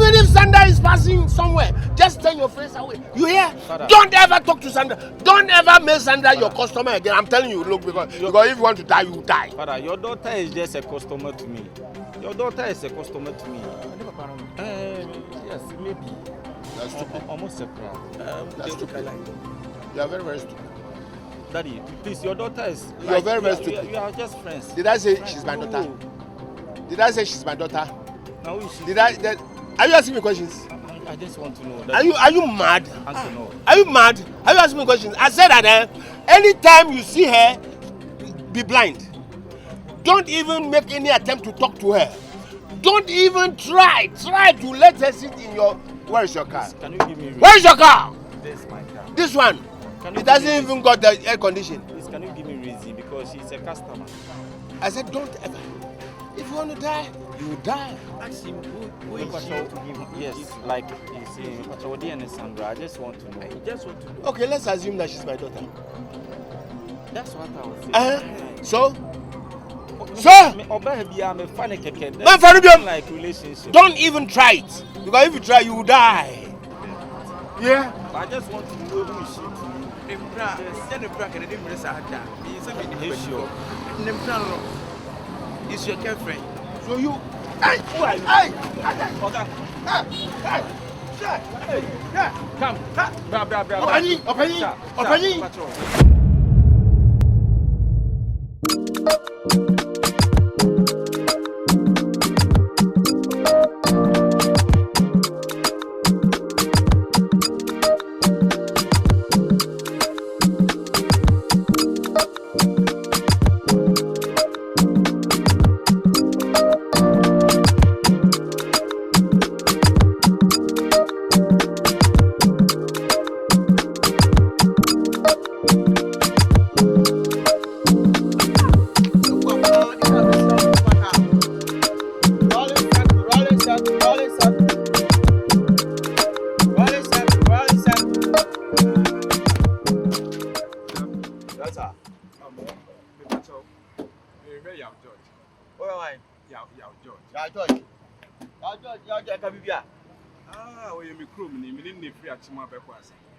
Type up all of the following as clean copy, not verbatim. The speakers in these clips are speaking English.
Even if Sandra is passing somewhere, just turn your face away. You hear? Father. Don't ever talk to Sandra. Don't ever make Sandra your customer again. I'm telling you, look, because if you want to die, you die. Father, your daughter is just a customer to me. Your daughter is a customer to me. Yes, maybe. That's stupid. Almost surprised. That's stupid. You are very, very stupid. Daddy, please, your daughter is... You are very, very stupid. You are just friends. Did I say she's my daughter? Did I say she's my daughter? Now is she? Are you asking me questions? I just want to know. Are you mad? I want to know. Are you mad? Are you asking me questions? I said that anytime you see her, be blind. Don't even make any attempt to talk to her. Don't even try to let her sit in your... Where is your car? Can you give me... Where is your car? This is my car. This one. It doesn't even got the air condition. Please, can you give me reason? Because she's a customer. I said, don't ever. If you want to die, you will die. Ask him who is she to him. Yes, like he's saying, Pachawadi and Sandra. I just want to know. Okay, let's assume that she's my daughter. That's what I was saying. So? Like relationship. Don't even try it. Because if you try, you will die. Yeah? I just want to know who is she to you. Is your girlfriend? So you... Hey! Who are you? Hey! Come. Opani!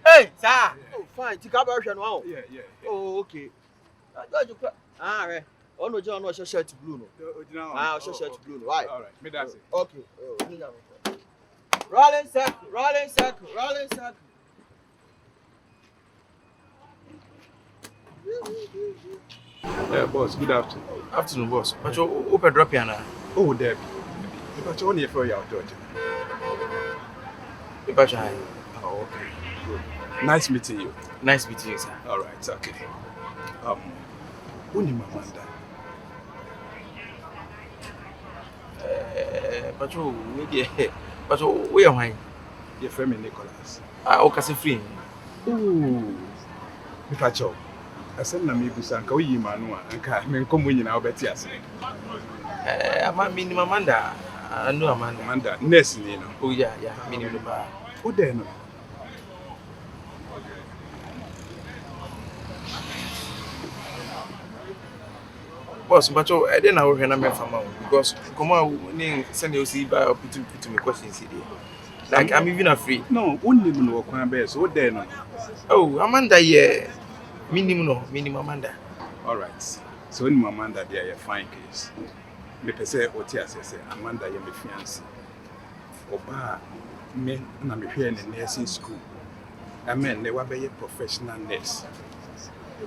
Hey, sir. Oh, fine. Take up version one. Yeah. Oh, okay. Right. Oh no, John, no shirt blue no. Shirt blue no. Right. All right. Me that's it. Okay. Rolling circle. Yeah, boss. Good afternoon. Afternoon, boss. But you open drop here now. Oh, Debbie. But you only for your George. Oh, okay. Good. Nice meeting you. Nice meeting you, sir. All right. Okay. Who name Amanda? But where am I? Your friend Nicholas. Okay, free. Ooh. Mifacho. I said na me busa nka oyi manu anka me nkomo nyina obeti ase. Amanda. I know Amanda. Amanda, nurse ni no. Oh yeah, minimum ba. Who there no? Boss, but I didn't know when I'm from because come on, send you see by put me questions here. Like I'm even afraid. No, only no kwan be so there no. Oh, Amanda yeah. Minimum Amanda. All right. So when Amanda there a fine case. Me pese Otia say Amanda ye me fiancé. Oba me na me hwe in nursing school. Amen, they were be professional nurse.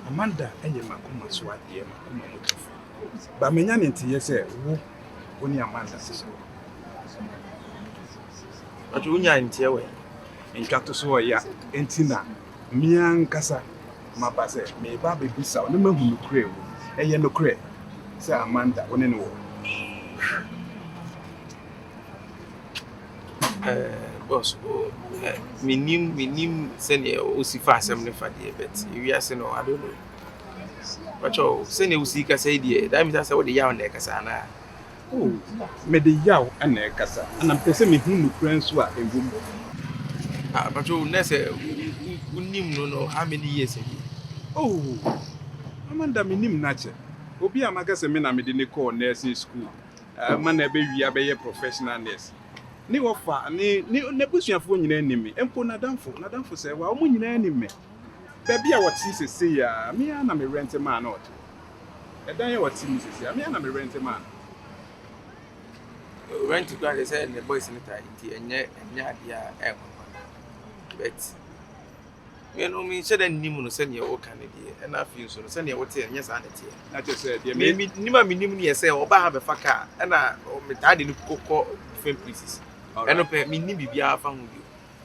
Amanda enye makoma so ade makoma motofo. Ba menya ne ntie say wo oni Amanda so. But you nya ntie we. Ntwato so ya entina miankasa mabase me ba be bisa no mahunu kure wo. Eye no kure. Say Amanda one ne wo. Boss, minim send you see fast assembly for the bet. You are saying no, I don't know. But you send you see kasa idea. That means I say what the yaw na kasa na. Oh, me the yaw na kasa. And I'm pese me hunu kran so a engum. But you nese unim no how many years ago? Oh, Amanda minim nache. Obi amaka se me na me de ne call nursing school. Man ebe wi abeye professional nurse. Ni wofa ni nebusuafo nyina nimi. Empo nadamfo say wa omo nyina nimi. Baby a wati sese ya me na me rent man not. Edan ya wati mi sese ya me na me rent man. Rent to go say the boys in it enye dia e but me no me say that nimu no say ne o kan dey na feel so say ne wote enye sa na tie Na just say dey me nima me nimu ne say oba ha be fa ka na me tade ni kokko different places eno pe me ni bibia fa hu bi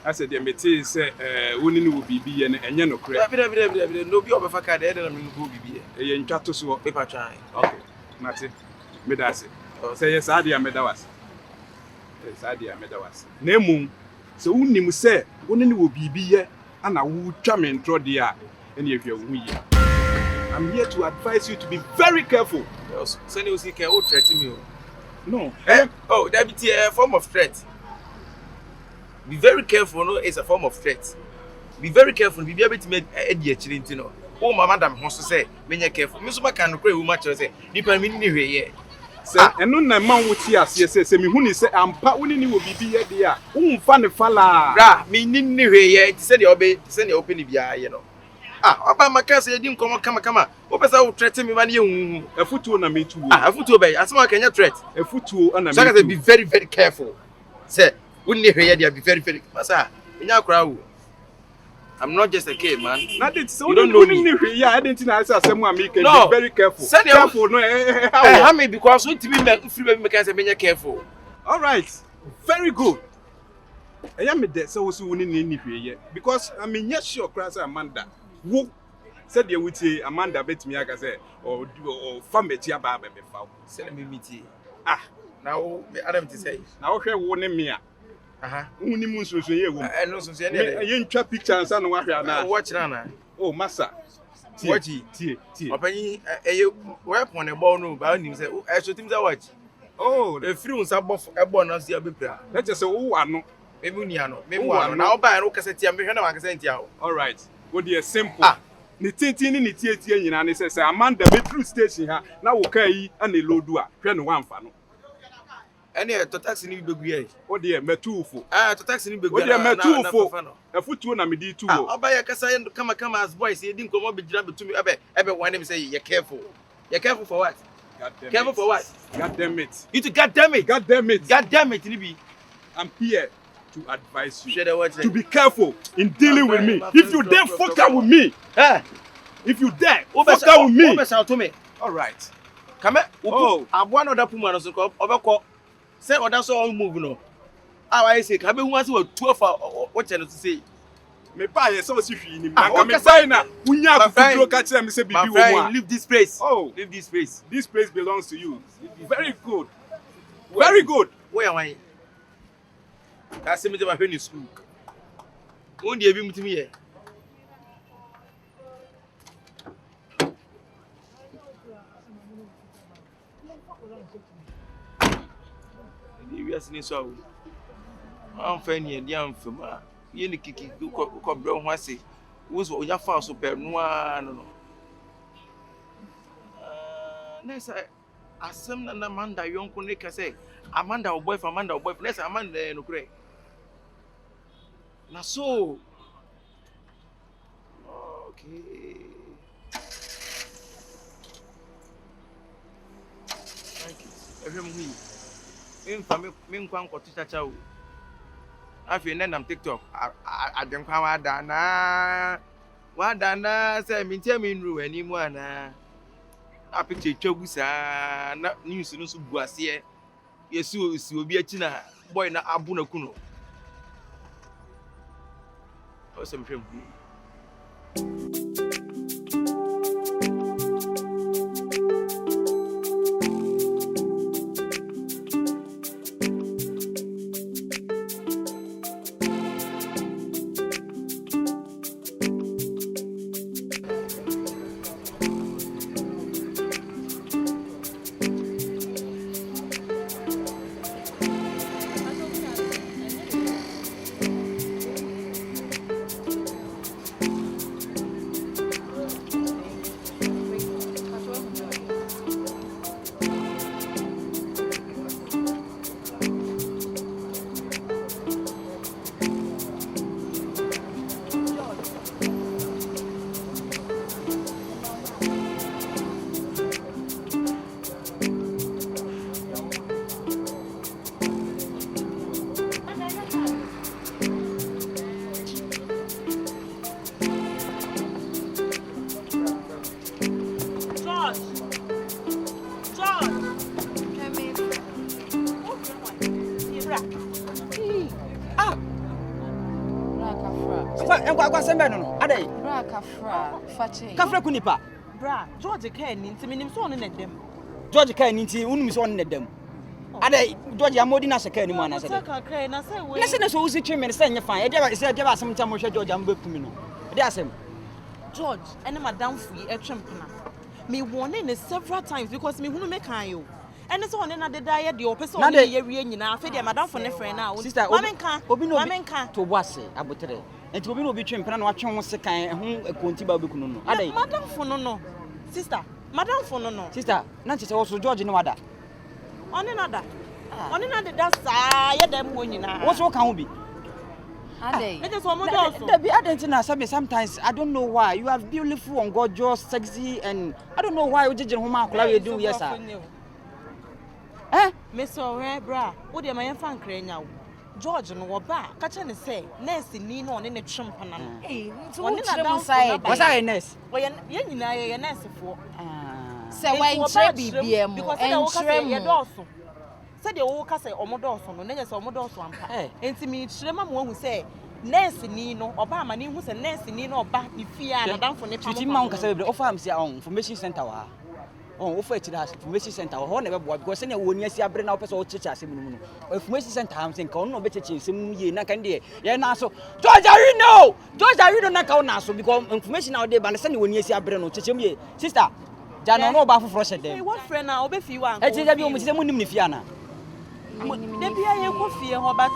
I said dey me say woni ni wo bibi ye ne enye no kre. Bi no bi oba fa ka dey na me go bibi Ye ntwa to so. paper try Okay. Mate. Me da say. Say yes adia me da was. Yes adia me da was. Na emum se wonim say woni ni wo bibi ye ana wo twa me ntro de a ene ehwe wo yi. I'm here to advise you to be very careful. so ne o see can o threaten me No. oh that be a form of threat. Be very careful, no, it's a form of threat. Be very careful, be able to make a dear chilling, you know. Oh, my madam wants to say, be careful. Miss Macan, pray with much, say, Nipa Mini, Say, and no man would see us, yes, say, me who is say, I'm part winning you will be here, dear. Funny fella. Ra, me nini here, said the obey, send the open the you know. Ah, about my cousin, didn't come. What was I threatening me when you A foot on a me too. a foot obey, as much can you threat? A foot on a So I can be very, very careful. Say, wouldn't you hear there be very, very, Massa, in your crowd. I'm not just a kid, man. Not it, so You don't know me. Yeah, I didn't answer someone make No. very careful. Send your- Careful, no, How me because we to be free because I'm careful. All right, very good. I am there, so we winning in here because I mean, yes, sure, Crass Amanda. Who said you would say Amanda bet me, I can say, or family, Baba, Send me meeting. Ah, Now, Adam to say. now, here, warning me. Uni Munsu, I know some you trap pictures and what watch Nana. Oh, Massa. Watch it. Open a weapon a ball no, but you say, I should think that watch. Oh, The fruits are both a bonus, the Abipra. let's just say, oh, I know. Maybe Niano, maybe one. Now buy a cassette, I'm behind a cassette. All right. What dear simple. Ah. Ni tintin ni tietie nyina ne say Amanda me through station ha na wo kai ana lodu a hwe no wamfa no. Any to taxi ni begu ye. What dear metufo. To taxi ni begu. What dear metufo. Afutuo na me di tu wo. Oba ya kasa come as boys, you didn't come up with jam to me. Ebe one them say you're careful. You're careful for what? Careful for what? God damn it. You to God damn it. God damn it. God damn it, Nibi. I'm here to advise you Share the watch. to be careful in dealing with me. My If you friend, dare stop, fuck stop, out with me, Ah. if you dare fuck out with me. Over shout to me. All right. Come here. Oh. I want other puma so come over call. Say other so all move no. How I say, come who wants to 12 what channel to say. Me buy ye so si hwi ni Ah, maka me okay, buy na unya My ku friend, fudro ka kire me say My bibi wo mu friend, a. leave this place. Oh. Leave this place. This place belongs to you. Very good. Very good. Where am I? I see me to my friend in school. Who do you be with me here? We are seeing so. I'm finding a young female. You need to kick you brown wassy. Who's what your fast super no. Next, I some Amanda, young Kunika say, Amanda, or boy, next Amanda, no great. Na so. Okay. Thank you. Every me kwan ko titacha o. Afi na nam TikTok. Adenkwa wada na say me tia me nru ani mu ana. A picture twagu sa na news no so bu ase. Yesu osi obi achi na boy na abu na kuno. O se me hwem. kafra enkwa sembe no adai bra kafra fache kafra kunipa bra George kai ni ntimi nim so on ne dem George kai ni nti unum so on ne dem adai George amodi na sheka ni mu ana sɛ kakra na sɛ we na se na so usi twe me se nye fan e dia ba asem ntam hwe George am bekumi no e dia asem George ene madam fu yi etwempena me warn ne several times because me hunu me kan yo ene so one na deda ye de opese one ye wie nyina afi de madam fu ne friend na ma menka obi no to boase abotere enti obi no obi twempena na watwe ho se kan ho ekonti ba bekunu no adai madam fu no sister madam fu no sister na nche se wo so George ne wada one na da one na deda saa ye dem ho nyina wo so kan ho bi Ade. It is almost also. The identity sometimes I don't know why you are beautiful and gorgeous, sexy, and I don't know why you just home you do yes sir. Eh? Me so bra. Wo de my fan krenya wo. George no wo ba ka che ne say nurse ni no ne twempana no. Eh, so na down side. Was I a nurse? Wo ye nyina ye nurse fo. Se wa ntre bibia mu. Entre said the whole case or modoso, no, never saw modoso ampa. And to me, Shrema who say, Nancy Nino, or Bamani, who's a Nancy Nino, or Back Fear, and down for the Mount Cassava, offer him their own information center. Oh, offer to us information center, or never because any one yes, I bring up as old church as a moon. Information center, I'm saying, no better change some year, Nakandi. Yeah, so George, I know, not count now, so because information out there, but I send you when yes, I bring no church. Sister, Jano, no bath for fresh day. What friend now, be few one. I tell you, Mrs. Munifiana. There be a coffee, but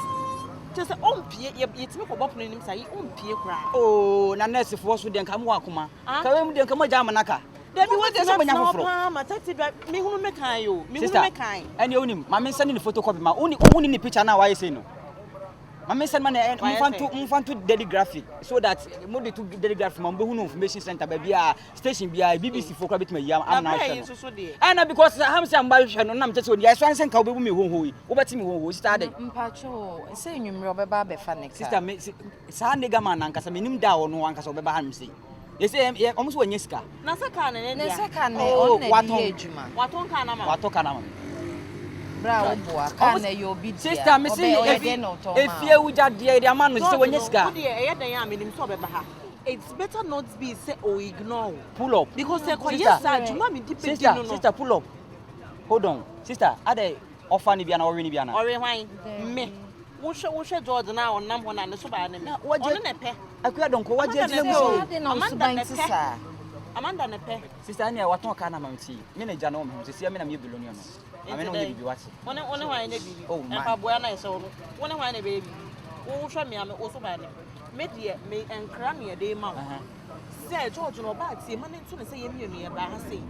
just on pie, it's me for bopping him say, on pie cry. Oh, Nancy force with them come walkuma. Come with them come Jamanaka. There be what there's someone from. Me who make you, me who make kind. And you only, Mamma sending the photocopy, my only in the picture now. I say no. Mamma send money and move to daily graphic so that Monday to daily graphic, Mambo information center, baby, station BI, BBC for Cabit, I'm not and because I'm some Balshan, and I'm just when yes, one sent Cowboy who over to me who started. Mpacho, saying you robber babe fan sister, Sandy Gaman, and Casaminim down, no one can over Hamsi. You say, almost one yeska. Nasakan and Nasakan, what on Canama. Bra oboa kana yo bi dia sister me say if you would the man is when you ska it's better not be say or ignore pull up because yes sir sister pull up hold on sister ade offer ni bia na ori ni bia na ori hwan me wo hwe George na on nam ho na ne so ba ne me on ne pe akua donko waje adi na so Amanda ne pe sister na waton ka na mamti me na ja na o me sister me na me biloni no I mean, only what? One why any baby. Oh, my boy, I saw one why any baby. Oh, show me, I'm also bad. Media may and cranny a day, mamma. Say, George, no bad, see, money to say, you about say.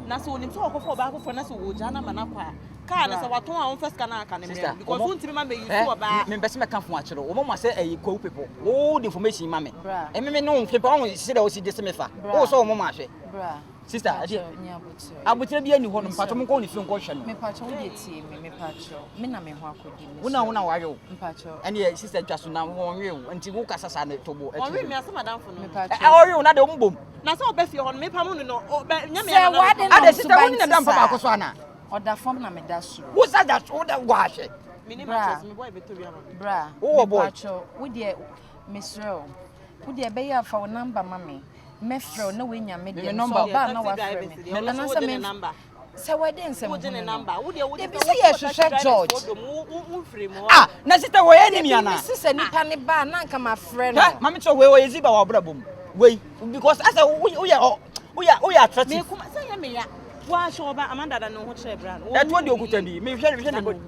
Now, so when you talk for back for us, who Jana Manapa. Can as our own first canal can because won't remember you about members may come from Watcher, or Mamma say a co people. All the information, mammy. And me know people only said, oh, see the semifa. Also, Mamma. Sister, I would tell you anyone, but I'm going to film question. Me patcho, me patcho. Me na me ho akodi. Una ayo. Patcho. And yes, sister just now won you until you cast us on the tobo. Oh, me as madam for me patcho. Or you not the boom. Now, so best on me, Pamuno, or what? I sister only the dump of Akoswana. Or the form na me dash. Who's that? All that wash it. Bra. Oh, boy. With the Miss Rowe. Would you be for a number, mammy? Mefro no we nya me de number ba na wa frame me na na say me number say we dey nsem wo de number wo de be say ye hwehwe George ah na sister we enemy ana sister nipa ne ba na nka ma frame no mama cho we ezi ba wa brabom we because as we are attractive me kuma say me ya wa sho ba Amanda da no ho chere bra no e to de okutani me hwe ne body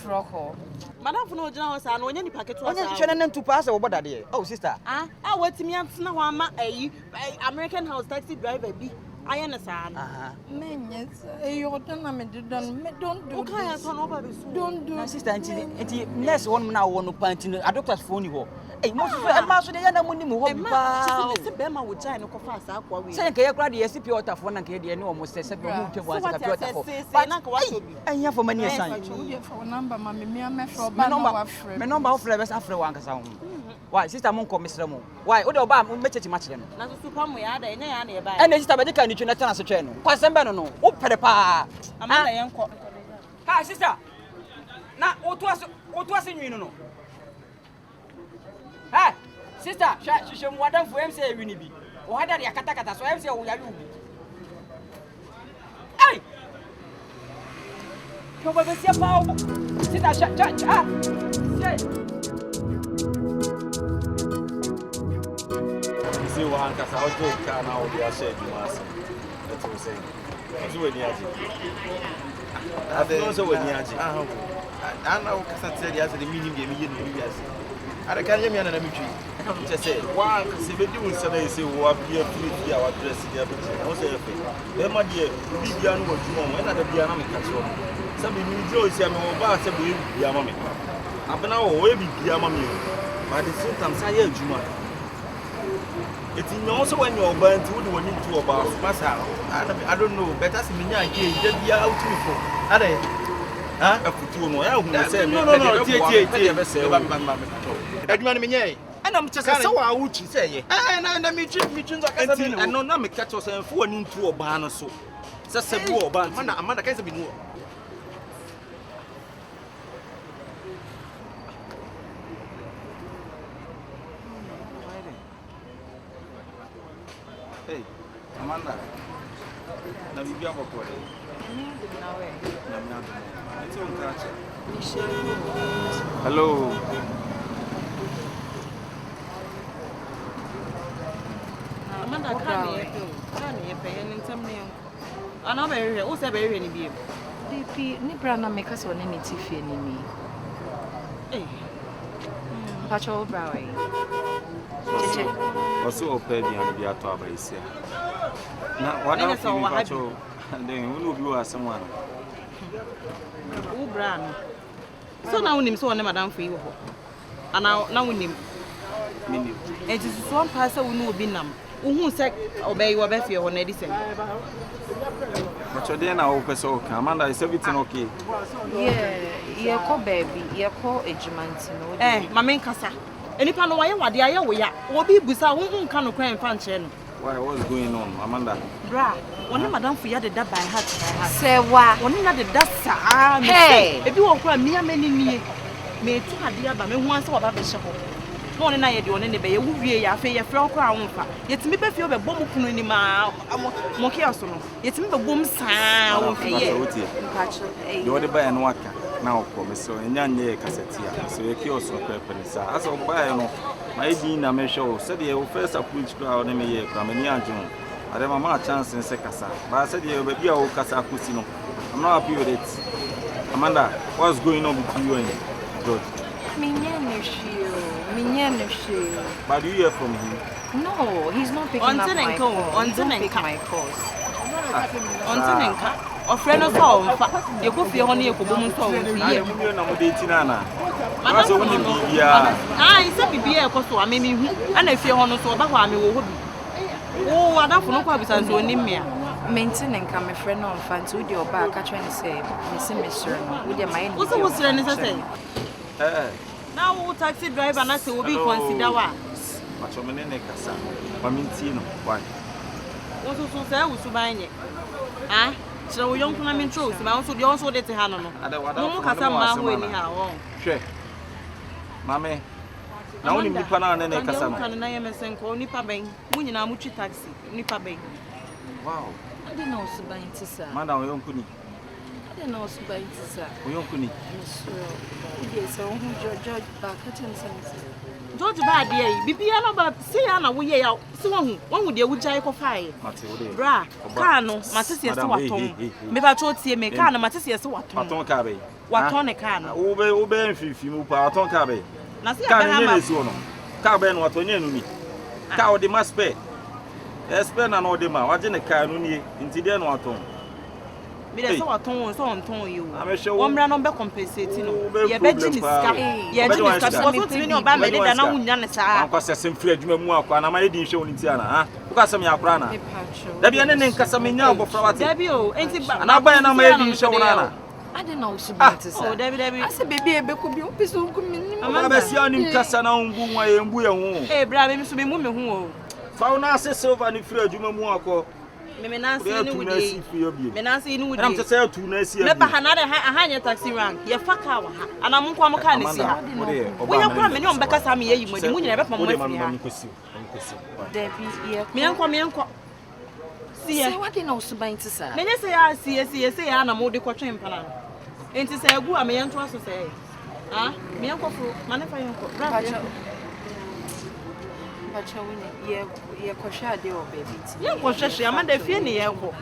froko madam for no jina sa no onya ni packet wa sa onya hwe ne ntu pa sa wo boda de oh sister watimi antena ho ama American House taxi driver bi ayana sa menye you don't me don't do okay so no ba be so don't do sister anti nurse won na wo no panti no doctor's phone ho eh mo so e ma so de yana mo ni mo ho ba se be ma wo jai no ko fa sa akwa we se nke ye kra de SCP water phone na nke de ne o mo se be mo twe bo asa ka water phone but na ka wa so bi anya for mani asan for number ma me me fro ba na wa frame me number ofre be sa frɛ wan kasa ho why sister mo nko mesra mo why o de oba mo mechechi ma kire no na so super mo ya da enya ya na e ba ene sister be de kan ni twe na tana se twe no kwasem be no wo pere pa Amanda yen ko ha sister na o to ase nwi no Hey, sister, she mwadam for MC wini bi. O hada ya kata so MC o yari ubi. Hey! Ko ba sia pa o. Sister, cha. See one cause I do can now be a shade mass. That's what I'm saying. That's what you have. I don't know what you have. I know cause I said yes the meaning game you yes. I can't hear me and I'm tree. Just say one see be doing say say what be a free our dress there but I say them my dear be an go to when na be an am catch up. Some be me joy say me oba say be am me. Abena o we be am me. But the same time say adwuma. It's also when you're burnt, what do you need to about? I don't know. Better see me now. Just be out before. Are they? Huh? And I'm just so I would say, and I'm and no, me catch us and for into a banner so. That's a war band. Amanda can't be more. Hey, Amanda. Na bibi hapo kwa leo. Hello. Amanda can you pay any time now? Ana be o se be ni bi. DP ni bra na make us on any tifi ni mi. Eh. Pacho bra we. Cheche. Also pay bi bi ato abaisia. Na wada fi pacho then we no bi wa someone. Who brand? So now unim so one madam for you ho. Ana na unim. Mini. It is one person we know be nam. Who say obey you obey for na edison. Pacho dey na o person okay. Amanda is everything okay? Yeah, call baby. Yeah, call ejumanti no. Mama nkasa. Enipa no waye wade aye wo ya. Obi busa wo nka no kwan fa nche no. Why what's going on, Amanda? Bra, one madam for ya de da by heart. Say wa. One na de da sa. Hey, ebi wo kwa mi amani nie. Me tu ade aba me hu anse wo ba be hye ho. No one na ye de one ne be ye wu wie ya fe ye frɛ okra wo mfa. Yetimi be fie obɛbɔ mu kunu ni ma mo ke aso no. Yetimi be bom saa wo fe ye. Pacho. You want to buy an waka now come so nyanye kasetia. So you kill so pepper sa. As of buy no. My being a measure said you first approach crowd and me from any anjon. I have a chance in Sekasa. But I said you will be a Casa Cusino. I'm not happy with it. Amanda, what's going on between you and George? But do you hear from him? No, he's not picking up my call. He don't pick my calls. Or friend of all, you could feel only a woman so. I said, be a cost, I mean, and if you're on so about me, oh, I don't know what I'm doing me. Maintaining come a friend on fancy with your back. I try to say, Mr. with your mind. What's the necessary? Now, taxi driver, and I say, will be considered one. Much of a casa. I mean, why? What to say, was to buy it? Ah? So young woman chose, but also the also the Hanono. I don't want to come anyhow. Sure. Mammy. Now only Pana and Casama. And I am a Senko, Nipa Bang, winning a muchi taxi, Nipa Bang. Wow. I didn't know so by Tissa. Madame Yonkuni. I didn't know so by Tissa. Yonkuni. Yes, so George back at George bad ye, Bibiana, but see Anna, we out. So one would you would jay for fire? Bra, Cano, Matissia, maybe I told you, make Cana, Matissia, what on Cabby? What on a can? Obey if you move out on Cabby. Nothing is one. Cabin, what on you? Cow de must pay. Spend an order, what in a car, into the what on. Because what on so on ton you. I'm sure one ran on back compensating. Your bedroom is scarred. Your bedroom is scarred. What's in your bed? I don't know. I'm processing Fred Memoir, and I made you show in Tiana. Because I'm your brother. There be an ending Casamina for Debbie, ain't it? And I buy an amazing show. I didn't know she wanted to say. Debbie, I said, baby, I could be open so good. I'm a young Cassana, who hey, brother, Miss Women who found us a silver and Fred Memoir. Me nansi ni wudi. Me nansi ni wudi. I'm just saying to Nancy. Me ba hanade ahanya taxi rank. Ye faka wa ha. Ana mun kwa muka ne si ha. Wo ye kwa me ne on beka sa me yi mu ni mu nyina be pa mo afi ha. Debbie, yeah. Me enko. See what they know suban ti sa. Me ne say ya see ya na mo de kwotwe mpana. Enti say egu a me yento aso say. Ah, me enko fro, mane fa yenko. Bacha wini ye kwhwa ade o baby ti. Ye kwhwehwe amanda fie ne yenko.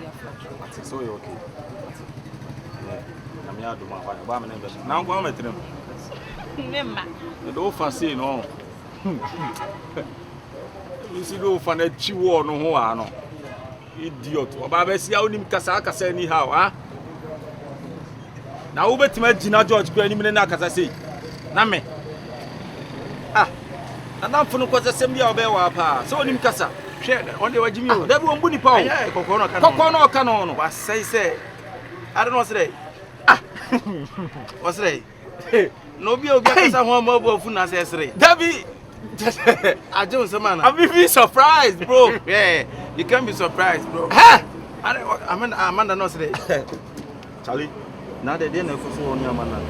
So you okay? Na me aduma fa ba me na be. Na ngwa metrem. Memma. The do fancy no. You see do fan a chiwo no ho a no. Idiot. Oba be sia onim kasa ni how, ah? Na wo betima gina George kwa anim ne na kasa sei. Na me. Ah. Na dan funu kwasa sem bia obewa pa. So onim kasa. Hwe on dey wagimi o. Da bi won bu nipa o. Kokko no ka no. Wasai say. I don't know what's today. Ah. What's today? No be obi akasa ho ma bu afu na say sere. Da bi I don't say man. I'm be surprised, bro. Yeah. You can't be surprised, bro. Ha! Amanda no say. Charlie. Na de na fufu on Amanda.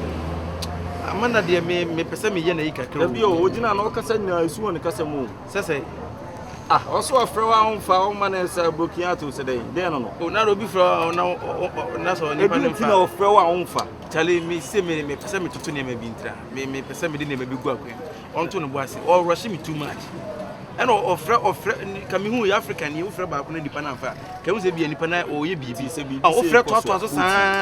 Amanda de me pese me ye na yi kakra. Da bi o ogina na o kasa na isu won kasa mu. Say. Ah, also afre wa on fa on man say Burkina say dey no. O na obi fra na so ni pa nem fa. E bi na ofre wa on fa. Charlie me say me pese me tutu ne ma bi ntra. Me pese me de ne ma bi gu akwa. Onto no boase. O rush me too much. And ofre kami hu African ni ofre ba ko na dipa na fa ka hu se bi nipa na o ye bibi se bibi ofre to so sa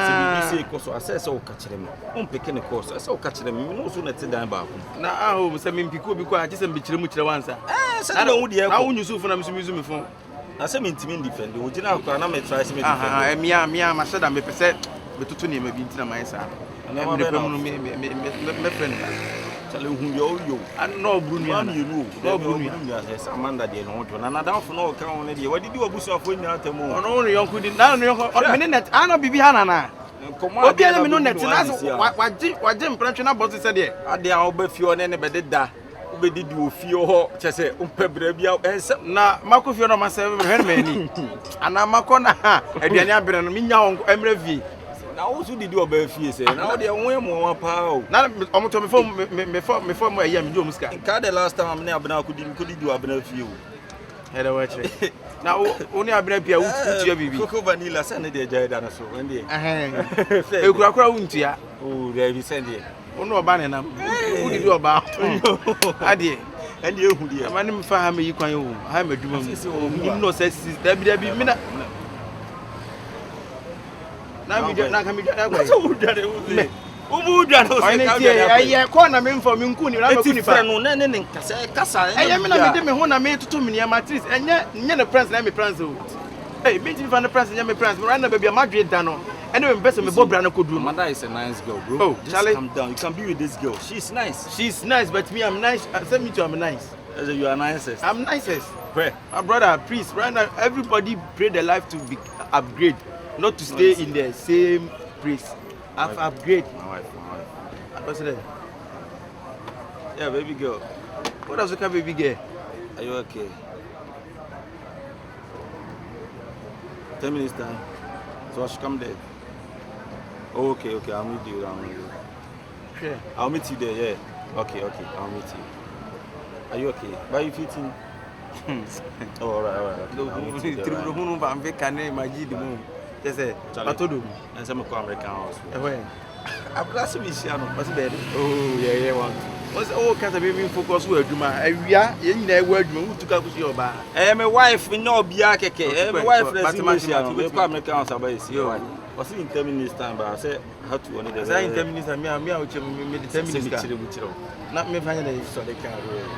se bibi se ko so asese o ka kire me on peke ne ko so asese o ka kire me no so na te dan ba ko na aho se me mpiko bi ko a kise mbe kire mu kire wansa se na hu de e ko na hu Yusuf na msumizu me fon na se me ntimi defend o gina ko na me try se me defend aha mia ma sheda me pese betutu ne ma bi ntina man sa na me de mu me friend Chale hu yo no brunu ya no brunu ya Amanda de no jo na dan fo no ka won de wadi di wabusu afo nyina tamu ono no yonku di na no yonku me net ana bibi ha na obi ana me no net na waje mprantwe na boss se de ade a oba fie one ne bededa obedidi ofie ho chese umpebra bia ense na makofie no ma se hwe me ni ana makona aduane abere no minya won emra vie na wo su didi oba fie se na wo de won mo wa pa o na omoto me fo mo eya me di omuska nka the last time amne abena ko didi abena fie o hele wa chere na oni abena bia wutu bibi Coco vanilla se ne de jaida na so wende ekura wuntua o de bi se de ono oba ne nam wudidi oba ade ende ehu de amane me fa ha me yi kwan o ha me dwuma mu nim no se dabi mi na mi na ka mi na kwa so udare uze udare uze ka bia aye ko na me mfo me nku ni na me ku ni fa no ne kasa aye me na me de me ho na me tutu me ni matrix enye ne prince na me prince o hey me fa na prince enye me prince right na baby amadwe da no anyway me pese me bobra na kodu Amanda is a nice girl, bro. Oh, just Charlie, calm down. You can be with this girl. She's nice, but me I'm nice. Send me to I'm nice. You are nicest. I'm nicest. Where? My brother, please, right now everybody pray their life to be upgrade, not to stay in the same place. Upgrade. My wife. What's that? Yeah, baby girl. What does it come, baby girl? Are you okay? 10 minutes time. So I should come there. Oh, okay, I'll meet you. Sure. I'll meet you there, yeah. Okay, I'll meet you. Are you okay? Why are you fitting? Oh, all right. I'll meet you there, right? Yes, sir. Patodo. And some American house. Where? I'm glad to be here. What's bed? Oh, yeah, one. What's all kinds of baby focus where do my area? You know where you took up with your bar. My wife, we know Biake. My wife, we come American house about you. Was in 10 minutes time, but I said how to only the 10 minutes and me out 10 minutes. Not me find it so they can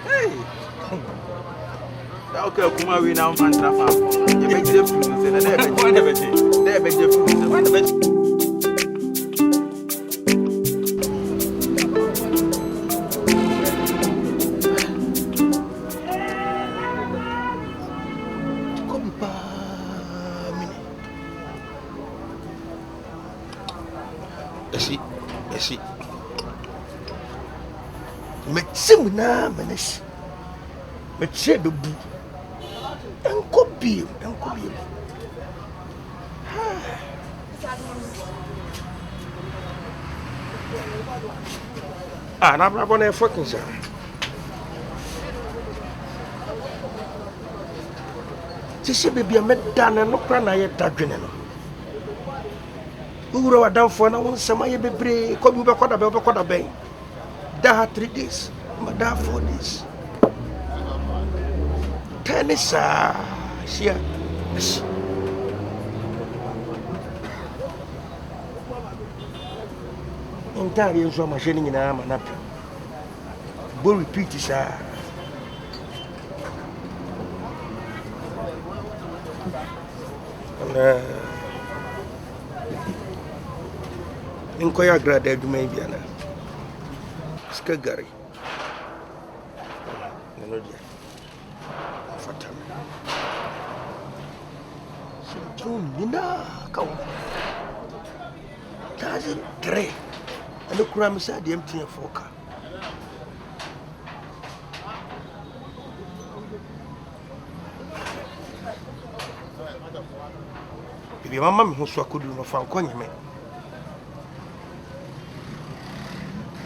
hey. Okay, come on, we now man traffic. You make the food and they make the food. Esi. Metsim na manesh. Metche bebu. Enko bi. Ah, na bra bona fucking sir. Sisi baby a medda na no kra na ye dadwene no. Ura wadamfo na won sama ye bebre ko bi bekoda ben. Da 3 days, ma da 4 days. Tenisa, sia. Entire nso ma hye ni na ma na pe. Bo repeat sa. Inko ya grade adwuma bi ana. Ska gari. No dia. Fatam. So nina ka. Tazi tre. Ano kura mi sa de MTN foka. Bibi mama mi ho so akodu no fa nkonye me.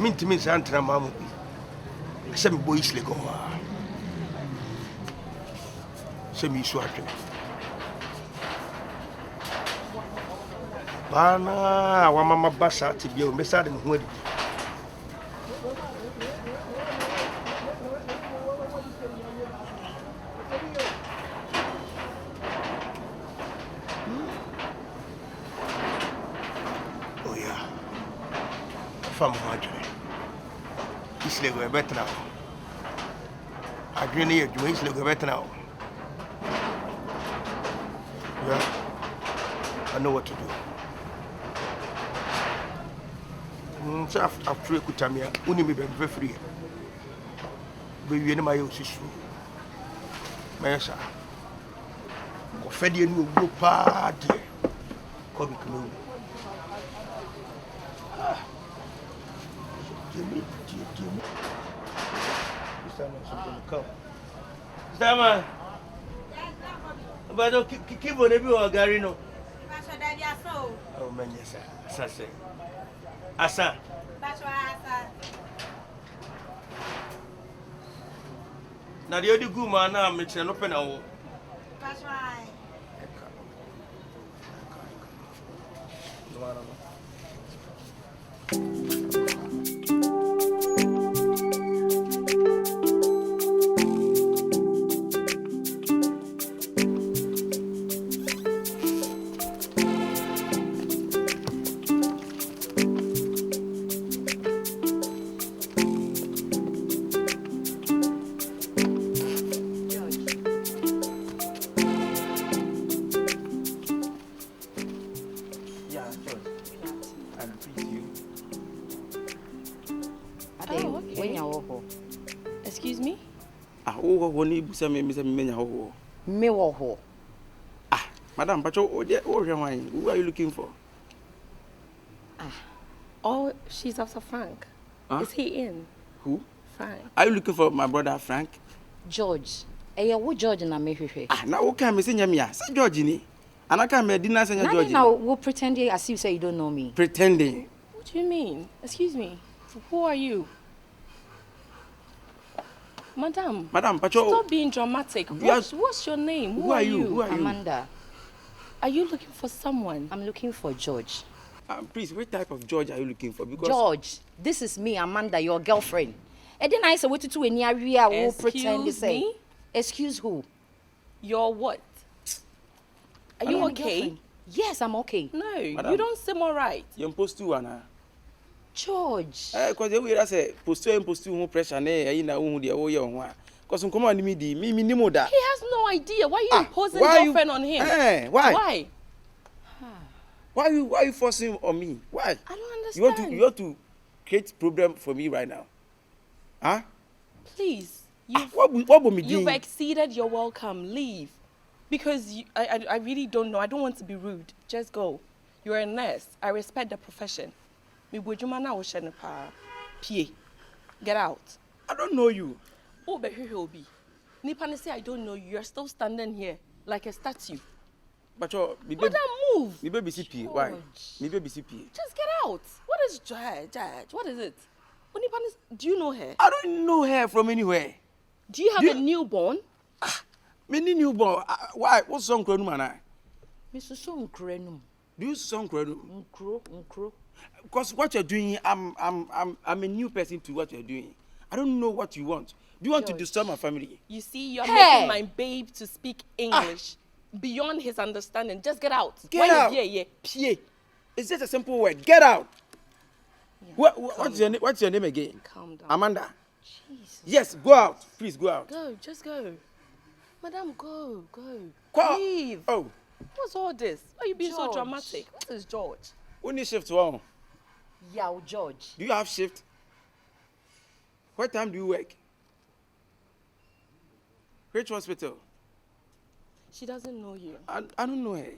Mintimi sa antra mamu bi. Se mi boy isle go ma. Se mi su atwe. Bana wa mama basa ti bi o me sa de ho adi. Oh yeah. Famo atwe. Isle go better now. I dream here, you isle go better now. Yeah, I know what to do. So after Kutamia, only me be very free. But you know my sister. My sir. Go fed you no go party. Come come. Sama. But keep on every Garino. Oh, man, yes, sir. Asa. Now, the other good man, I'm an open hour. That's right. Excuse me? Me wo. Ah, madam, but who are you looking for? Oh, she's after Frank. Huh? Is he in? Who? Frank. Are you looking for my brother Frank? George. What George na me hwehwe? Ah, now what can me say nyamia? Say George ni. And I can me dinner say George. Now we'll pretend as if you say you don't know me. Pretending. What do you mean? Excuse me. Who are you? Madam, Pacho. Stop being dramatic. What's your name? Who are you? Who are you? Amanda. Are you looking for someone? I'm looking for George. Please, what type of George are you looking for? Because George, this is me, Amanda, your girlfriend. And then I said, what to do in area? We'll pretend to say. Excuse who? Your what? Are you okay? Yes, I'm okay. No, Madam, you don't seem all right. You're supposed to, Anna. George. Because the way I say, post to pressure, because I'm coming on me, me, he has no idea. Why are you imposing girlfriend on him? Why? Why are you forcing on me? Why? I don't understand. You want to create problem for me right now? Huh? Please. You've exceeded your welcome. Leave. Because I really don't know. I don't want to be rude. Just go. You're a nurse. I respect the profession. Get out. I don't know you. Oh, but who will be? Nipani say I don't know you. You're still standing here like a statue. But madam, Move. Me baby CP. Why? Me baby CP. Just get out. What is Judge? What is it? Do you know her? I don't know her from anywhere. Do you have a newborn? Many newborn. Why? What's song krenum ana? Mr. Song krenum. Do you song krenum? Nkro. Because what you're doing, I'm a new person to what you're doing. I don't know what you want. Do you want to disturb my family? You see, you're making my babe to speak English beyond his understanding. Just get out. Get out. Yeah. It's just a simple word. Get out. Yeah, what's your name again? Calm down. Amanda. Jesus. Yes, go out. Please go out. Just go. Madam, go. Leave. Oh. What's all this? Why are you being so dramatic? What is George? When you shift one? Yeah, George. Do you have shift? What time do you work? Which hospital? She doesn't know you. I don't know her.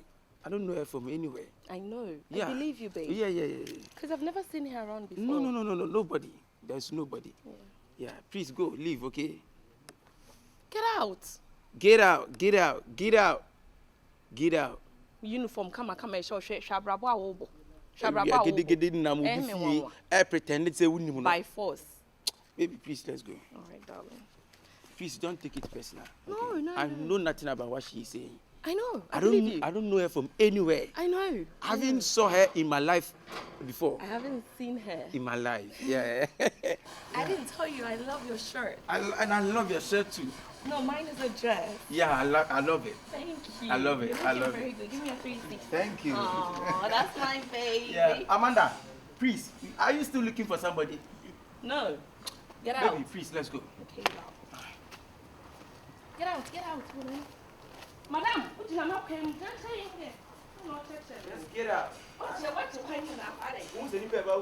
I don't know her from anywhere. I know. Yeah. I believe you, babe. Yeah. Because I've never seen her around before. No. Nobody. There's nobody. Yeah. Please go. Leave, okay? Get out. Get out. Uniform, come and show Shabrabo. By force. Baby, please, let's go. All right, darling. Please don't take it personal. Okay? No. I know nothing about what she's saying. I know. I don't know her from anywhere. I know. I haven't saw her in my life before. I haven't seen her in my life. Yeah. I didn't tell you I love your shirt. And I love your shirt too. No, mine is a dress. Yeah, I love it. Thank you. I love it. Very good. Give me a 360. Thank you. Oh, that's my baby. Yeah, Amanda, please, are you still looking for somebody? No. Get out. Baby, please, let's go. Okay, get out. Get out, woman. Madam, what you not paying? Can't say anything. Let's get out. What's your paying now? Who's the new paper?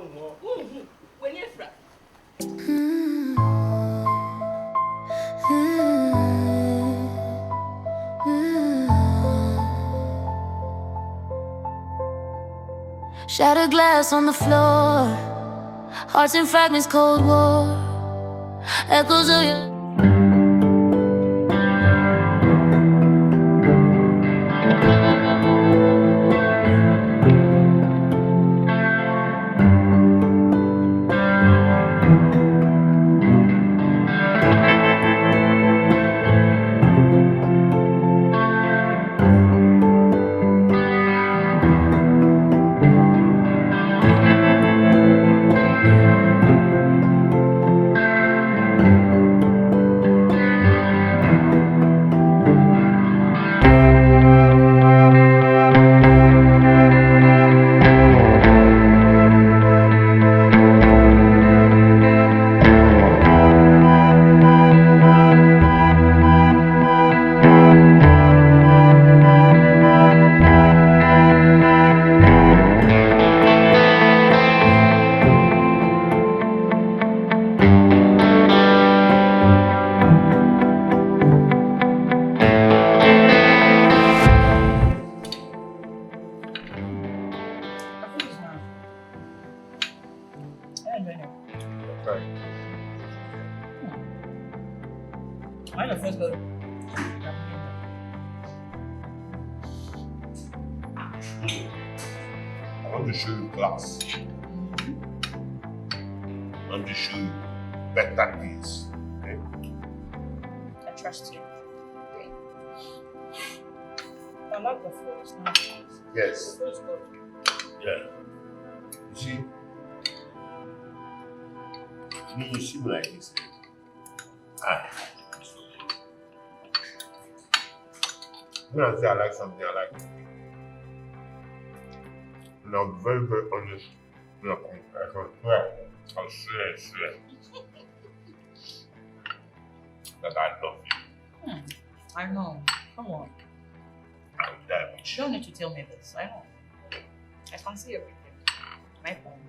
When you're fra. Shattered glass on the floor, hearts in fragments, cold war, echoes of your Yes. Yeah. You see, you see me like this. When I say I like something, I like it. And I'm very, very honest. I can swear. I'll swear. That I love you. I know. Come on. I will die with You don't need to tell me this. I know. I can see everything. My phone.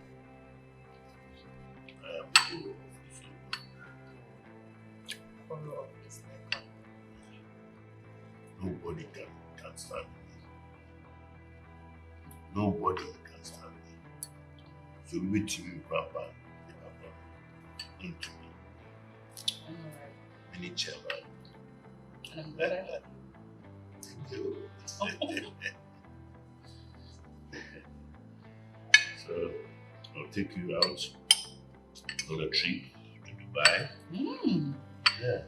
Nobody can stand me. Nobody can stand me. So meet you, Grandpa, into me. Mini chairman. And I'm glad. Thank you. So I'll take you out on a trip to Dubai. Yeah.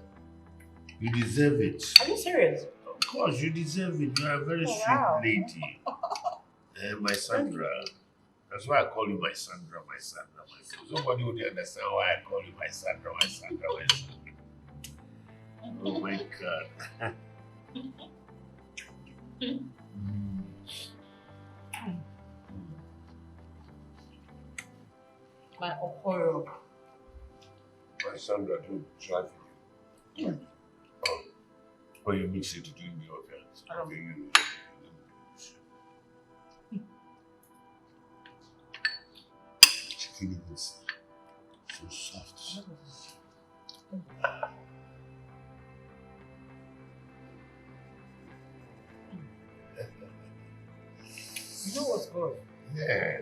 You deserve it. Are you serious? Of course, you deserve it. You are a very sweet lady. My Sandra. That's why I call you my Sandra, my Sandra, my Sandra. Somebody would understand why I call you my Sandra, my Sandra, my Sandra. Oh my God. My Okoro. My Sandra, don't try for you. Oh, you mix it to do me, okay? Chicken is so soft. You know what's good? Yeah.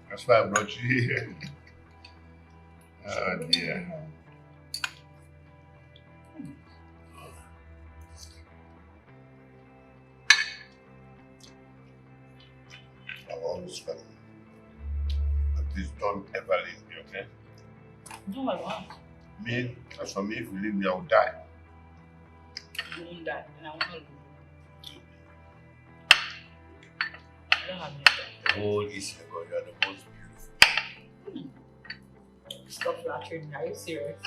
That's why I brought you here. Oh dear. I've always felt it. But please don't ever leave me, okay? No, I won't. Me, as for me, if you leave me, I will die. You won't die, and I won't leave you. I don't have any. Oh, Isego, you are the most beautiful. Stop flattering me. Are you serious?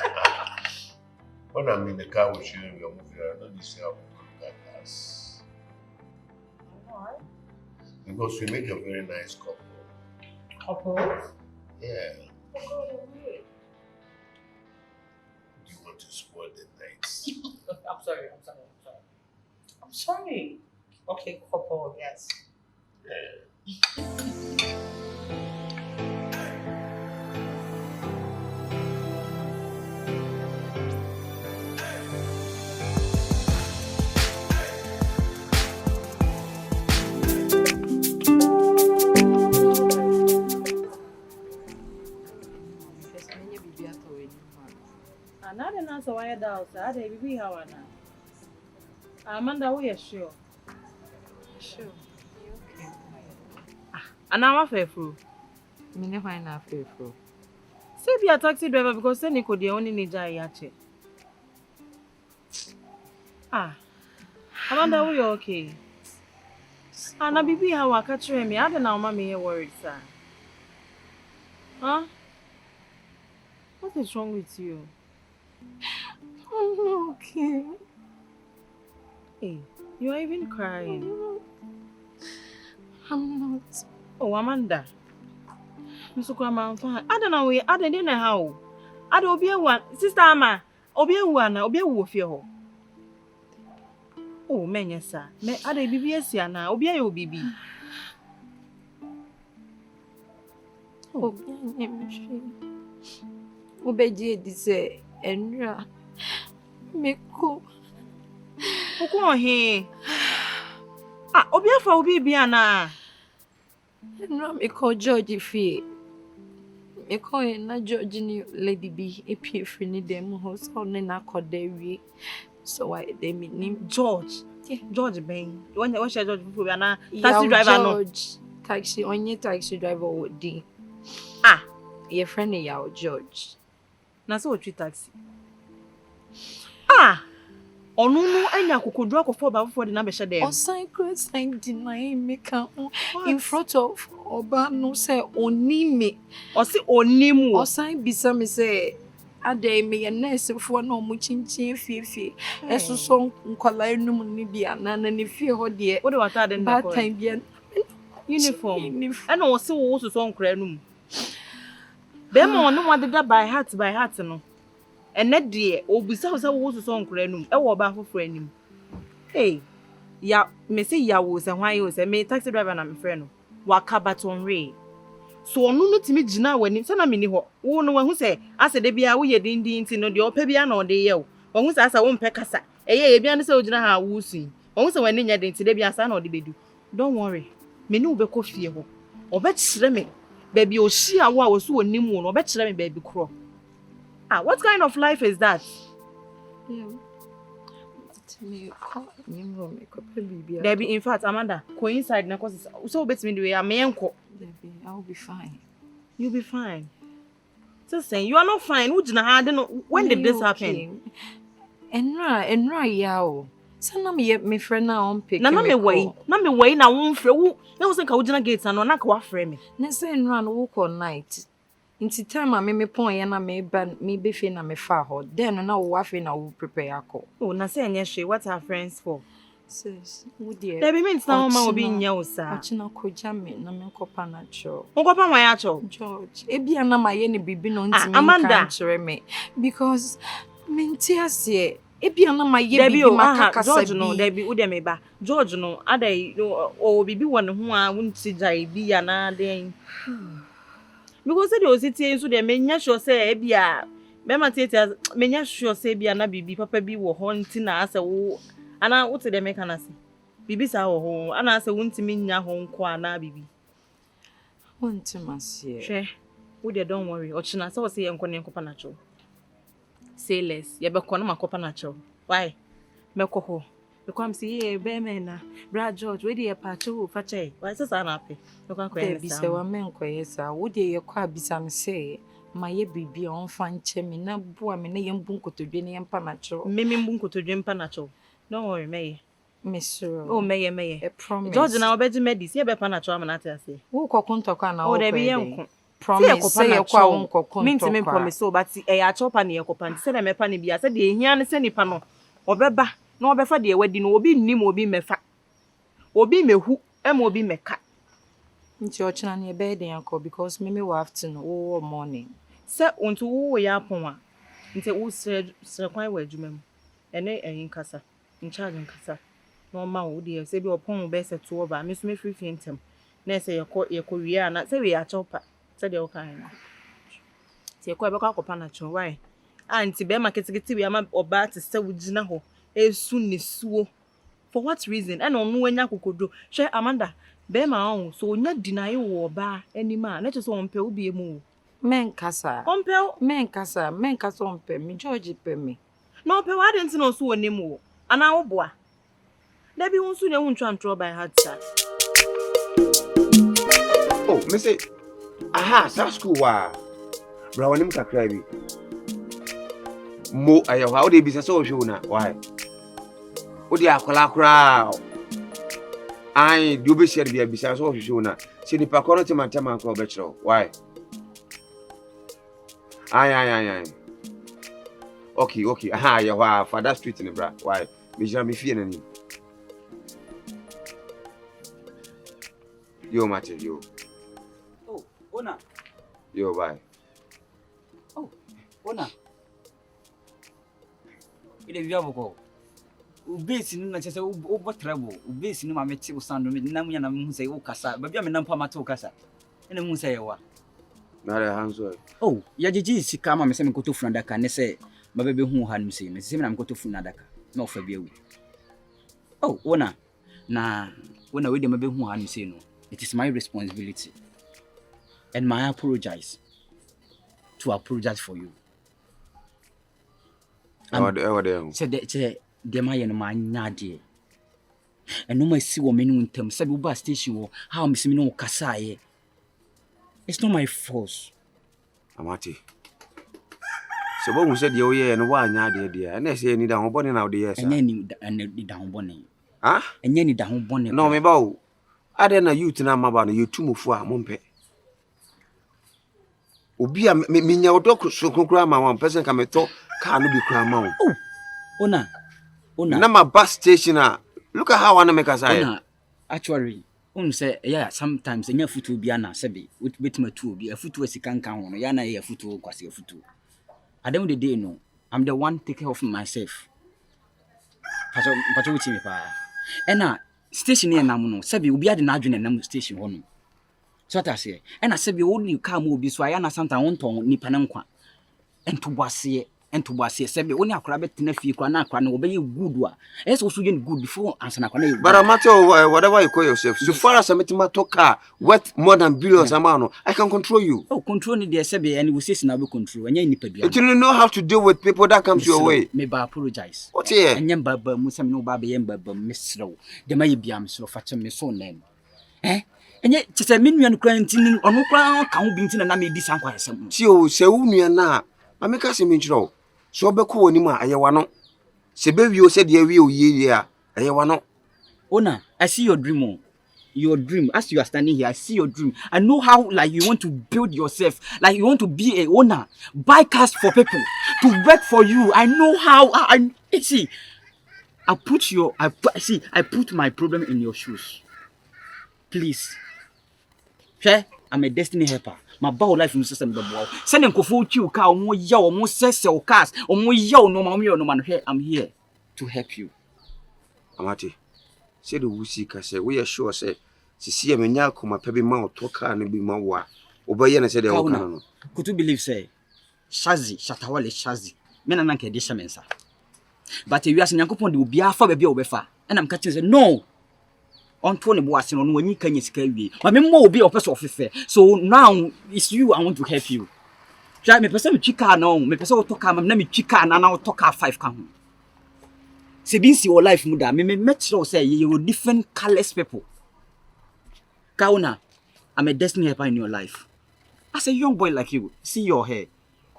When I'm in the car with you and we are moving around, don't you say how we look at us? Why? Because we make a very nice couple. Couple? Yeah. Oh, wait. Do you want to spoil the nights? I'm sorry. I'm sorry. Okay, couple, yes. Yeah. Another answer why doubt, I be how I know. Amanda, we are sure. Sure. Okay. And now I'm faithful. Me never enough faithful. Say be a taxi driver because then you could the only need yache. Amanda, we okay. And I be how I catch me. I don't know, mommy, you're worried, sir. Huh? What is wrong with you? I'm not okay. Hey, you are even crying. I'm not. Oh, Amanda. I'm so I'm fine. I don't know. I don't know how. I don't be one. Sister Ama. Obi one. Obi wo oh, men, yes, sir. Me, I don't be here now. Obi you baby. Oh, Obeji dise enra. Meko. Oko he. Obi afa obi bia na. Enra meko George fi. Meko na George ni Lady B epie free ni dem ho so ne na kodawie. So why they name George? Yeah, George Ben. When she George before na taxi driver no. George. Taxi onye taxi driver wodi. Your friend Yao George. Na so treat taxi. Onu no anya kokodro akofo ba before the na be she dem. On sign deny make in front of Oba no say onime. O say onimu. O sign bisa me say ade me ye nurse fo na omo chinchin fiefie. Eso so nkwala enum ni bia na ne fie ho de. What do wata den na ko? Time bia uniform. And o say wo so nkra enum. Be mo no wadeda by heart no. Ene de obisa wo say wo so nkra enum. E wo ba foforo anim. Hey, ya me say ya wo say hwan yo say me taxi driver na me friend no. Waka baton re. So onu no timi gina wani se na me ni ho. Wo no wahu say ase de bia wo ye dindin ti no de opa bia na ode ye wo. Wahu say asa wo mpe kasa. Eye ye bia ne say o gina ha wo sun. Wahu say wani nya de ti de bia asa na ode bedu. Don't worry. Me ni wo be ko fie ho. Obe kire me. Baby o shia wo a wo so onim wo no obe kire me baby kro. What kind of life is that? Yeah. Me call me baby. Debbie, in fact, Amanda, go inside na cause so bet me the way I'm enko. Debbie, I'll be fine. You'll be fine. Just saying, you are not fine. When did this happen? Enra yao. Sana me friend na on pick. Na me way na won frɛ wo. Na wo senka wo gina gate na na ka wa frɛ me. Na say enra no work all night. Inti time a me pon ye na me be fe na me fa ho. Then na wo afi na wo prepare akọ. Oh, na say enye hwe. What are friends for? Sis, wo dear. Debbie means na wo ma obi nya wo sa. Ochina koja me na me nkopa na cho. Nkopa wan ya cho. George, ebia na ma ye ne bibi no ntimi Amanda. kan chere me because me nti ase ebia na ma ye bibi makaka George no Debbie wo de me ba. George no adai o bibi won ho a wonti jai bi ya na den. Because the ositi so de menya sure say ebia me ma tete menya sure say ebia na bibi papa bi wo ho nti na ase wo ana wo te de me kana se. Bibi sa wo ho ana ase wonti menya ho nko ana bibi. Wonti masie. Hwe. Wo de don't worry. Ochina say wo say enko ne nkopa na cho. Say less. Ye be kono makopa na cho. Why? Me ko ho. Me kwam say e be me na. Bra George, we dey pa cho fa che. Why say sa na pe? Me kwam ko e bi se wa men ko yesa. Wo de ye kwa bisa me say ma ye bibi on fa nche me na boa me na ye mbu nkotodwe ne ye mpa na cho. Me mbu nkotodwe mpa na cho. Don't worry, me. Me sure. Oh, me. I promise. George na obeji medis. Ye be pa na cho am na ate ase. Wo kokunto kwa na wo. Oh, de bi ye nko. Promise say ye kwa wo kokunto. Minti me promise so but e ya cho pa ne ye kopa. Say na me pa ne bia. Say de ehia ne se nipa no. Obeba na obefa de wadi no obi nnim obi mefa. Obi mehu em obi meka. Nti ochina na ebe de yanko because me wo afternoon wo morning. Say unto wo ya pon a. Nti wo sre kwan wa adwuma mu. Ene eyin kasa. Nchaje nkasa. No ma wo de say bi opon be se to oba me so me free ntem. Na say ye ko wi na say we ya chopa. Say de wo kan na. Ti ye ko be kwa kopa na cho why? Anti be marketing we ama oba te se wo gina ho. Esu ne suo. For what reason? And on wanya kokodo. Hwe Amanda, be ma on so onya deny wo oba anima. Na che so onpe obi emu. Men kasa onpe me George pe me. No pe wa dent no so onim wo. Ana wo boa. Na bi wonsu ne wuntwa ntro by heart sir. Oh, me say aha, sa school wa. Bra wonim kakra bi. Mo ayo ha o de bi se so hwe na. Why? Odi akola kra. Ai, do be share bia bisa so hwe na. Se ni pa kono tema ko be kiro. Why? Ai. Okay. Aha, ya wa father street ni bra. Why? Me jam me fie nani. Yo mate yo. Oh, Ona. Yo bye. Oh, Ona. Ile bia boko. Ubesi ni na chese ubo trouble. Ubesi ni mameti usando me na munya na mu say ukasa. Ba bia me na mpa mate ukasa. Ene mu say wa. Na re hanso. Oh, ya jiji sika ma me se me koto funa daka ne se ma bebe hu ha nim se me se me na me koto funa daka. Na ofa bia wi. Oh, Ona. Na Ona we de ma be hu ha nim se no. It is my responsibility. And my apologize for you. Said the my and my nyade. And no my see woman in terms said uba station how Miss Mino Kasaye. It's not my fault. Amati. So what we said you ye and why nyade dear. And they say ni down bonny now the yes. And any down bonny. Ah? And any down bonny. No me bow. I na youth na maba you two mufu a mompe. Obi a me nya odok so kokura ma one person ka me to car no bi kura ma wo. Oh. Ona. Na my bus station look at how I wanna make us say. Ona. Actually, say yeah sometimes enya futu bi ana sebe wetima tu obi afutu asikanka ho no ya na ya futu kwase afutu. At the end of the day no, I'm the one take care of myself. Pacho with me pa. Ena station here nam no sebe obi ade na adwene nam station ho no. So that I say, and I sebe only car mo bi so aya na santa won ton nipa na nkwa. Ento boase ento boase sebe woni akora betena fie kwa na akora na obeye good wa yes also you good before answer na kwa na but matter whatever you call yourself so far as I'm to car worth more than billions amount I can control you. Oh, control ni dey sebe and we say na be control anya nipadua you know how to deal with people that comes your way. Me ba apologize what here anya baba mu sebe no baba ye baba mesrew de ma ye bia mesrew fa che me so nen enye tse me nua no kra ntini ono kra ka ho bi ntini na me di san kwa hesem ti o se wo nua na ameka se me nchiro so obekọ woni ma ayewa no se be wi o se de wi o ye a ayewa no. Ona, I see your dream. Your dream. As you are standing here, I see your dream. I know how like you want to build yourself, like you want to be a owner, buy cars for people, to work for you. I know how. See, I put my problem in your shoes. Please, okay? I'm a destiny helper. My bow life in system the boy. Send them for you car, more yaw, more sell cars, or more yaw, no man here. I'm here to help you. Amati, say the wusi ka say we are sure say see me nya koma pe bi ma otoka na bi ma wa. Obaye na say the oka no. Could you believe say Shazi, Shatawale Shazi. Men na nke de shemensa. But you as Nyankopon de obi afa ba bia obefa. And I'm catching say no. Onto ne bo ase no wani kanya sika wie. Ma me mo obi opeso ofefe. So now it's you I want to help you. Try me person me twika no, me person otoka ma na me twika na otoka 5 ka ho. Se bin si your life muda me met sure say you different colors people. Kauna, I'm a destiny helper in your life. As a young boy like you, see your hair.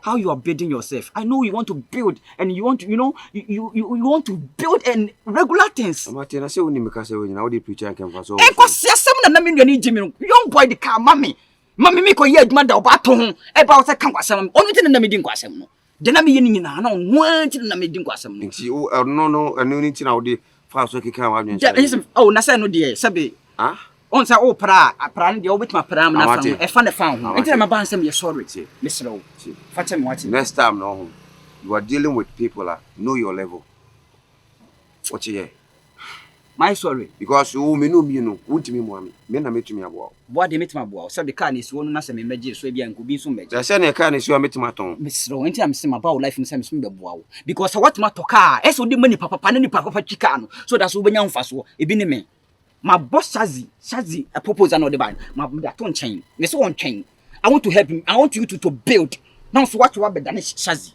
How you are building yourself. I know you want to build and you want to, you want to build and regular things. Amati na say woni me ka say woni na wo dey preach and can so. E ko siasem na me nduani jimi young boy the car mami me ko ye adwuma da oba to ho e ba wo say kan kwasem onu tin na me din kwasem no. De na me ye ni na nwan tin na me din kwasem no. Nti no enu ni tin na wo dey fa so keka wa adwen. Oh na say no de sabe on say oh pra ne de obetima pra na fa e fa ne fa ho enti na ma ban say me sorry Mr. O fa tell me what next time no you are dealing with people know your level what you hear my sorry because you me no untimi mo ami me na metumi abo bo de metima bo say the car ni so no na say me meje so e bia nko bi so meje say na car ni so metima ton Mr. O enti am say ma ba life say me so be bo because what ma to car e so de mani papa na ni papa twika no so that so benya mfa so e bi ni me my boss Shazi a proposal on the band. My don't chain. This one chain. I want to help him. I want you to build. Now so what you have done is Shazi.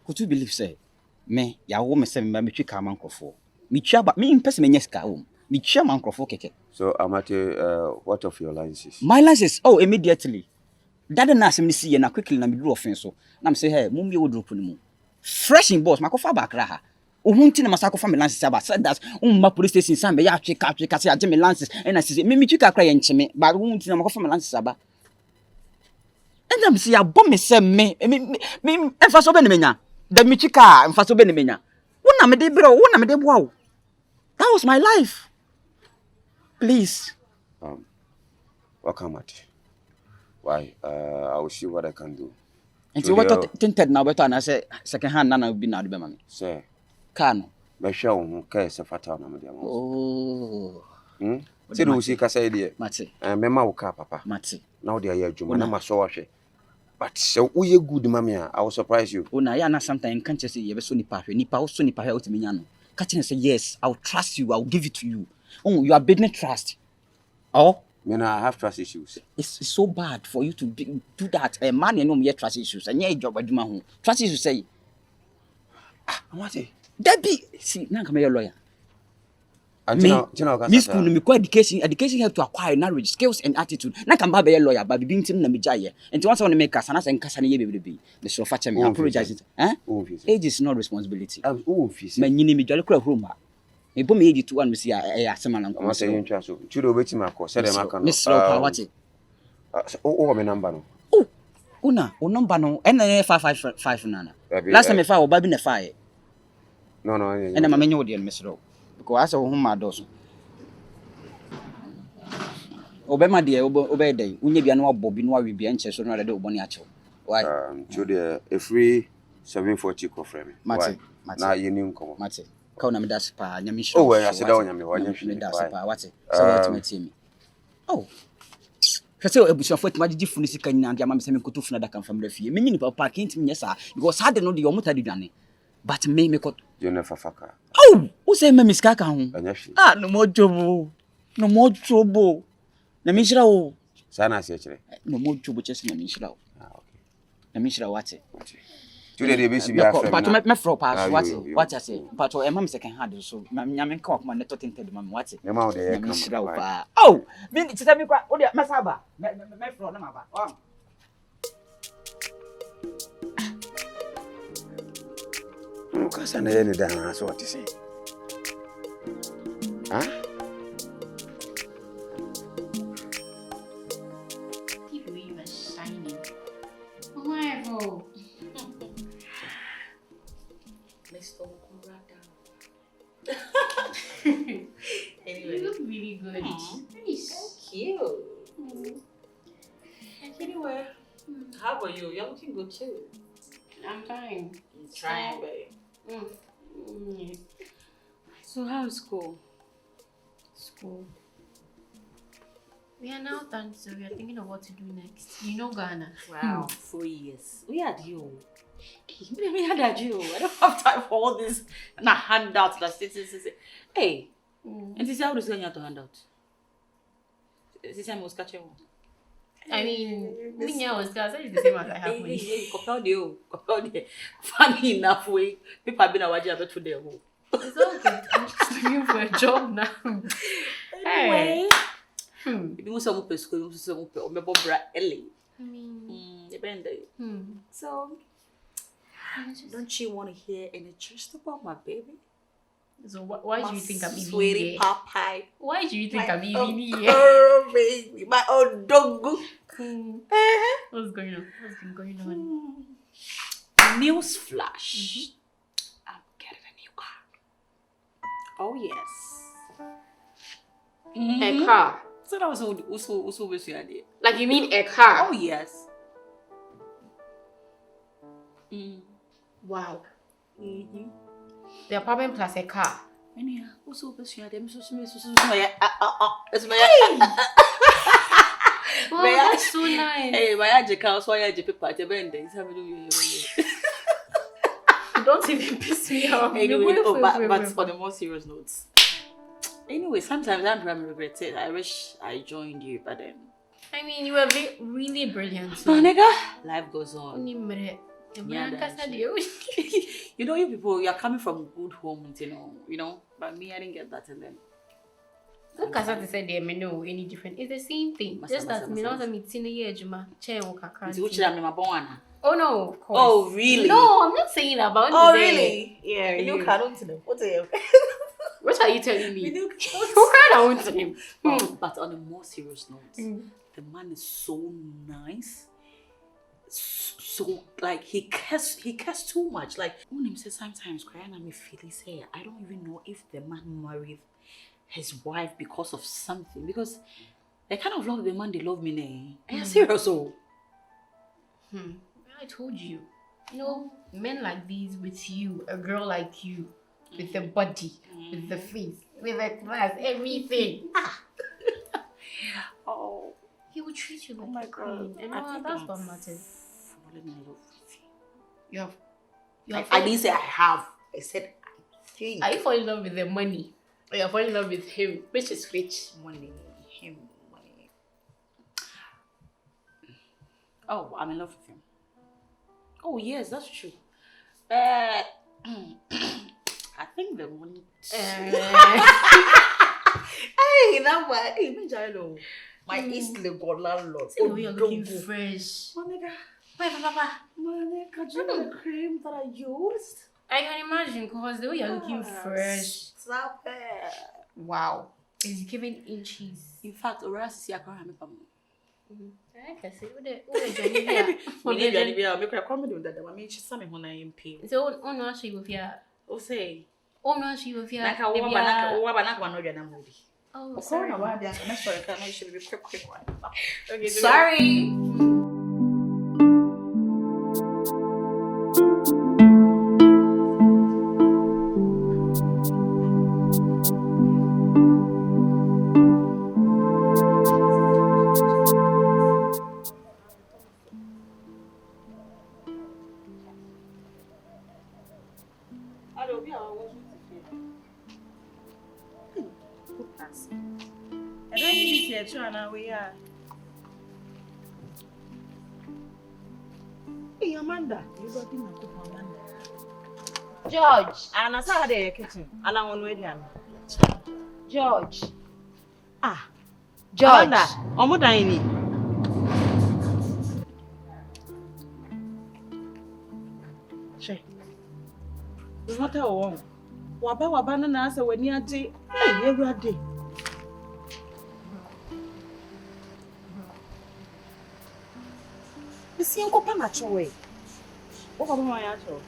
Could you believe say me ya wo me say me twika mankofo. Me twa ba me impese me nyeska home. Me twa mankofo keke. So Amate what of your licenses? My licenses immediately. That na asem ni see na quickly na me do offense so. Na me say hey mum ye wo drop ni mu. Fresh in boss makofa ba kra ha. Ohunti na masako fa me lances aba said that umma police station san be ya tweka say age me lances and I say me twika kra ye ncheme ba ohunti na makofa me lances aba and am say abom me say me emfa so be ne menya da me twika emfa so be ne menya wona me de bro wona me de boa wo that was my life please welcome at why I will see what I can do and so what tinted now better na say second hand na be na do be mama say Kano. Be sure who care se fata na me dia mo. Oh. Se do si ka say dia. Mate. Mema wo ka papa. Mate. Na wo dia ya adwuma na ma so hwe. But so wo ye good mama I will surprise you. Oh na ya na sometimes can't say ye be so nipa hwe. Nipa wo so nipa hwe otiminya no. Catch and say yes, I will trust you. I will give it to you. Oh, you are building trust. Oh, me I have trust issues. It's so bad for you to do that. A man you know me trust issues. And ye job adwuma ho. Trust issues say. What Debbie, see, now come your lawyer. Me school, me education help to acquire knowledge, skills, and attitude. Now come be a lawyer, but be being tim na me jaye. And once I want to make us, and I kasa na ye be. The so fetch me apologize. Age is not responsibility. Me nyini me jolly kura room. Me bo me age 2 and me see asema na nko. Say ntwa so. Chudo obeti mako, say dem aka no. Miss Lopa what? Oh, me number no. Oh, una, o number no. Na 555 nana. Last time I fa oba bi na fa. No. And I'm a new deal, Miss Rowe. Because I saw whom my does. Obey my dear, obey day. We need no Bobby, no we be anxious, so not a do boniacho. Why? To a free 740 coffee. Mate, now you knew come. Mate, Kona Medas Pa, Yamish. Oh, I said, oh, Yami, what's it? So, what's my team? Oh, Say ebusuafo tima gigi funu sika nyina de ama me se me koto funu da kan famra fie me nyini papa kinti me yesa because had no de yo muta de dwane but me ko you never faka oh who say me miska ka ho no mo jobo na me hira wo sana se kire no mo jobo chese na me hira wo okay na me hira wate today dey be si bia frame but me fro pass what I say but o emma me second hand so nyame nka okuma neto tinted ma wate me ma o dey me hira wo pa oh me tita me kwa o dey masaba me fro na ma ba Kasa na yene da na so what say Anyway, you look really good. Nice. Cute. Anyway, how about you? You're looking good too. I'm trying. I'm trying, babe. So how's school? We are now done, so we are thinking of what to do next. You know Ghana. Wow, 4 years. We had you. We had you. I don't have time for all this. Nah, handouts. Hey, and this is how this going to hand out. This is how I was catching. I mean, me was the same as I have money. Funny enough, people have been a watch to their home. It's all good. I'm just looking for a job now. Anyway. You some up school, some up or Bobra Ellie. I mean, depend. So, don't you want to hear any truth about my baby? So why do you think I'm even sweetie here? Popeye. Why do you think I'm even here? Oh, baby, my old dog. What's going on? What's been going on? News flash. I'm getting a new car. Oh yes. A car. So that was also idea. Like you mean a car? Oh yes. Wow. The apartment plus a car. Anyhow, also idea. Wow, that's so nice. Hey, my agent so I paper to bend. Don't even piss me off. Anyway, but for the more serious notes. Anyway, sometimes I'm regret it. I wish I joined you, but then. I mean, you were really brilliant. So, nigga, life goes on. You know, you people, you are coming from good homes, you know. But me, I didn't get that, and then. Look, as I said, they may know any different. It's the same thing. Just that me not a meeting a year, Juma. Oh no, of course. Oh really? No, I'm not saying that. But oh really? Yeah. You can't to them. What's it? What are you telling me? You can't to him. But on a more serious note, the man is so nice. So like he cares too much. Like when him say sometimes crying and me feel his hair. I don't even know if the man married his wife because of something. Because they kind of love the man they love me now. Are you serious? I told you. You know, men like these with you, a girl like you, with the body, with the face, with the class, everything. Oh. He would treat you like my God. And that's what matters. Falling in love with you. I didn't say I have. I said I think. Are you falling in love with the money? Or you're falling in love with him? Which is which? Money. Him. Money. Oh, I'm in love with him. Oh yes, that's true. I think the money. Hey, that one. Hey, Manjalo. My East Legola lot. Oh, you're looking fresh. Monica. Wait, Papa. Monica, do you know the cream that I used? I can imagine because the way you're looking fresh. Stop it. Wow. It's giving inches. In fact, Oras is your car. I can see what the so, no, she will fear. Oh, say. Oh, no, she will fear. Like a woman, oh, sorry. Okay, sorry. I'll be our watch. I don't need to try now. We are. Hey, Amanda, you got him to Amanda. George. And I saw the kitchen. And I want to wait. George. Ah. George. Amanda, dying. Che. What a woman. Waba na asa wani ade. Eh, Ewurade. Bisi enkopa na chowe. Wo ba mo ya cho.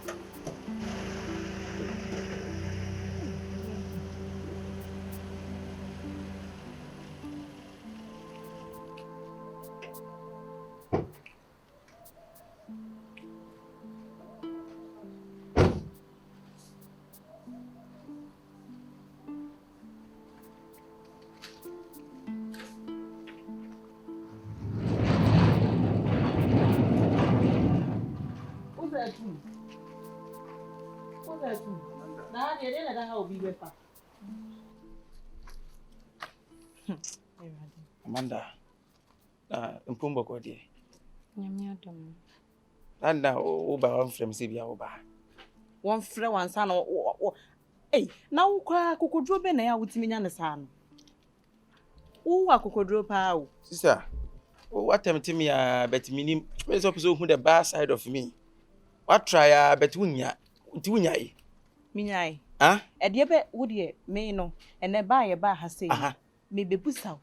Amanda, mpumbo kwa die. Nyamia dom. Nanda oba one frame sibia oba. One frame one son eh, na wo kwa kokodro be na ya wutimi nya ne sa no. Wo wa kokodro pa o. Sister, what tempted me bet minim where's up so who the bad side of me. What try bet wunya. Nti wunya yi. Minyai. Ah? E de be wo de me no, ene ba ye ba ha sei. Me bebusa.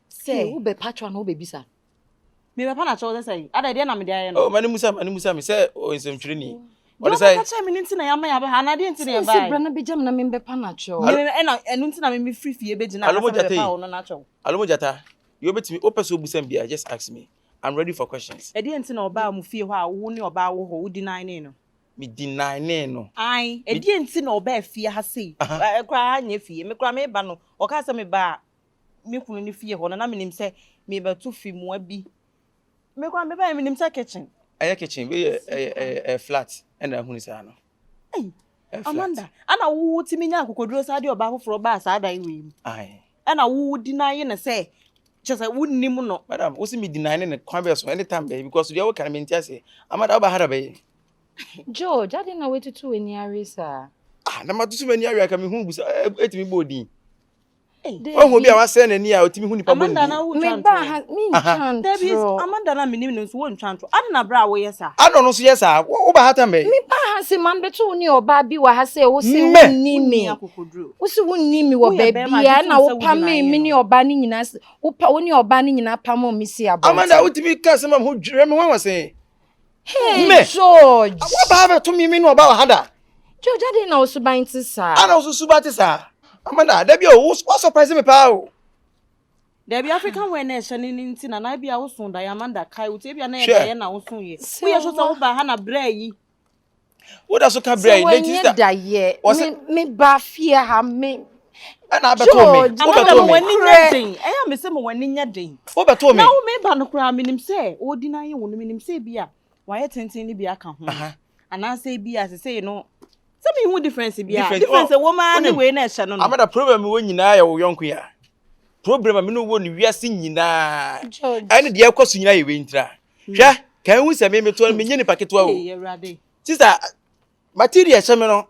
Say, who be patron no be bisa. Me be pa na cho say. Ada de na me de aye no. Oh, mani musa me say o nsem twiri ni. What say? What say me nti na ya ma ya ba ha na de nti na ya ba. Say brana be jam na me be pa na cho. Me na enu nti na me free fie be gina Alomo jata. no na cho. Alomo jata. You betimi opeso busam bia just ask me. I'm ready for questions. E de nti na oba mu fie ho a wo ni oba wo ho wo deny no. Me deny no. Ai, e de nti na oba fie ha sei. E kwa anya fie. Me kwa me ba no. O ka se me ba me kunu ni fie ho na me nim se me ba tu fi mu abi. Me kwa me ba me nim se kitchen. Aya kitchen be flat and hunu sa no. Hey, Amanda, ana wo ti me nya akokoduro sa de oba foforo ba sa dan wi mu. Ai. Ana wo deny na se just wo nim no. Madam, wo si me deny na kwan be so anytime be because you can maintain say Amanda oba hara be. George, I didn't know where to do any arisa. Ah, na ma tusu mani area ka me hu busa etimi bodin. Oh, ho bia wa se na ni a otimi hu nipa bodin. Amanda na wo Me ba me chantro. There is Amanda na me nim no so wo chantro. Ada na bra wo yesa. Ano no so yesa. Wo ba hata me. Me ba ha se man beto ni oba bi wa ha se wo se wonni me. Wo se wonni me wo ba bia na wo pa me ni oba ni nyina wo pa wo ni oba ni nyina pa mo me si abo. Amanda utimi ka se mam ho dwere me wan wa se. Hey, George. What about to me no about hada? George, I didn't know so buying to sa. I know so subati sa. Amanda, there be what surprise me pa. There be African when na nti na bia wo son da Amanda kai wo te bia na e na wo son ye. Wo ye so so wo ba ha na bra yi. Wo da so ka bra yi nti da ye. Me ba fie ha me. Ana beto me. Wo beto me. Wani nya den. Eya me se mo wani nya den. Wo beto me. Na wo me ba no kra me nim se wo di na ye wo no me nim se bia. Why tenten ni bia ka ho. Ana say bia say no. Some you difference bia. Difference a woman ni we na ehye no. Amada problem wo nyina ya wo yonko ya. Problem me no wo ni wiase nyina. Ane de akwaso nyina ye we ntira. Hwe, kan hu se me meto me nyine paketo wo. Sister, material ehye me no.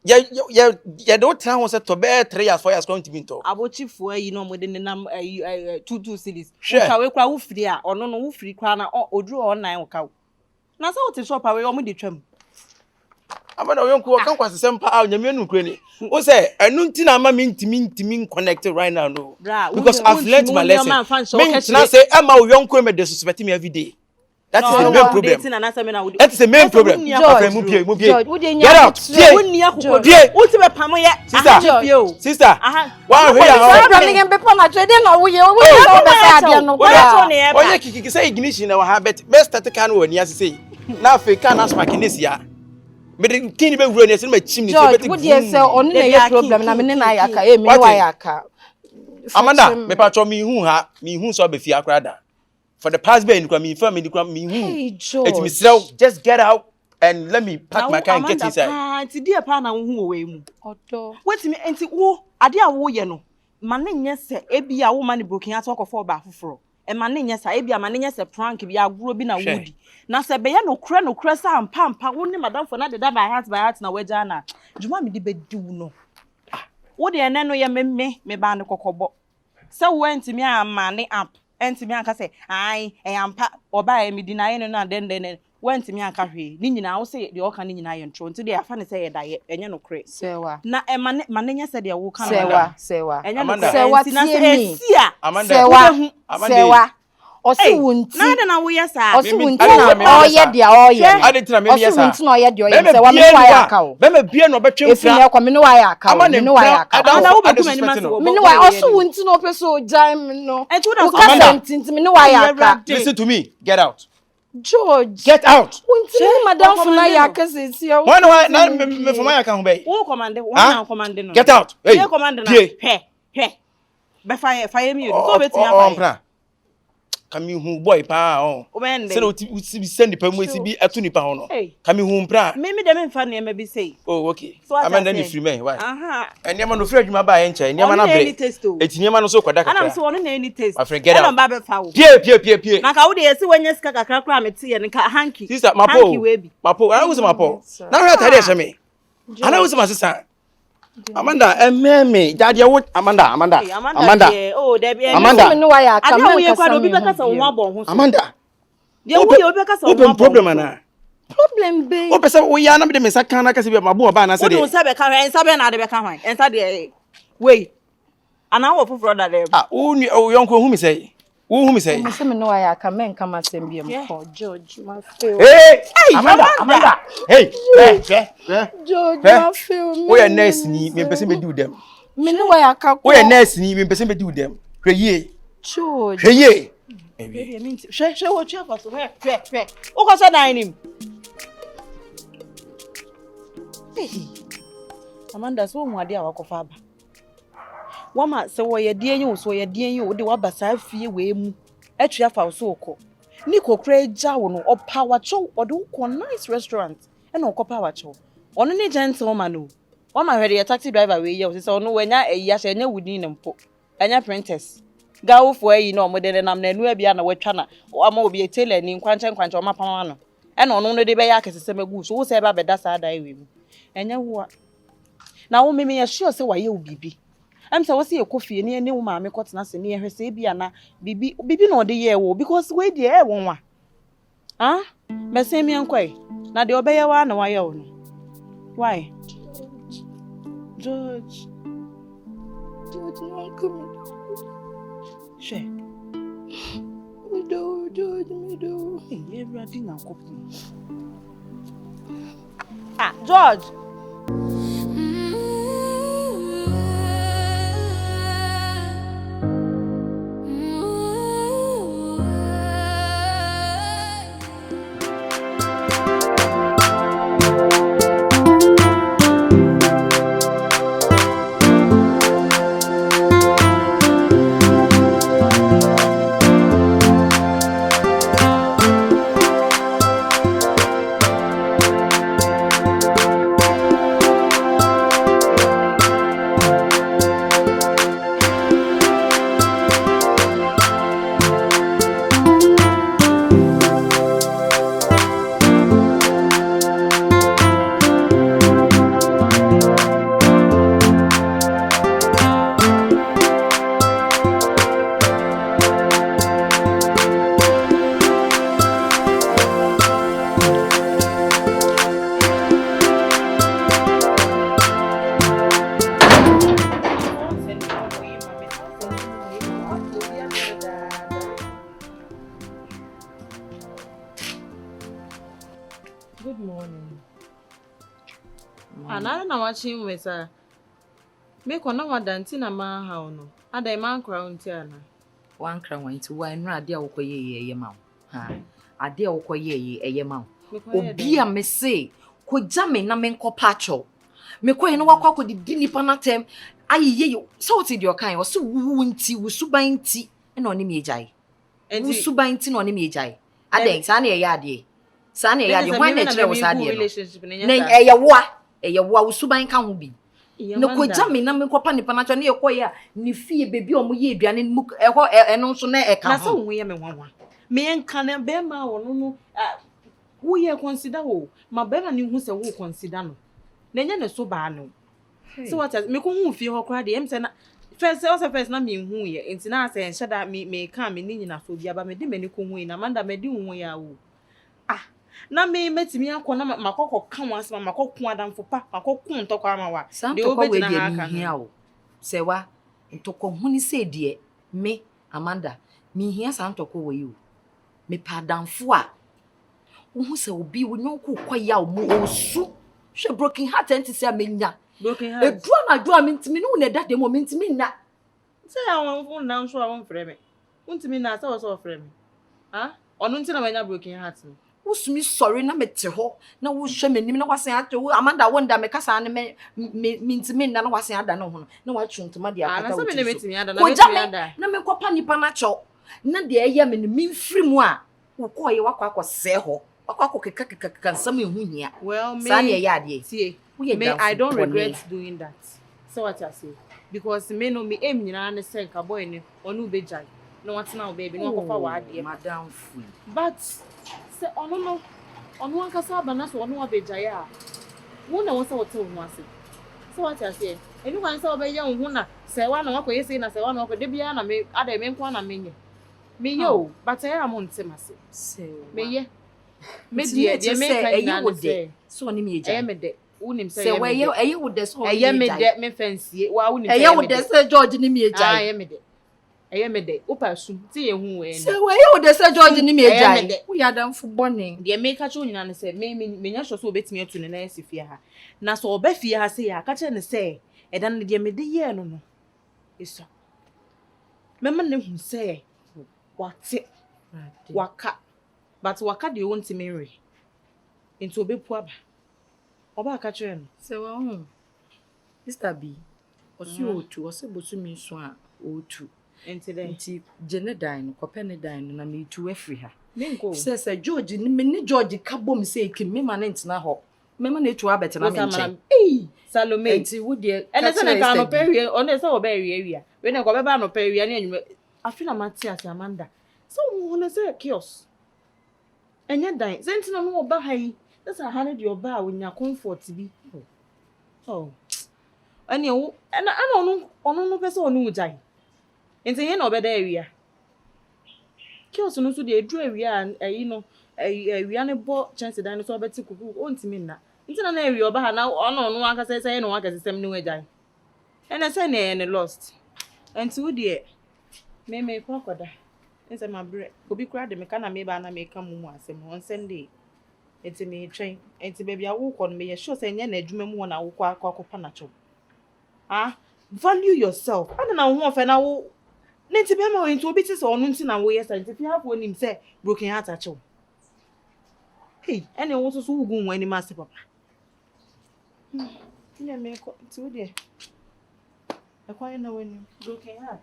Ya do tra ho se to be 3 years 4 years going to be to. Abochifo ayi no mo de nam 22 series. Wo we kra wo firi a ono no wo firi kra na oduru online wo ka. Na so what shop away omo de twam. Amanda yonko o kan kwasesem pa nyame anu kure ni. O say enu ntina ama me ntimi connect right now no. Because I've learned my lesson. Me na say ama o yonko me de suspect me every day. That is the main problem. That is the main problem. George, get out. Sister. Wow, we are running be pona trade na wo ye wo be sa no kwa. Oye kiki say ignition na ha bet best start can woni asese. Na fe can as makinesi ya. Me de kini be wuro ni ese ma chim ni so bet. What dey say on na ye problem na me ne na yaka e me wa yaka. Amanda, me pa cho me hu so be fi akrada. For the past been me family me hu. Hey, George. It me slow, just get out. and let me pack my car and get inside. Auntie dear pa na wo hu we mu. Odo. Wait me enti wo ade a wo ye no. Ma ne nye se ebi a wo ma ne broken heart akofo ba afoforo. E ma ne nye sa ebi a ma ne nye se prank bi aguro bi na wodi. Na se be ye no kra sa ampa wo ne madam for na de da by heart na waja na. Juma me di be di wo no. Wo de ene no ye me ba ne kokobo. Se wo enti me ama ne app. Enti me anka se ai e ampa oba e me di na ye no na den went me anka hwe ni nyina wo se de oka ni nyina ye ntro nti de afa ne se ye da ye enye no kre sewa na e ma ne nya se de wo ka sewa enye no sewa na se esia sewa osi wunti na de na wo ye sa osi wunti na oye dia oye ade tina me ye sa osi wunti na oye dia oye sewa me wa ya ka o be me bie no betwem fra efi ne kwa me no wa ya ka o me no wa ya ka na wo betu mani mas me no wa osi wunti no peso jam no entu da so me no wa ya ka listen to me, get out. George, get out. Until madam funa ya kase si ya. Why na me for my account be? Who command? One command no. Get out. Hey. Command na. He. Be fire me. So beti ya fire. Kami hu boy pa on. Say no we send the pemu si bi atu nipa ho no. Kami hu mpra. Me de me fa ne me bi say. Oh okay. Amanda ni free me. Why? Aha. Eniema no free adwuma ba ye nche. Eniema na bre. Etinyema no so kwada kakra. Ana so ono na any taste. My friend get out. Ana ba be fa wo. Pie. Na ka wo de yesi wanya sika kakra kra me tie ne ka hanky. Sister Mapo. Ana wo se Mapo. Na hwe atade ehye me. Ana wo se masisa. Amanda, meme, daddy, what? Amanda. Oh, Debbie, Amanda. No, I can't. Amanda. Open problem, Anna. Problem, babe. Oh, person, we are not the Messa Kana Cassibia Mabu Bana said, "You sabe car and Saben at the back and said, wait, an hour for brother there. Ah, oh, uncle, whom say? Whom say? No, I can come and send me for George. Hey, Amanda. Hey, George, my feel. We are nice, me person do them. Me no way I can. We are nice, me person do them. Ye, George. Ye. She what you have to wear. Oh, cause I dine him. Amanda, so what dear walk of Fab. Wama se wo ye die yin so ye die yin wo de wa basa fie we mu atwa fa so ko ni kokra ja wo no opawa cho o de ko nice restaurant e na okopawa cho ono ni gentleman no wama hwede ye taxi driver we ye o se ono wanya eyi ahye nya wudi ne mpo anya princess gawo fo ayi na omo de nam na enu abia na watwa na ama obi e tailor ni nkwanche o mapama no e na ono no de be ya kesese magu so wo se ba beda sa dai we mu enya wo na wo meme ye sure se wa ye obibi I'm so what's your coffee and any woman me cotton as near her say biana bibi no the year wo because we the air one. Ah? Me say me ankwai. Na the obey one why you why? George no come. She. Me do. Hey, everything na copy. Ah, George. Good morning. Another na watching with her. Make one of dance in a man how no. And a man crown tiana. One crown into one radia okoye ye mouth. Ha. A dear okoye a ye mouth. Obia me say, could jamming na men copacho. Me quay no walk with the dinny panatem. I ye salted your kind or so wounty with subainty and on me jay. And subainty on me jay. I think Sanya yadi. Sane ya de hwan na kire wo sade no. Na eyewoa wo suban ka ho bi. No koja me na me kopa nipa na cho na yekoya ni fie bebi o mo ye aduane mu eho eno nso na eka ho. Na so wo ye me hwanwa. Me enka na be ma wo no wo ye consider wo ma be na ni hu se wo consider no. Na nya ne so ba no. So what me ko hu fie ho kra de em se na first na me hu ye enti na se enhada me ka me ni nyina so bia ba me de me ni ko hu na Amanda me de hu ya wo. Na me metimi akọ na makọkọ kan wasema makọkọ adamfo pa makọkọ ntọkọ amawa de obe na aka hia o sewa ntọkọ huni se de me Amanda mi hia sa ntọkọ wo yi o me pa adamfo a wo hu se obi wo nyonko kwaya o mu osu hwe broken heart enti se amenya broken heart edu na do amintimi no na dade mo mintimi na se ya won na nso a won frɛ me untimi na se wo so frɛ me onu nti na manya broken heart no usumi sorry na mete ho na wo hwe manim na wasen ato Amanda wonda me kasa ne me mintimi na wasen ada no ho na wa twuntuma de akata wo. Na se me ne metimi ada na metimi ada. Na me kopa nipa na cho. Na de eye me ne mfiri mu a wo ko ye wakwa akose ho. Wakwa akokeka nsam ehu hia. Well, me sa ne ye ade. See, me I don't regret doing that. So what I say because me no me em nyina ne se nka boy ne onu bejai. No want now baby no kofa wa ade. Madam free. But se ono anka sa ba na so ono abejai a wo na wo se wote wo ase so what I say enu kan se obeya wo na se wa na wakoye se na se wa na wakoye de bia na me ada me nko na menye me yo but I am ntem ase se me ye me de me kan na wo de so ni me eja e me de unim se ye se we ye wo de so ye me de me fancy wa unim se ye wo de se George ni me eja ye me de eye me de opa sum ti ye hu we se we ye wo de se George ni me eja wo ya dan fu bone de me ka cho nyina ne se me nya hwo so obetimi atu ne na esi fie ha na so oba fie ha se ya ka che ne se edan ne de me de ye no no eso me ma ne hu se wate waka but waka de won ti me re into obepu aba oba ka che no se wa hu Mr. B osi otu osi bosumi so a otu enti Jenedan no kopene dan na me tu afri ha mengo se George ni me ni George ka bom se ke me ma na ntina ho me ma na etu abete na me nche Salome enti wo de ene se na ka no pewie one se wo be ewia we ne ko be ba no pewie na enyu afina mati ase Amanda so wo ne se kios enya dan se ntina no oba ha yi se ha ne de oba a wonya comfort bi ene wo ena ono no pese ono ujai enti ye na obeda ewia kios no so de edu ewia ayi no ewia ne bo chance dan so obeti kuku ontimi na enti na ewia oba ha na ono aka se ye no aka sesem ne wejai ena se na ne lost enti wo de me kwakoda ense ma bre obi kura de me kana me ba na me ka mu asem on Sunday enti me twen enti baby awo ko no me ye sure se nya na adwuma mu na wo kwa akopa na cho value yourself ana na wo fe na wo nti be ma enti obi ti se onu nti na wo yes enti fi hapo nim se broken heart acho hey ene wo so ugu nwa ni ma se papa nya me ko ti wo de e kwa na wo ni broken heart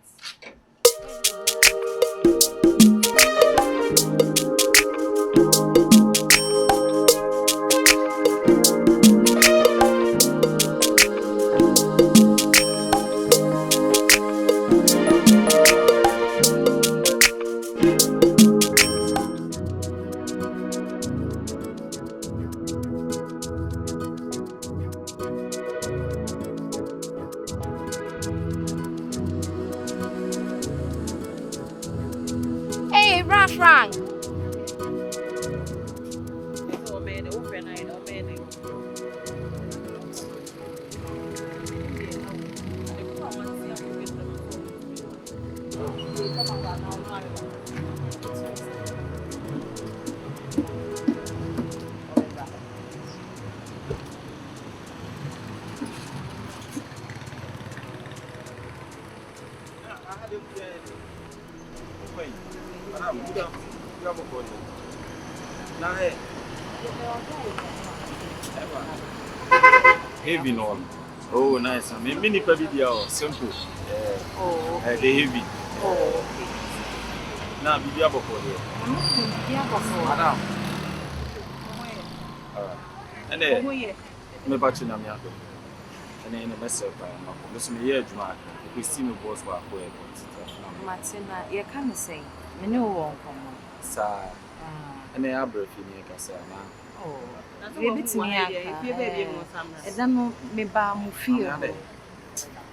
Frank. Heavy no. Oh, nice. I mean, mini video simple. Oh. The heavy. Oh. Now, video before there. Yeah, before. Madam. And then me back to Namia. And then the message by listen here, Juma. We see me boss for Martina, you can't say. Me no won't come. Sir. And then I'll break in here, oh, baby to me, I don't know, me ba mu feel.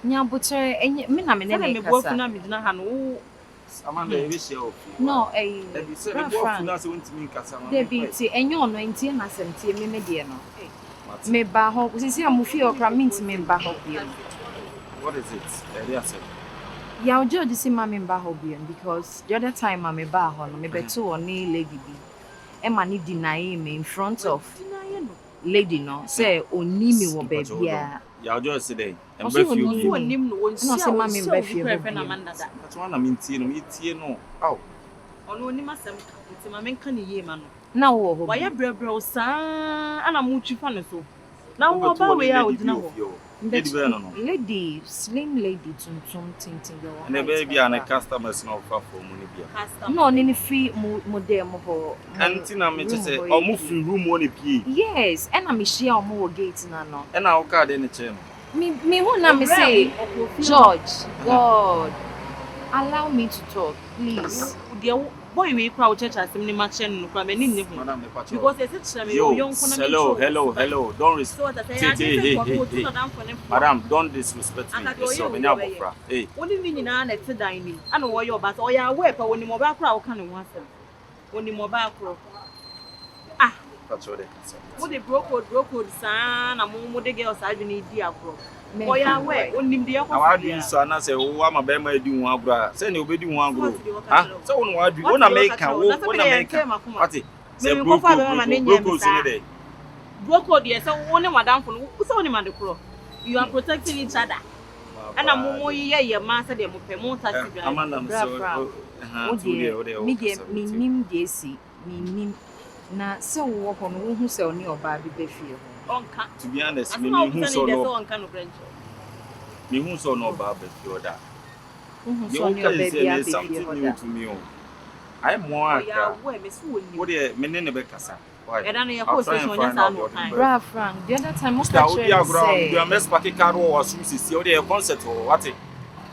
Nya butcher, and me na me never both na me na hanu. Amanda, you wish you no, Debbie, and you're 90 and 70 mediano. Me ba hope, since I'm feel cramming me ba hope. What is it? Yes. Yeah, George is in my member hobby because the other time I'm a bar on me beto or nay lady B. Emma need deny me in front of lady no say only me wo baby yeah. Yeah, just today. And breath you. No say mommy breath you. That's one I'm in no. How? Ono ni masem nti ma menka ne yie ma no. Na wo ho. Wa ya brebre saa ana mu twifa ne so. Na wo ba we ya odina ho. Lady, slim lady, tum tinting your. And the baby and a customers no for money. No, any free modem ho. And Tina me to say, or move free room money P. Yes, and I'm share more gates no. And I'll card any chain. Me who na me say, George, God, allow me to talk, please. Dear boy, we crowd church as many matching no come any because it's hello, don't respect. Madam, don't disrespect me. So many abofra. Hey. Only me na na te dining. Ana wo your but oya work when the mobile crowd can one sem. When the mobile crowd. Ah. That's what they say. What the broke san na mo de girls I be need dia crowd. Oya work only me dey akwa. How do you so na say wo ma be ma di hu agro. Say na obedi hu agro. Ah, so wo no wa do. Wo na make wo na make. Ati. Say broke dey. Broke dey say wo ne madam for no. Wo say wo ne man dey crowd. You are protecting each other. And I'm more ye master de mo pe mo taxi driver. Amanda so me nim desi me nim na se wo ho no wo hu se oni oba bi be fie ho. Onka. To be honest, me hu so no. Me hu so no oba be fie oda. So ni oba bi a be something new to me. I more aka. Wo de me ne be kasa. Why? Bra Frank, the other time most of you are mess packet car was see the concert or what?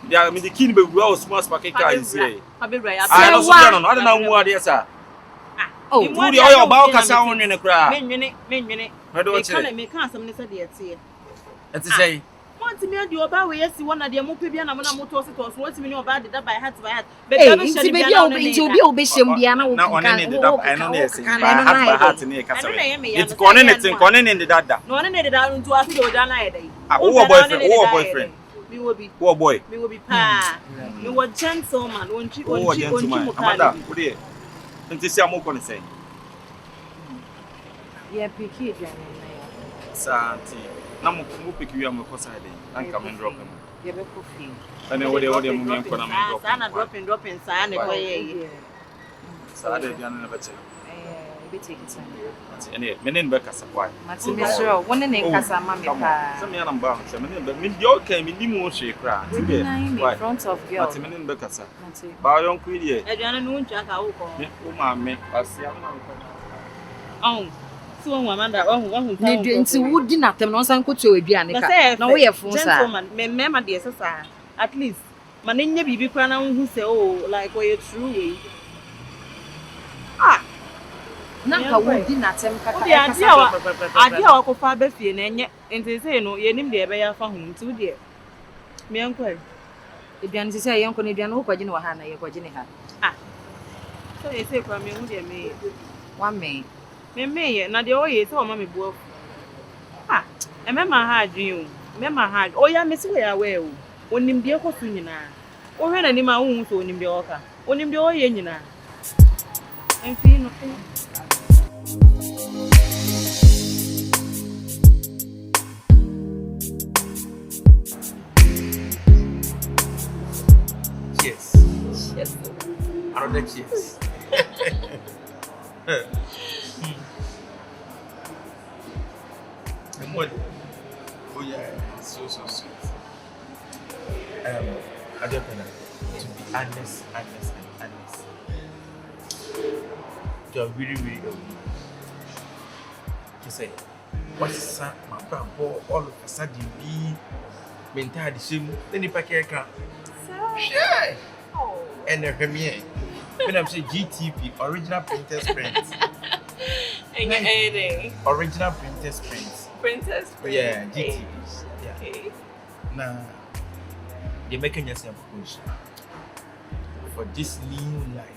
They are the king be well small packet car is here. I don't know what it is, sir. Oh, you the oil about kasa on in the crowd. Me can't some say there. Let's say want me do about we see one of the mo pe bia na mo na moto so what me about that by heart. But baby obi shem bia na wo kan. I know yes. By heart near kasa. It's connecting the dada. No one need that into a video down there. Who boyfriend? Me will be. Who boy? Me will be pa. Me was gentleman. Won't you? Amanda, who there? And this am going to say. Yeah, picky. Santi. Na mo pick you am ko side and come and drop him. You be coffee. And what they mo me ko na me drop. Sana dropping sa na ko ye. Sa de dia na beche. Be take it time. Ene menen be kasa kwai. Mati me sure won ne kasa ma me pa. Some ya na mba so menen be me di okay me di mo hwe kra. In front of girl. Mati menen be kasa. Ba yon ku die. Eduana no ntwa ka wo ko. Me o ma me asia na ko. So Amanda, ne dwenti wudi na tem no san kotu aduane ka na wo ye fun sa me mema de sesa at least man nya bibi kra na hu se oh like we true way na ka wudi na tem ka ade a ko fa ba fie na enye enti se no ye nim de be ya fa hu nti wo de me enko aduane se ye enko ne aduane wo kwaje ne wa ha na ye kwaje ne ha so ye se kwa me hu de me wa me me na de oye se o ma me buo e me ma ha adwen o me ma ha o ya me se we ya we o onim de ko su nyina o hwe na ni ma hu so onim de o ka onim de oye nyina enfi no Cheers. Another cheers. Oh yeah, so sweet. Adepena, to be honest, you're really say, what's my bravo all of a sudden be mental shame, then if I can. Sure. And a premiere. When I'm saying GTP, original printers print. Original printers print. Printers print. Yeah, GTPs. Yeah. Okay. Now, you're making yourself push for this new life.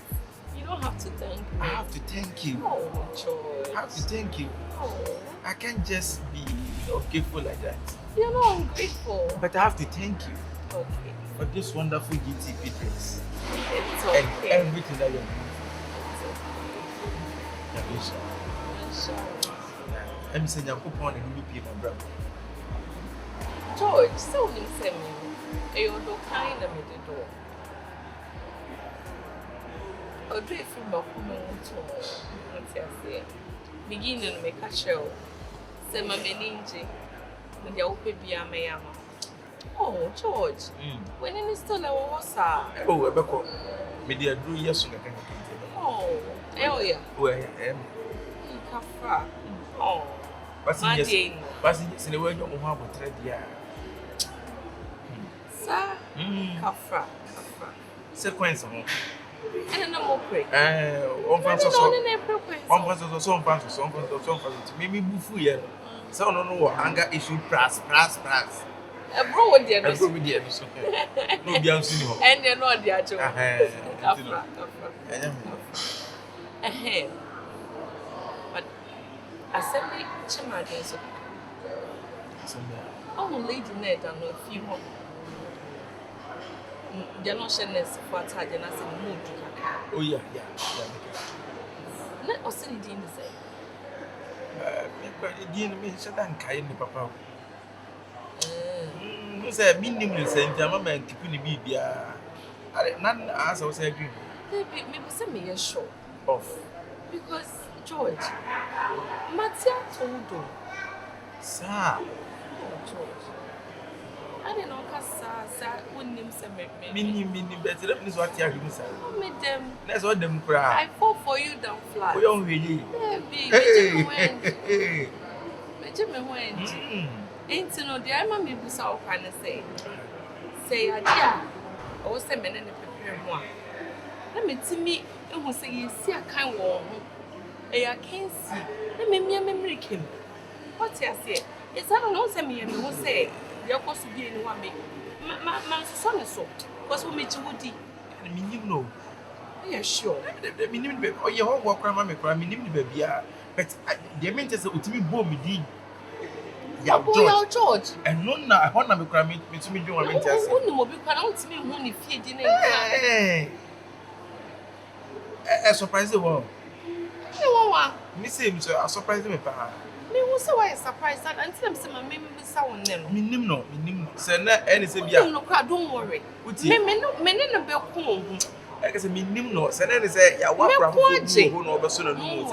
You don't have to thank me. I have to thank you. Oh, George. I have to thank you. Oh. I can't just be ungrateful like that. You're not ungrateful. But I have to thank you. Okay. For this wonderful GTP things. It's okay. And everything that you're doing. It's okay. I'm saying you're going to be my brother. George, so you say me. You're the kind of me to do. I'll do it from my home to beginning make a show. Say my meninge. When you open beer, my ama. Oh, George. When you still a was oh, Rebecca. Media do yes, oh, yeah. Where I am. Oh, but in the way you have a thread, yeah. Sir, Kafra. Sequence of and no more pray. One Francis, maybe Bufu, yeah. So, no, anger issue, brass. A bro with the other. No, be unseen. And you're not the actual. But I said, Chima against oh, Lady Ned, and a few more. They're not sharing this for a time, and I said, move to oh, yeah. Let us say, Dean say. Dean means that I'm kind of papa. Who said, meaning, saying, Jamma and keeping me be none as I was agree. Maybe send me a show off. Because, George, Matia told you. Sir. Oh, George. I didn't know because sir wouldn't name some meaning better than what you are doing, sir. Made them. That's what them cry. I fall for you down flat. We don't really. Hey, Jimmy went. Ain't you know the I'm a maybe so kind of say, yeah. I was a man in the prepare one. Let me see me. It was say you see a kind warm. I can't see. Let me memory came. What's I say? It's I don't know. Say me and you will say. You're supposed to be in one big. My son is so. Because we meet you woody. I mean, you know. Yeah, sure. The minimum baby. Oh, your whole work, mamma, cry, minimum baby. But the mentor said, to me, boom, me did. Yeah, George. And no, I want to be crying to me, do a mentor. Who will be crying to me when you feed in a surprise the world. Miss him, so I surprised me. Me was so surprised that until I'm saying my name is sound them. Minimum, send that any say, don't worry. Men in a bell home. I guess a minimum, send any say, yeah, what who know person and no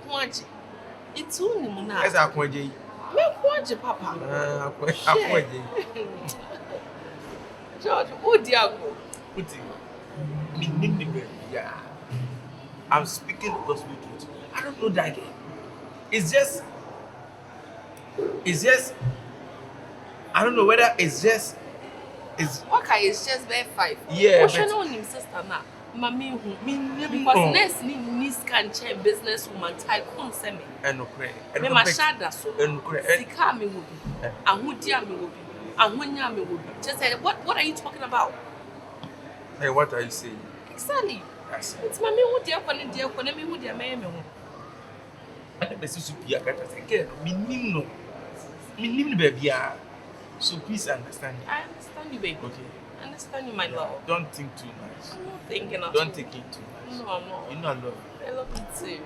quantity. It's only now. As I quite ye. Me papa. George, oh dear go. Yeah. I'm speaking because we do. I don't know that game. It's just I don't know whether it's okay, it's just very 5. Yeah. What's your name, sister now? Mommy who because next needs can change business woman tycoon semi. And no cray. Me ma shada so. And cray. Sika me will be. And who dear me will be. And when ya me will be. Just say what are you talking about? Hey, what are you saying? Exactly. Yes. It's mommy who dear for me who dear me. And the sister be a better again. Minimum baby. So please understand me. I understand you, baby. Okay. I understand you, my love. Don't think too much. I'm not thinking of Don't think it too much. No, I'm not. You know I love you. I love you too.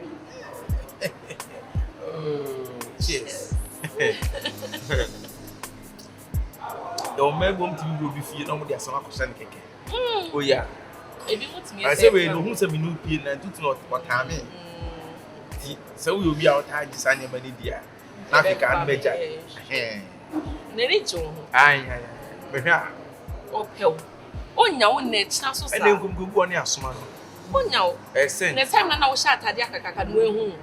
Oh, cheers. Your man won't be feeling no more some question keke. Oh yeah. If you want me I say we no who say me no pay na tutu not what I mean. So we will be out here just any money there. Africa and major. Nene jo. Ai. Me hwa. Opel. Onya wo na china so sa. E dem go ni asoma no. Onya wo. Extent. Na time na wo sha atade akakaka no ehu.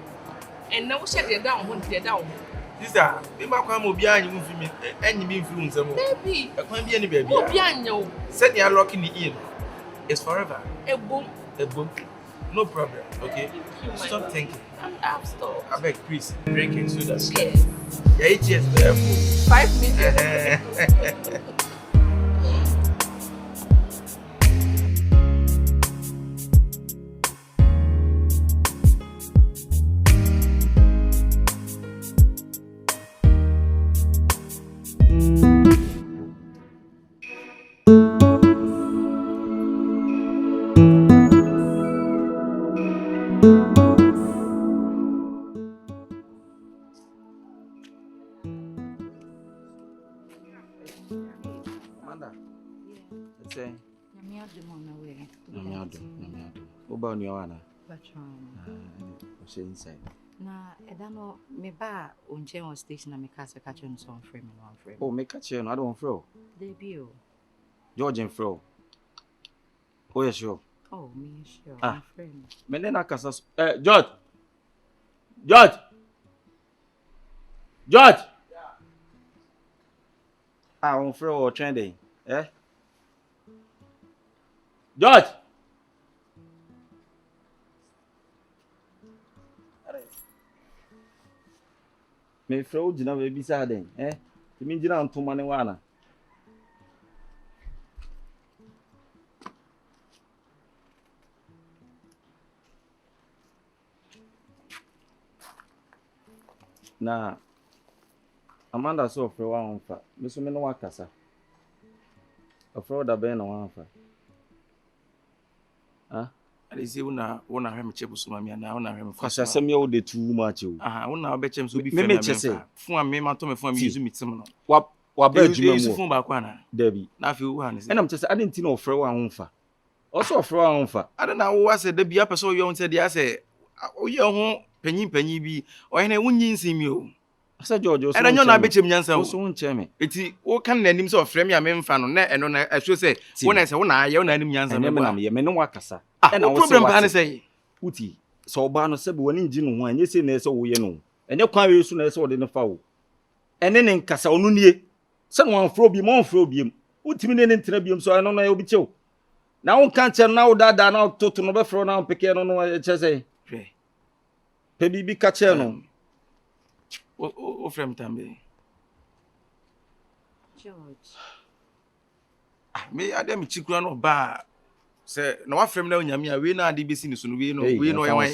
And now shut it down, won't get down. Sister, if I come up behind you, any influence, baby, I can't be any baby. Behind you. Set your lock in the in. It's forever. A boom. A boom. No problem, okay? Stop thinking. I'm stopped. I beg, please, drink it so that's yes. Yeah, cheers, there. 5 minutes. About Niana. Inside. Na edano me ba unche on station na me catch on some frame and one frame. Oh, me catch you, I don't throw. Debut. George and Fro. Oh, yes, sure. Oh, me sure. Ah, friend. Menena Casas. George. George. George. Ah, on Fro or trending. Eh? George. Me Fro jina we bisa den. Ti mi jina ntoma ne wana. Na Amanda so Fro wa onfa. Me so me no wakasa. Fro da be na wanfa. Ah? I say una hwe me chebu so mami na una hwe me Kwasa asem ye wo de too much o. Aha, una obe chem so bi fe na me. Fun am me ma to me fun am use mitim no. Wa ba adwuma mu. Fun ba kwa na. Dabi. Na afi wo ha ne se. Enam chese ade nti na ofre wa honfa. Also ofre wa honfa. Ade na wo ase da bia pese wo yo nse dia ase wo ye ho panyin bi o he na wunyi nsimi o. Asa George so. Ade nyo na bechem nyansa wo. So nche me. Eti wo kan na anim se ofre me a me mfa no na eno na ahwo se wo na se wo na aye wo na anim nyansa me. Na me no wakasa. Na wo problem ba ne say. Uti. So oba no sebe woni ngi no ho anye se na ese wo ye no. Enye kwan we su na ese wo de ne fa wo. Ene ne nkasa onu nie. Se no anfro bi mo anfro bi. Utimi ne ntena bi so no na ye obi chew. Na won kan che na wo dada na toto no be fro na peke no no che say. Pe bi ka che no. O frem tambe. George. Me adam chikura no ba. Se na wa frem na onyame a we na ade besi ni so no we no ye wan.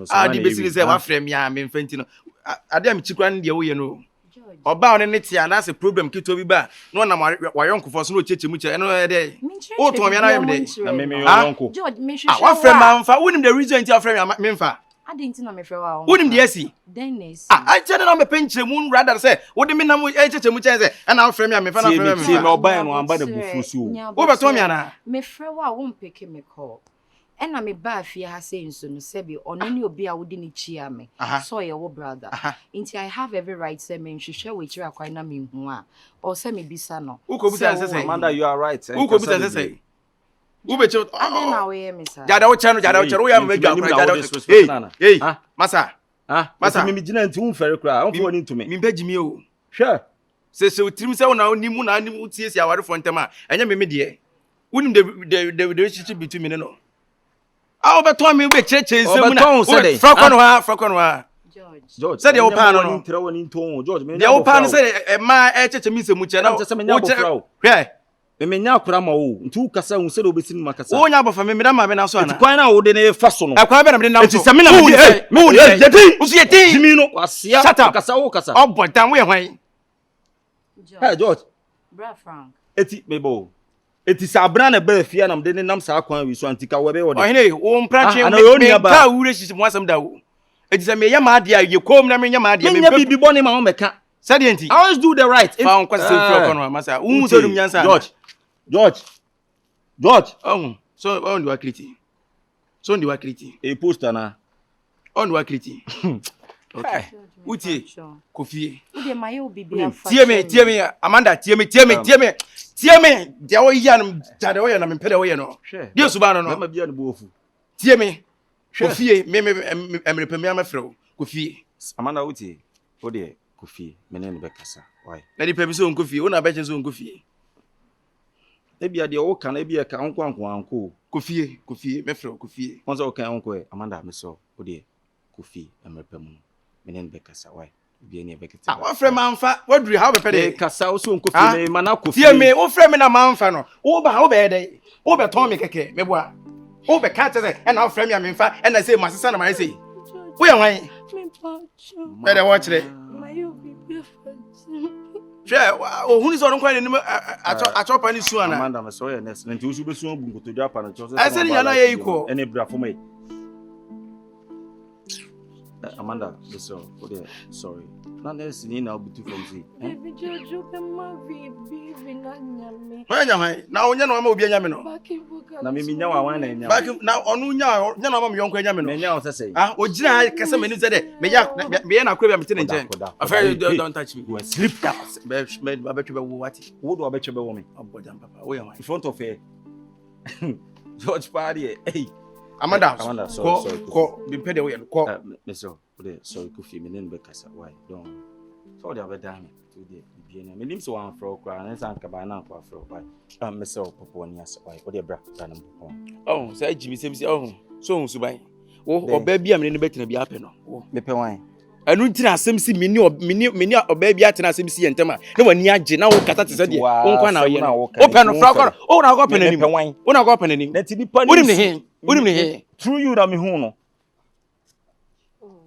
Ade besi ni se wa frem ya me mfanti no. Adam chikura no de wo ye no. Oba one ne tia na se problem kito bi ba no na wa yonkofo so no cheche mu che eno e de o to me na yem de na me yonko George me hwehwe wa frem amfa wonim the reason ntia frem ya me mfa ade nti na me hwehwe wa wonim de asi Dennis I tell na me penche mu rather say wo de me na mu e cheche mu che say na wa frem ya me fa na frem me see me oba no amba de bufu so wo be to me ana me hwehwe wa wo mpeke me call ena me ba afia ha say nso no sebi ono ne obi a wodi ni chia me so ye wo brother inti I have every right say me hwehwe we kira kwai na me hu a o say me bisa no who ko bisa say Amanda you are right who ko bisa say who be che ade na we me sa jada wo chano wo ya me gwa jada hey masa masa me gina nti hu fere kra on fo ni ntumi me bagimi o hwe se utrim se wona onimu na anim utie si aware fo ntem a enye me de unim the relationship between me no aw beto me be cheche nsemu na frako no ha George said you pa no ntra woni nton George me you pa no say ma e cheche mi nsemu che na se me nya bofra o hwe me nya akura ma o ntu kasa hu se do be sinu makasa wo nya bofa me da ma me na so ana kwan na wo de ne fa so no akwa be na me na so se me na me yedin usu yedin jimi no asia kasa wo kasa obodan wo ye hwan hey George bra Frank eti mebo eti sabra na ba afia na mde ne nam sa kwan wi so antika wo be wo de ohene wo mpratwe me ka wure hihim wasam da wo eti se me ye ma ade a ye kom na me ye ma ade me nya bibi boni ma wo meka said enti I always do the right fa on kwase frako no masa wu so dum nyansa George so on the wakriti e poster na on the wakriti okay uti kofie ude maye obibi afa tie me Amanda tie me de wo ya no jade wo ya na me pede wo ya no de suba no ma bia no bofu tie me kofie me emrepemi amafrɛ Kofi. Amanda Uti. Ode Kofi. Menen Bekasa. Why? Na di pebi so Kofi. Una beche so Kofi. Ebi ade o kan ebi e ka anko. Kofi. Me fro Kofi. Once o kan anko Amanda me so ode Kofi emerpem. Menen Bekasa. Why? Bi ene Bekete. Ah, what friend manfa? What do you have a pede? Kasa o so Kofi me mana Kofi. Tie me, o friend me na manfa no. O ba be dey. O be ton me keke. Me boa. O be ka tese e na friend me amfa e na say masesa na my say. Wo ye wan? Me pacho. Me dey watch it. My you be perfect. Sure, o huni so nkwa ni achopa ni su ana. Amanda me so ye next. Nti usu be su obu nkotodwa pa na chose. I say ni na ye iko. Ene bra for me. Amanda, listen, sorry. Not necessarily now, but from see. Baby Jojo, come on, baby, me. Why am I? Now, you know, I'm going to be a na mimi nyawa wana nya. Back now, onu nya na mama yonko nya me no. Nya o sese. Ah, o gina kasa me ni se de. Me ya na kwabia mete ne nchen. After don't touch me. Go and sleep down. Me abetwe be wo wati. Wo do abetwe be wo me. Abodam papa. Wo yan. In front of her. George Party. Hey. Amanda, sorry. Ko be pede wo yan. Ko. Mr. Sorry, Kofi, me nen be kasa. Why? Don't. So they have done it today. Me nim so wan fro kra na san ka ba na kwa fro. Why? Mr. Popo ni asa. Why? What dey bra? Dan Popo. Oh, say Jimmy say so hu suban. Wo oba bia me ne betina bia pe no. Me pe wan. Anu ntina asem si me ni oba bia tena asem si yentema. Na wani age na wo kata te se de. Wo nkwa na wo ye. Wo pe no fra kra. O na go pe nanim. Wo na go pe nanim. Na ti di pa ni. Wonim ne he. Through you na me hu no.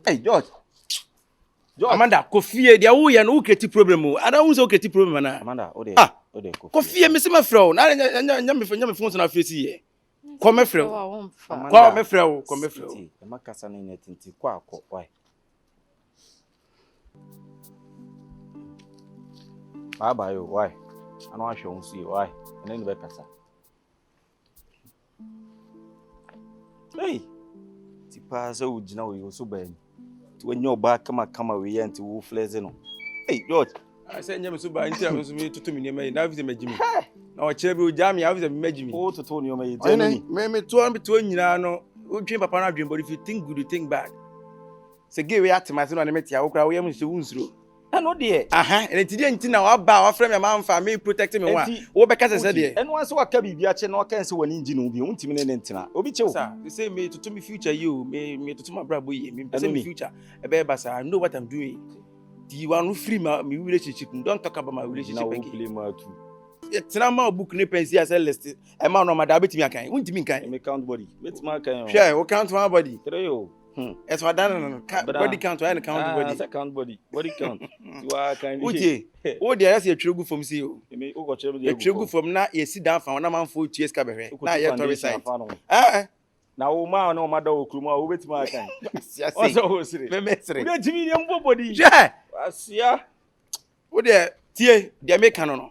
Hey, George. Amanda, Kofi, dia wo ye no kreti problem o. Ada wo se o kreti problem na. Amanda, o de Kofi. Kofi me se ma frɛ o. Na nya me phone na frɛsi ye. Ko me frɛ o. Ko me frɛ o, ko me frɛ o. E ma kasa na netinti kwa akɔ. Why? Baba yo, why? Ano ahwe on si, why? Ene ne be kasa. Hey. Tipa za ujina wo so ban. When you're back, come away and to flares. Hey, George. I said, you must buy into me to me. Now, is a Jimmy. Now, a cherry jammy, I was a Jimmy. Oh, to Tony, maybe 2 between you know, who dream upon a dream, but if you think good, you think bad. So, give me at my son and met you, I am to wounds through. I know, dear. And it didn't know about our friend, my mom, family protecting me. What because I said, and once what can be a no cancel when engine will be ultimate. Obicho, they say me to me future, you me to my brother, me future. A baby, I know what I'm doing. Do you want to free my relationship? Don't talk about my relationship again. It's not my book, Nippens, as a list. A man on my diabetes, I can't. Won't mean kind. Make count body. Let's mark a share or count my body. As for that, body count and count body. Second body. Body count. You are kind of. Oh, there is a true good from CEO. A true good from now. You sit down for 1 month for 2 years. Cabaret. Now you're to resign. Now, man, no matter who come out with my kind. Also, Jimmy, body. Yeah. Oh, there, dear, they make canon.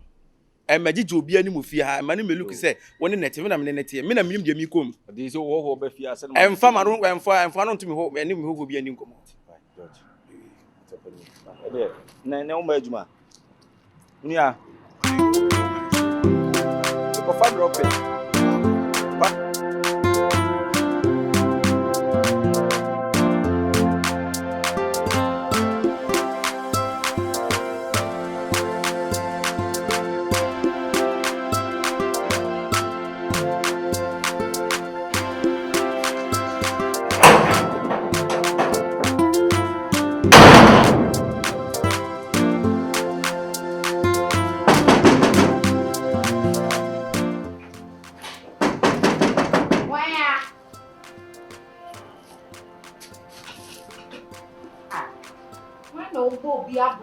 And Magic will be any mufia, and Manu look say, one in a team, I'm in a team, men, me come. These all Befia said, and farmer don't go and find to me hope, and who will be an income. No, Majma. Yeah. Go find Robin.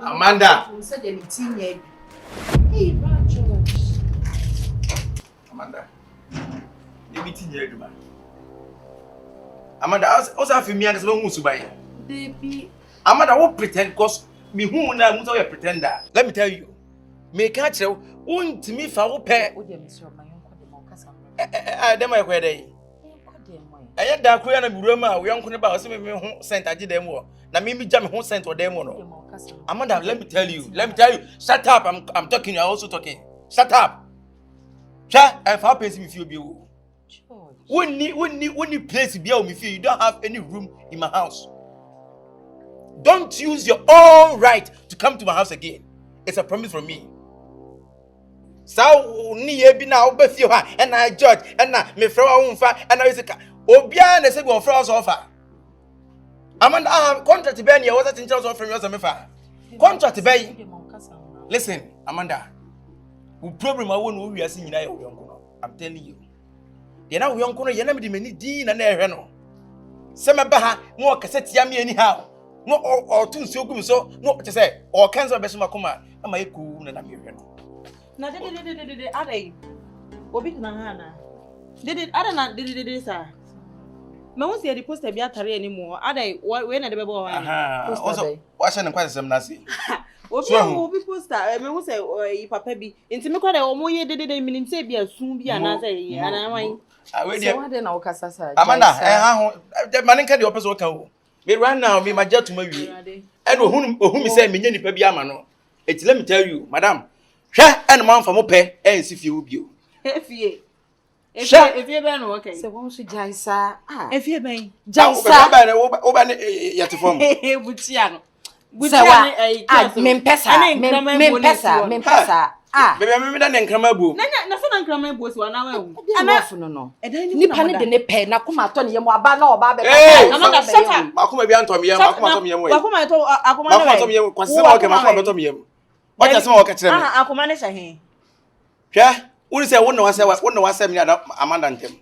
Amanda. Amanda. You meeting here, man. Amanda, also have me as well who's by. Baby. Amanda won't pretend cause me who now who's a pretender. Let me tell you. Make a chill won't me for pay. Them I quite day. I had that queer and Roma, we uncle about me sent I did them more. Now maybe jam who sent or them or Amanda, let me tell you. Shut up. I'm talking, you're also talking. Shut up. Shut up. How pays me if you be when you place be out me feel you don't have any room in my house. Don't use your own right to come to my house again. It's a promise from me. So ni e bi na obafie ho and I George and na me frɛ wa wonfa and I say obia na say go frɛ us offer. Amanda contract be na was that in terms of from yours me fa. Contract be. Listen, Amanda. We problem I won we are seeing na your yonko. I'm telling you. Ye na we yonko no ye na me de mani din na ehwe no. Se me ba ha no kaseti ya me anyhow. No or tun si ogum so no te say or cancel be so makoma na ma eku na me ehwe no. Na did adai obi na ha na did ada na did sir me won say the poster bi atare animo adai we na de be bo ha also wa se ne kwasem na se obi poster me won say yi papa bi nti me kwa da omo ye did minim say bi asun bi ana say ana wan we so what dey na okasa sir Amanda ha ho de mane ka de opese o kan o me right now me majatuma wi e no ohun mi say me nya nipa bi ama no it let me tell you madam hwe en man fa mo pe en si fie wo bio efie ben okay se won so jaisa efie ben jaisa ba ne wo ba ne yate fom butia no mempesa bebe me da ne nkrama bu na so na nkrama bu si wana wa hu anafu no nipa ne de ne pe na kuma to ne yem aba na oba be Amanda shata makoma bi antom yem makoma to yem we makoma to akoma na we makoma to yem kwase ma okay makoma to yem wacha sama waka kire me akoma ne shahe hwe uri se won na wase me na Amanda ntem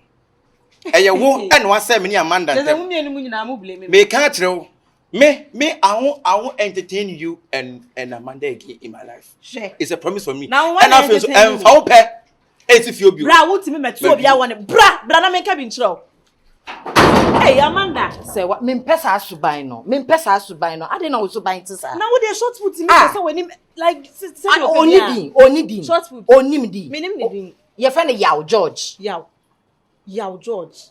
eye wo en wase me ni Amanda ntem ze mu mienu mu nyina mu blame me ka kire wo me I won't entertain you and Amanda again in my life. Sure. It's a promise for me. Now, and I feel so how pay if you bra what me meto obi awon bra na me ka bi nchiro. Hey Amanda, say what me pesa asuban no. Ade na usuban ti sa. Na wo dey short foot me say when like say oni din. Short foot. Onim din. Me nim ne din. Ye fa ne Yaw George. Yaw George.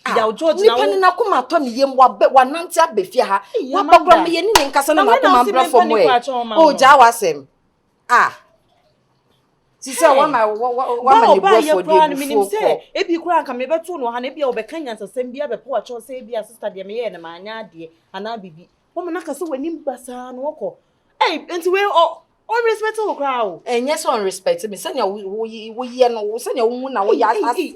Yaw George na wo na kuma to ne yem wa nante abefie ha wa babra me ye ni nkasa na kuma mbra fo mo e o ja wasem si se wa ma ne bro for dey minim se e bi kura nka me beto no ha na bia obeka nyansasem bia be po acho se bia sister de me ye na ma anya ade ana bibi wo me na ka se wanim basa no woko enti we on respect o crowd enye so on respect me senya wo ye no senya wo na wo ya asase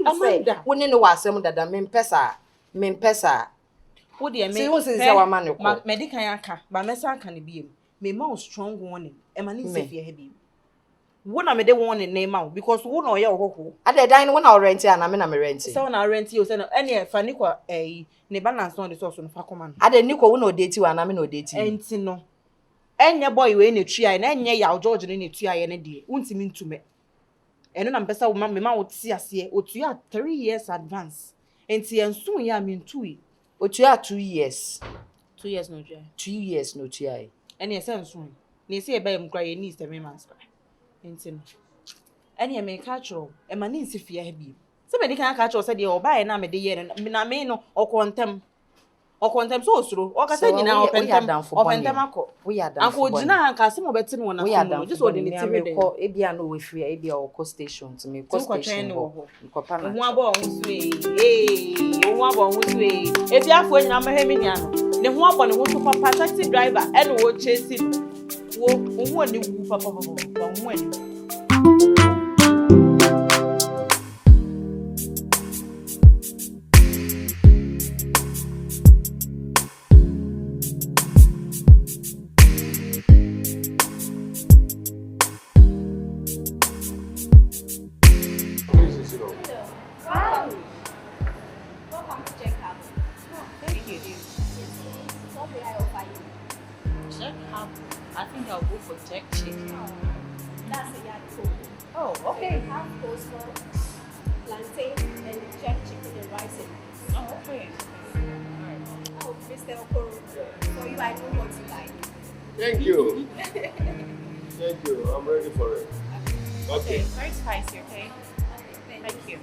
wo ne no wasem dada me mpesa wo de me se wo se wa ma ne ko medical aka ba mesa aka ne biem me ma strong warning e ma ne se fie ha biem wo na me de warning na ma because wo na oye okoko ade dan wo na rent ana me na me rent so na rent you say no ene fa ni kwa ne balance on the source no fa koma no ade ni ko wo na odeti wa na me na odeti enti no enye boy we na tua na enye Yaw George ne tua ye ne de untimi ntume eno na mpesa wo ma me ma wo ti ase o tua 3 years advance enti enso ya me ntui o tua 2 years 2 years no tua 2 years no tua ene ese enso ni se e ba em kra ye ni 7 months kra enti no ene me ka chro e ma ni nsi fie ha bi se me di kan ka chro se de o ba ye na me de ye na me no okontem so osuro o ka se nyina opentem akọ we ya dan akọ gina han ka se mo beti mo na so just o de ni timi de ko ebia no we free ebia o ko station to me ko station ko pa na ho abo ho so ho abo ho so ebi afọ nyina ma hemi nya no ne ho abo ne ho so papa taxi driver e no wo chase wo ho ani wu papa ho ani Thank you. Thank you. I'm ready for it. Okay. Very spicy, okay? Thank you.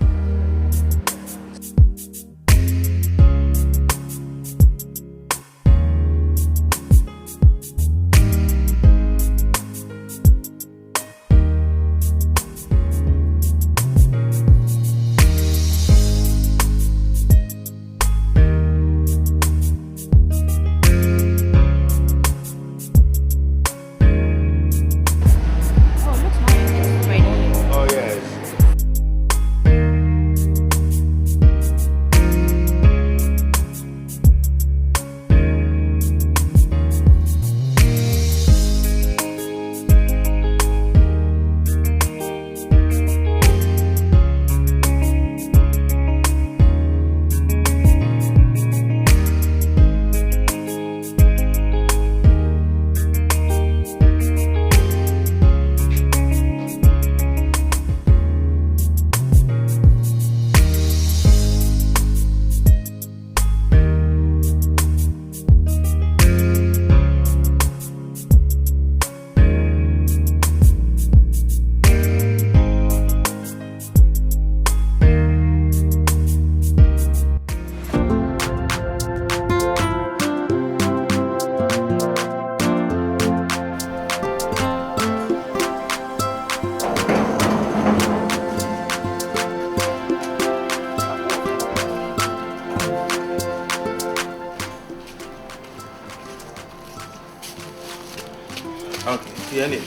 Fiani.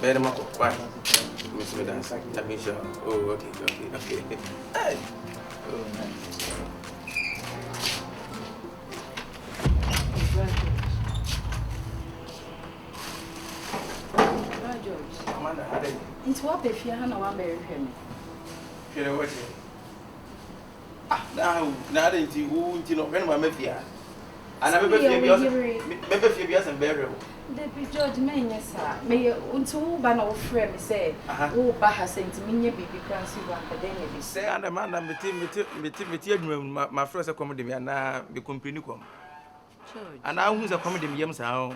Better Marco. Why? Miss me dance. I mean, sure. Oh, okay. Hey. Oh, nice. Amanda, how did you? It's what if you have no one marry him. You know what? Now didn't you know when my mafia? And I remember Phoebe's and burial. Deputy George May, sir. May you unto ban of friend say, oh, Baha sent me, baby, Crancy, academy. Say, and the man, my first accommodation, and now be complinicum. And now who's a comedy yams how?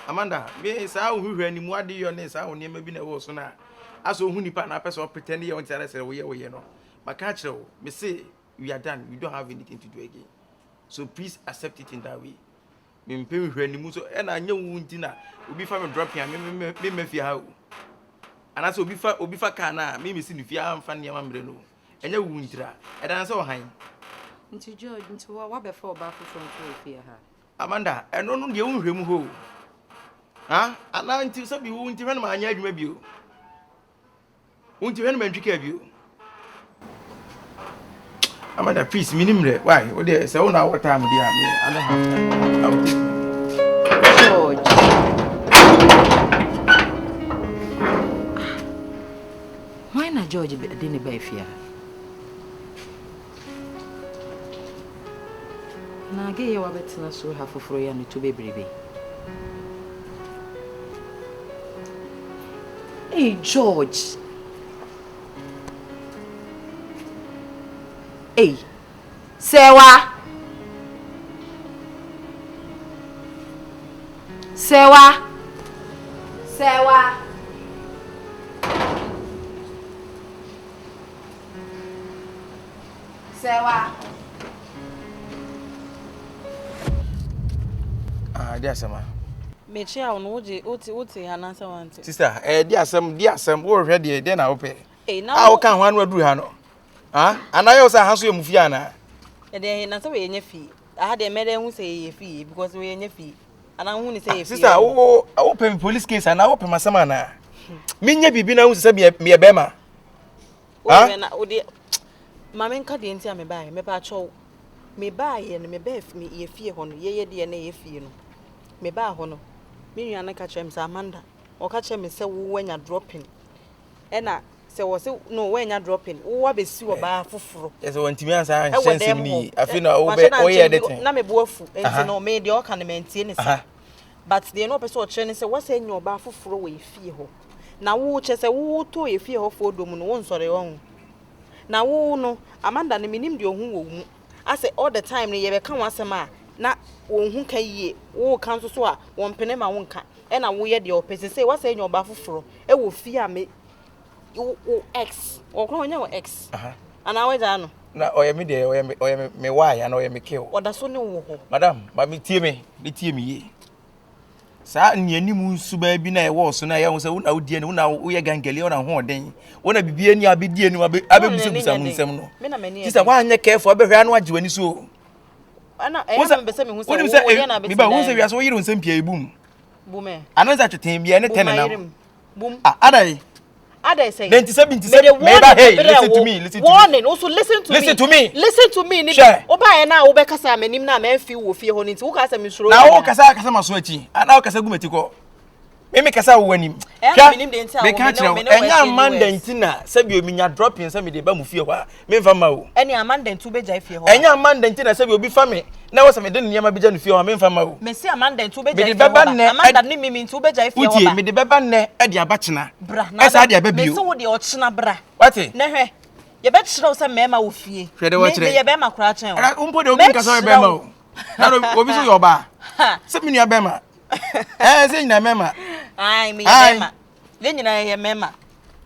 Amanda, me sao who any more do your name, how near maybe never was now. I saw who nipa na person pretending you want to say, we know. But catch you, me say, we are done, we don't have anything to do again. So please accept it in that way. Me pay me any muso, and I know Wuntina will be from dropping me how. And as Obifa Kana, me missing if you are funny, Mambreno, and you Wuntra, and I saw him. Into George, into what before Baffle from fear her. Amanda, and no, you won't remove who. And now until some you won't run my yard with you. Won't you run my drink of you? Amanda, please, minimum. Why? What there is all our time, dear me. I don't have time. George. Why not George didn't buy fear? Na ge ye wa betina so ha foforo ya no to bebrebe. Hey George. Hey. Sewa. Sewa. Sewa. Sewa. Dear Sama. Me chia on wote anasa wante. Sister, dear Sam, we ready then I open. Now I can one we do hano. And I also have you mufiana. Then na so we nye fee. I had a mede who say fee because we nye fee. And I won't say sister, I open police case and I open my samana. Minya bibi na who say me bema. Na odi mamen ka de ntia me buy me ba cho. Me buy and me bef me ye fee ho no ye de na ye fee no. Me ba ho no me nua na ka chem sa Amanda o ka chem se wo wanya dropping e na se wo se no wanya dropping wo wa be si wo ba foforo yes wo ntimi ansa chance ni afi na wo be o ye editing na me bo afu enti no me de o ka na mentie ni sa but de no person o chere ni se wo se nya ba foforo we fie ho na wo che se wo to ye fie ho fo do mu no wo nsore wo na wo no Amanda ne minim de ohun wo mu ase all the time ne ye be ka wasema na wonhu ka yie wo kan so a won pene ma wonka e na wo ye de opese say wa say nyoba foforo e wo fi a me wo x wo kro nya wo x ana we ja no na oye me de oye me why ana oye me kill oda so ne wo ho madam ba me tie me ye sa niani mu suba bi na e wo so na ye wo say wo na wo die ni wo na wo ye gangeli wo na ho oden wo na bibie ni abedie ni abebusa mu nsem no sister wa anya careful abehwe anu agye wani so ana mbese me hu se wo na be ba hu se wiase wo yiro nsem pia ebum bume ana za tweten bia ne tene na bum adai say 97 me ba hey listen to me warning also listen to me ni oba e na wo be kasa amanim na ma fi wo fie ho ni ti wo kasa me suro na wo kasa maso achi ana wo kasa gumati ko me kasa wo wanim me ka kire enya Amanda ntina sabi omi nya dropping sabi de ba mu fie ho me mfa ma wo eni Amanda ntu be jai fie ho enya Amanda ntina sabi obi fa me na wo sabi de niam be jai fie ho me mfa ma wo me si Amanda ntu be jai fie ho Amanda ni mimi ntu be jai fie ho ba me de beba nne e de abachena esa de ababio me so wo de ochena bra wati na hwe ye be kire wo se mema wo fie me ye be ma kura chen wo umpo de obi kasa be ma wo na obi so yo ba se me nua be ma se nyina mema ai me mema le nyina ye mema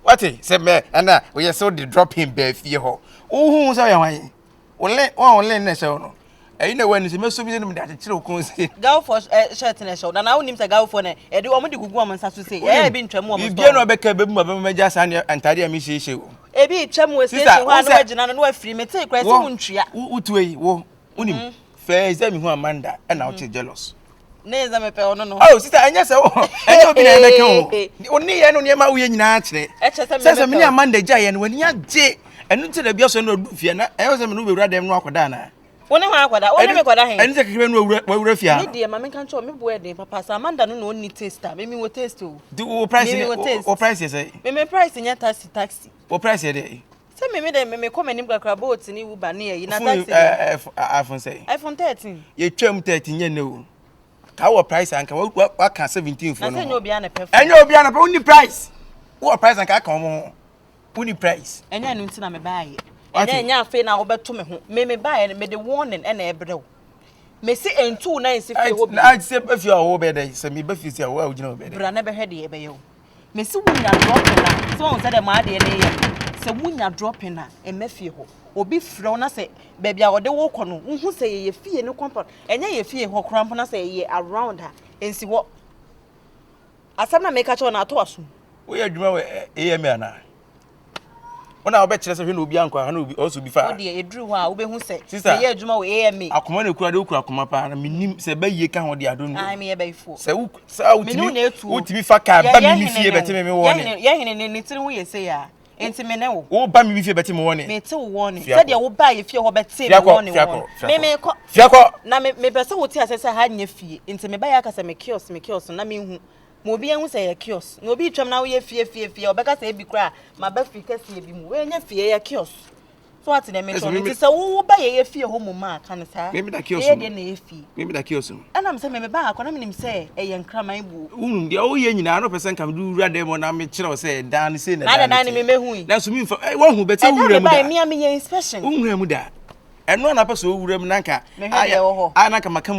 wati se me ana we ye so the drop him be fie ho uhu so ye hwan onle na se no e na wani se meso bi ne me da kire okun se gaw for shirt na show na unim se gaw for na e de omo de gugu omo nsa so se e bi ntwam omo bi no be ka be mu ba me ja sa ne antade a me hye wo e bi twam we station ho na wagina no afiri me te kwese wo ntwia utuei wo unim fe ze mi hu Amanda e na o che jealous Neza me pe ono no. Oh, sister, anya se wo. Anya obi na make wo. Oni ye no niema wo ye nyina kire. Sese me ni Amanda gya ye no wani agye. Enu nti da bia so no du fie na. Eyo se me no bewura dem no akoda na. Woni ho akoda, woni me koda hen. Enu se kekere no wura fie. Me de ma me kan cho me bo e den papa sa Amanda no no ni taster. Me wo taste o. Do wo price ni wo price ye say. Me price nya taxi. Wo price ye dey. Se me de me come nim kakra boat ni Uber na ye na taxi. iPhone say. iPhone 13. Ye twam 13 nye ne o. Ka wo price anka wa ka 17 for no. Na se nyo bia na pe. Enyo bia na pe uni price. Wo price anka ka mo. Uni price. Enya nu nti na me baaye. Enya afi na wo beto me ho. Me baaye me de warning na ebrew. Me se entu na nsi fe ho bi. Na se ba fi wo be dey. Se me ba fi si wo a ugina wo be dey. Bra na be hwe de ye be ye o. Me se wunya drop na. So won say de ma de ne ye. Se wunya drop na e mafie ho. Obi frɛ na se baabi a wode wo kɔ no hu se ye fie no compound enya ye fie ho krampo na se ye around ha ensi wo asam na make cho na ato aso wo ye adwuma we AMA ana ona obe kyerɛ sɛ hwe na obi ankɔ ha na obi also bi fa wo de eduru ho a wo be hu se ye adwuma we AMA akoma na kura de okura akoma pa na minim sɛ ba yie ka ho de adonu ai me ye ba ifo sɛ wo timi fa ka ba mi fie bɛte me wo ne ye hene ne tiri ho ye se ya enti me ne wo ba mi fie bɛte me wo ne me te wo ne sɛ de wo ba ye fie ho bɛte me wo ne me kɔ fiakɔ na me pɛ sɛ wo ti asɛ sɛ ha nya fie enti me ba ya ka sɛ me kiosk na me hu mo bi ehu sɛ ye kiosk na obi twam na wo ye fie obɛka sɛ ebi kra ma ba fie kɛse ebi mu we nya fie ye kiosk so ati na me tɔ no sɛ wo ba ye fie ho mo ma ka ne sa me da kiosk ye de na ye fie me da kiosk ana me sɛ me ba akɔ na me nim sɛ eye nkraman bu de wo ye nyina no pɛ sɛ nka du wura dem na me kyerɛ sɛ dan ne se na dan ne me mehu yi na so mi fa wo hu bɛte wura mu da me me ye inspection wo wura mu da eno na pɛ sɛ wo wura mu nanka nanka maka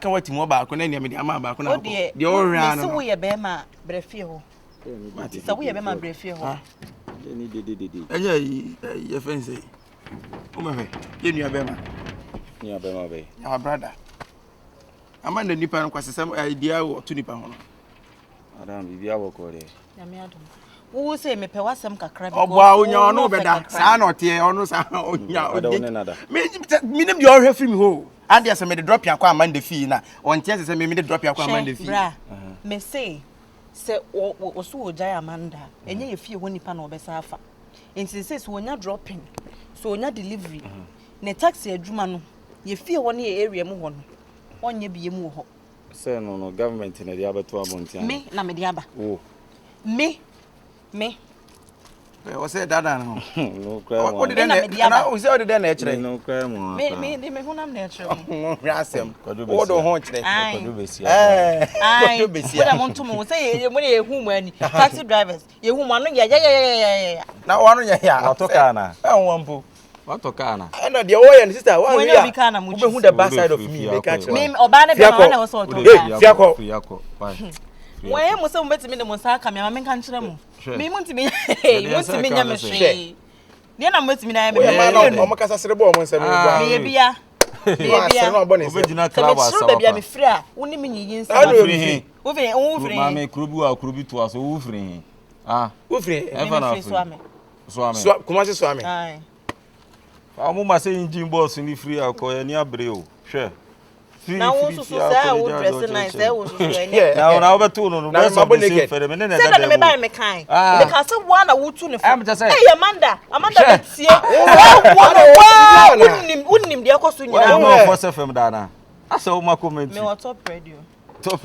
wati mo ba akɔ na ne me de ama ba akɔ na de wo wura no me se wo ye be ma brefie ho sɛ wo ye be ma brefie ho ni de ɛnya ye fɛnse o ma hwe ye nua be ma be ya brother Amanda nipa no kwasesam idea wo to nipa ho no adam bibia wo ko de na me adom wo say me pe wasem kakra bi oboa onya ono beda sa na ote ono sa onya me nim de ohwe free me ho ande asem me de drop yakwa Amanda fee na onte asem me de drop yakwa Amanda fee me say se wo so wo jai Amanda enye ye fie ho nipa na obesa afa enti say so wonya dropping so wonya delivery ne taxi adwuma no ye fie ho ne area mu ho no onye biye mu ho say no government na dia beto abontia me na me dia ba me o say dada na no cry o de na o say o de na e kire no cry mo me hunam na e kire mo asem o do ho kire kwado besia kwado besia wo da monto mo say ye mo ye hu mu ani taxi drivers ye hu mu anu ya na wo anu ya atoka na e won mpo watoka na na de wo ye sister wo wi ya wo be hu the back side of me make a kire me oba na be na wo so to fiako Why mo se mo betimi de mo sa aka me ma menka nkire mo me mo ntimi mo nya me hwe de na mo betimi na me o mo kasa sere bo mo nsem gwa me bia obedina club asa ba bia me free a woni me nyiyi nsa wo free ma me krobi wa krobi to aso wo free wo free e fa na so kuma se so ame ai mo ma se engine boss ni free akoya ni abre o hwe na wo so say wo dress nice e wo so anya na wo beto no be so be fere me ne na da me buy me kan me ka say one na wo tu ne am just say hey Amanda betie unnim de akoso nyina wo for FM da na asa wo ma comment me what top radio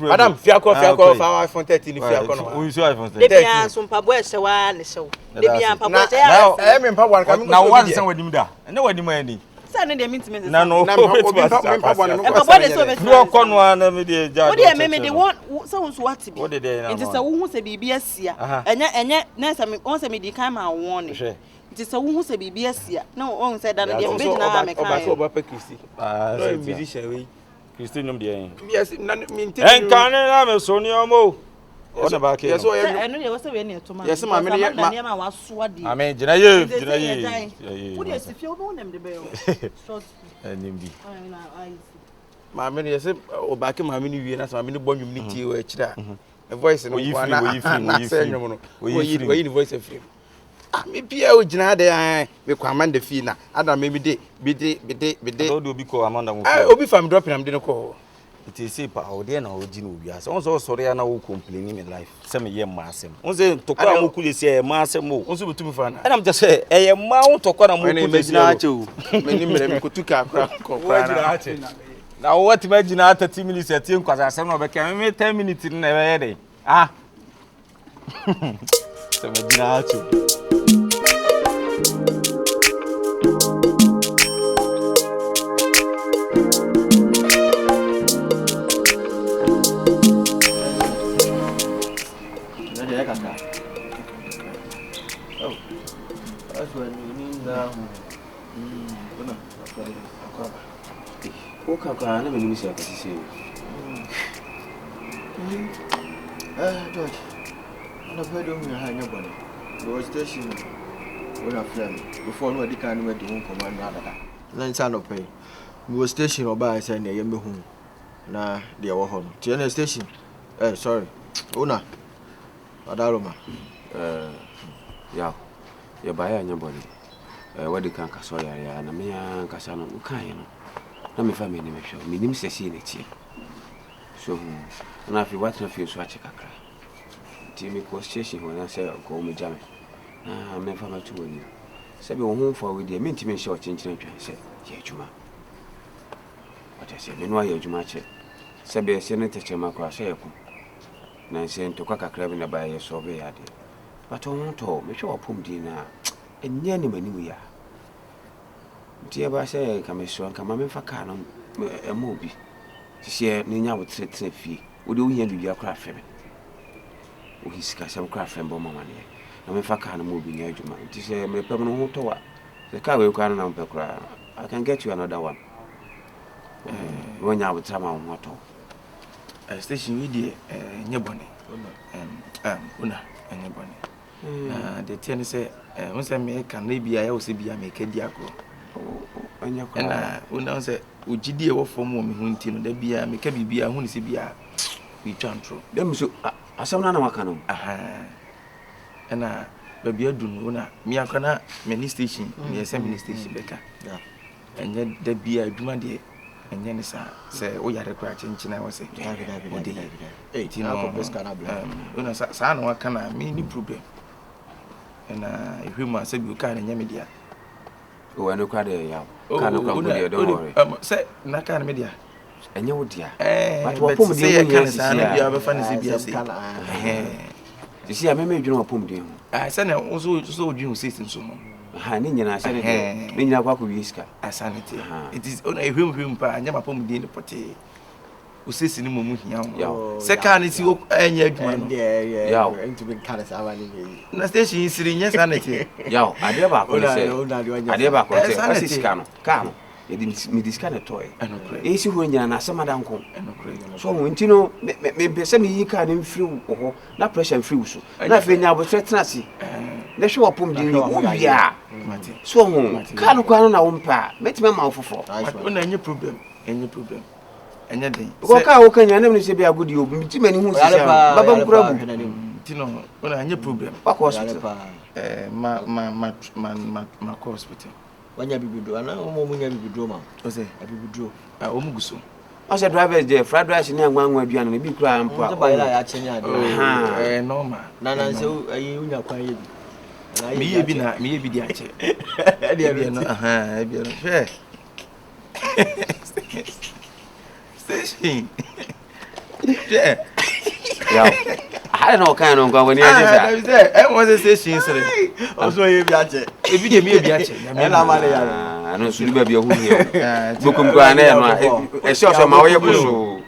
madam fiako fa iPhone 13 ni fiako no wo use iPhone 13 de bia so mpabo e hyewa ne hyew de bia mpabo e ya me mpabo an ka me na one san wadim da ene wadim ani say no dey mean to me na no mpabo no no kono na me dey ja wo dey me dey won so won so what be wo dey dey na nti say wo hu say bibia sia enye na say me won say me di kan ma won ne nti say wo hu say bibia sia na won say da no dey be na me kan oba pa Kristi no musician we Kristi nom dey yes na me ntimi en kan na me so ni omo ona ba ke yes o eno dey wo say we na to ma yes ma me na ma wa so ade amen jina ye wo dey si fie wo nem de be yo short enim bi ma me yes o ba ke ma me ni wie na so ma me ni bonwum ni tie o akira a voice no na say nwum no we voice free me bia o jina de me kwa Amanda fee na adam me de do obi ko Amanda mo obi fam dropping am de no ko It is a power, then I'll do yes. Also, sorry, I know complaining in life. Some year massam. Also, to come who say a massam, also to be fun. And I'm just saying, a mount to come and imagine you. Many could took a crack. Now, what imagine after 10 minutes at you, because I said, no, but can we 10 minutes in a day? Ah, so imagine. Oh, that's when you need now. What can I mean? Say, George, I'm afraid of me. I nobody. Go station with a friend before we can make the home command. Then, son of pay. Go station or buy, send a young home. Nah, dear home. Tiana station. Sorry. Una. Adaroma. Yeah. You buy anybody. What you can casoya, and a mere casano, Ukayan. Let me find me name show. Me name says in it. So, and if you watch a few swatch a crack. Timmy was chasing when I say, go me jam. I'm never much to win you. Said you home for with the minty short change and say, yeah, Juma. What I said, meanwhile, you match it. Sabi a senator Chamacra say, Nancy to cock a crab in a by a survey. But I won't talk, make sure pum dinner. And nearly many we are. Dear Bassay, come so and come for canon a movie. She Nina would say fee. Would you hear your craft family? We scared some craft and bomb money. I'm a facan movie near you. It is a permanent hotel. The car will come on Pecra. I can get you another one. When I would come on motor. A station with the Nebony. Una and Nebony. The tennis say, once I make an maybe I also be a make a diaco. And una say, would you dear for woman who tin the beer make a be a who is a beer? We turn through. Them so a son of a cannon. Aha. And baby, I do know me. I cannot many station near some station Becca. And yet the beer demand. And then say, oh, you had a crack in China. I was saying, 18 hours. When I saw no can I mean problem. And if you must say you can't in your media. Oh, I know quite a young. Don't worry. Say, not kind of media. And you dear. But what say I can't say, you have a fancy. You see, I made you know Pum. I sent also so you system so. Hanging, I said, Nina Wakuiska, a sanity. It is only a room by Yama Pum Dino Pote. Who says in the moment, second is you and your into be callous. Na station is in your sanity. Yow, I never say, come. You didn't me this kind of toy. Is you when you're not some madam come. So, when you know, maybe send me can free or not pressure free. So, nothing I was threatening. The show up on the yeah. So, can't go on our pa. Make me mouth for. Any problem. Anything. What can you never say be a good you? Many who say, Baba problem. Tino, when I any problem. What was my hospital. When you be do, and I almost be drama. Was it? I be draw. I almost so. I said, drivers there, fried rice in young one will be on a big crime. By that, normal. Nana, so you know, quiet. Maybe not, maybe the answer. Station. Yeah. I don't know kind of going near this. I was a station. Also, you be at it. If you give me a biatch, I don't see baby who here. Bookum Granema, a shot of my way. Oh,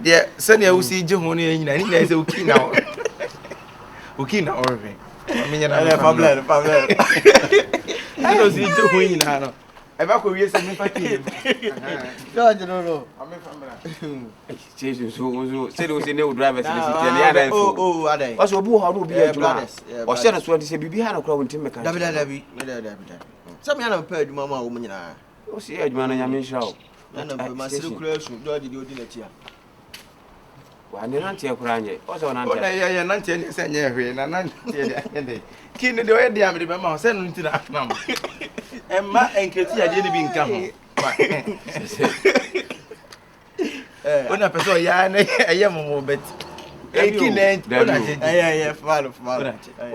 dear, Sunny, I will see Jimony and any days okay now. Okay, now, Irving. I mean, I don't see Jimony now. If I could use something for you. No, Jesus, who said it was a new driver. Oh, are they? What's your boo? How do be a brothers? Or send us what to say behind a crowd in Timber. Some young paid mamma woman. Oh, see, Edmund, I mean, show. And my silk clothes who died in the year. Why didn't you cry? Also, I'm not saying you're and I'm King the way I remember sending to that number. And my uncle, I didn't even come. Una person ya na eye mo bet. Or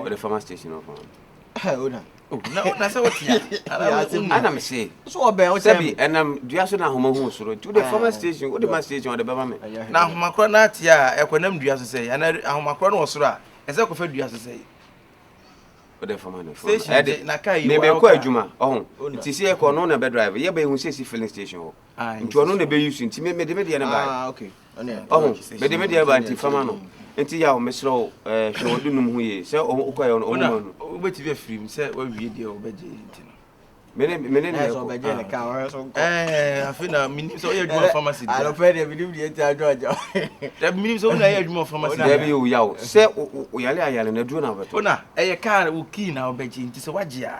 the farmer station of Una. Na say what ya? Ana me say. So obe o say and duaso na homa hu soro. To the farmer station, what the man station or the baba me. Na homa kro na atia ekwanam duaso say. Ana homa kro na wo soro a. Ese ko fa duaso say. Ode farmer no. Station na kai me be ko adwuma. Oh. Ti see e ko no na be drive. Ye be hu say filling station ho. Nti ono na be use nti me de na ba. Ah, okay. Oh, me de ba nti farmer no. Nti ya o mesro hwe odunum hu ye. Se o ko ye ono no. O beti be free se wa wie de o beje nti no. Mene na so beje ne ka o so. Afina minim so ye adwuma pharmacy. I don't pay the minim de ti adwo ajo. Da minim so na ye adwuma pharmacy. Da bi o ya o. Se o yale ayale na duro na beto. Ona eye car o key na o beje nti se waje a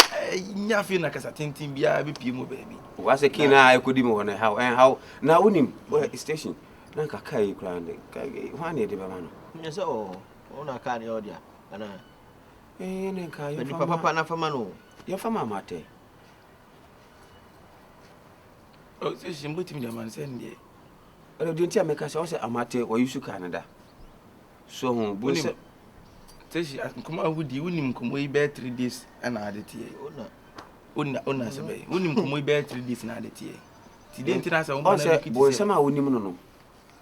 nya afina kasa tintin bia be pie mo baby. Wa se key na ekodi mo no how na wonim station. Na ka kai kra ne kai hwan ne de ba ma no. Yes o ona ka ne odia ana. Ne ka yo papa na fama no. Yo fama mate. Oh, so she mboti mi man send there. Ere di ntia meka say amate o yusu Canada. So hu bo se she nkoma wudi unim nkomo yi be 3 days na adetie. Ona se be. Unim nkomo yi be 3 days na adetie. Ti de ntina se won na kiti. Bo se ma unim no.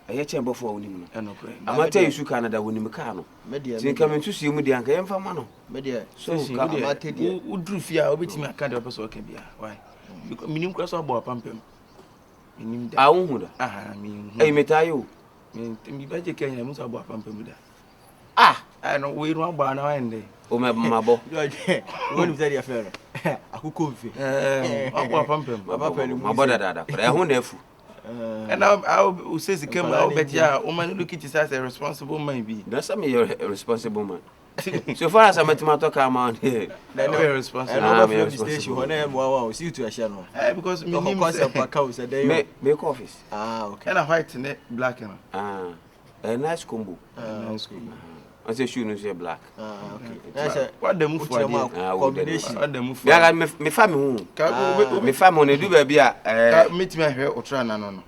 Eye chembo fo unim no. Amate yusu Canada unim ka no. Tin ka mentu sie mu di anka yemfa ma no. Me de. So ka amate di. Udru fia obetimi aka de person ka bia. Why? Because minim kwa so abo pampem. Ah, unhuda. Ah, mi. Eh, metayo. Mi baje Kenya musa abo pampem da. Ah, no we no abo na wende. O me mabo. Wonu zari afero. Akuko mfi. Abo pampem. Mabo da. Kwa hu na afu. And I say the camera o betia o man look it as a responsible man be. That's me you're a responsible man. So far as I'm at my come on here. Then we're responsible. I'm station when I'm see to a channel. Because me concept account day. Make office. Ah, okay. And a white and black and a nice combo. Nice combo. I say shoe no say black. Okay. What the move for combination. What the move. Yeah, me family who. Me family do baby meet me here or try no.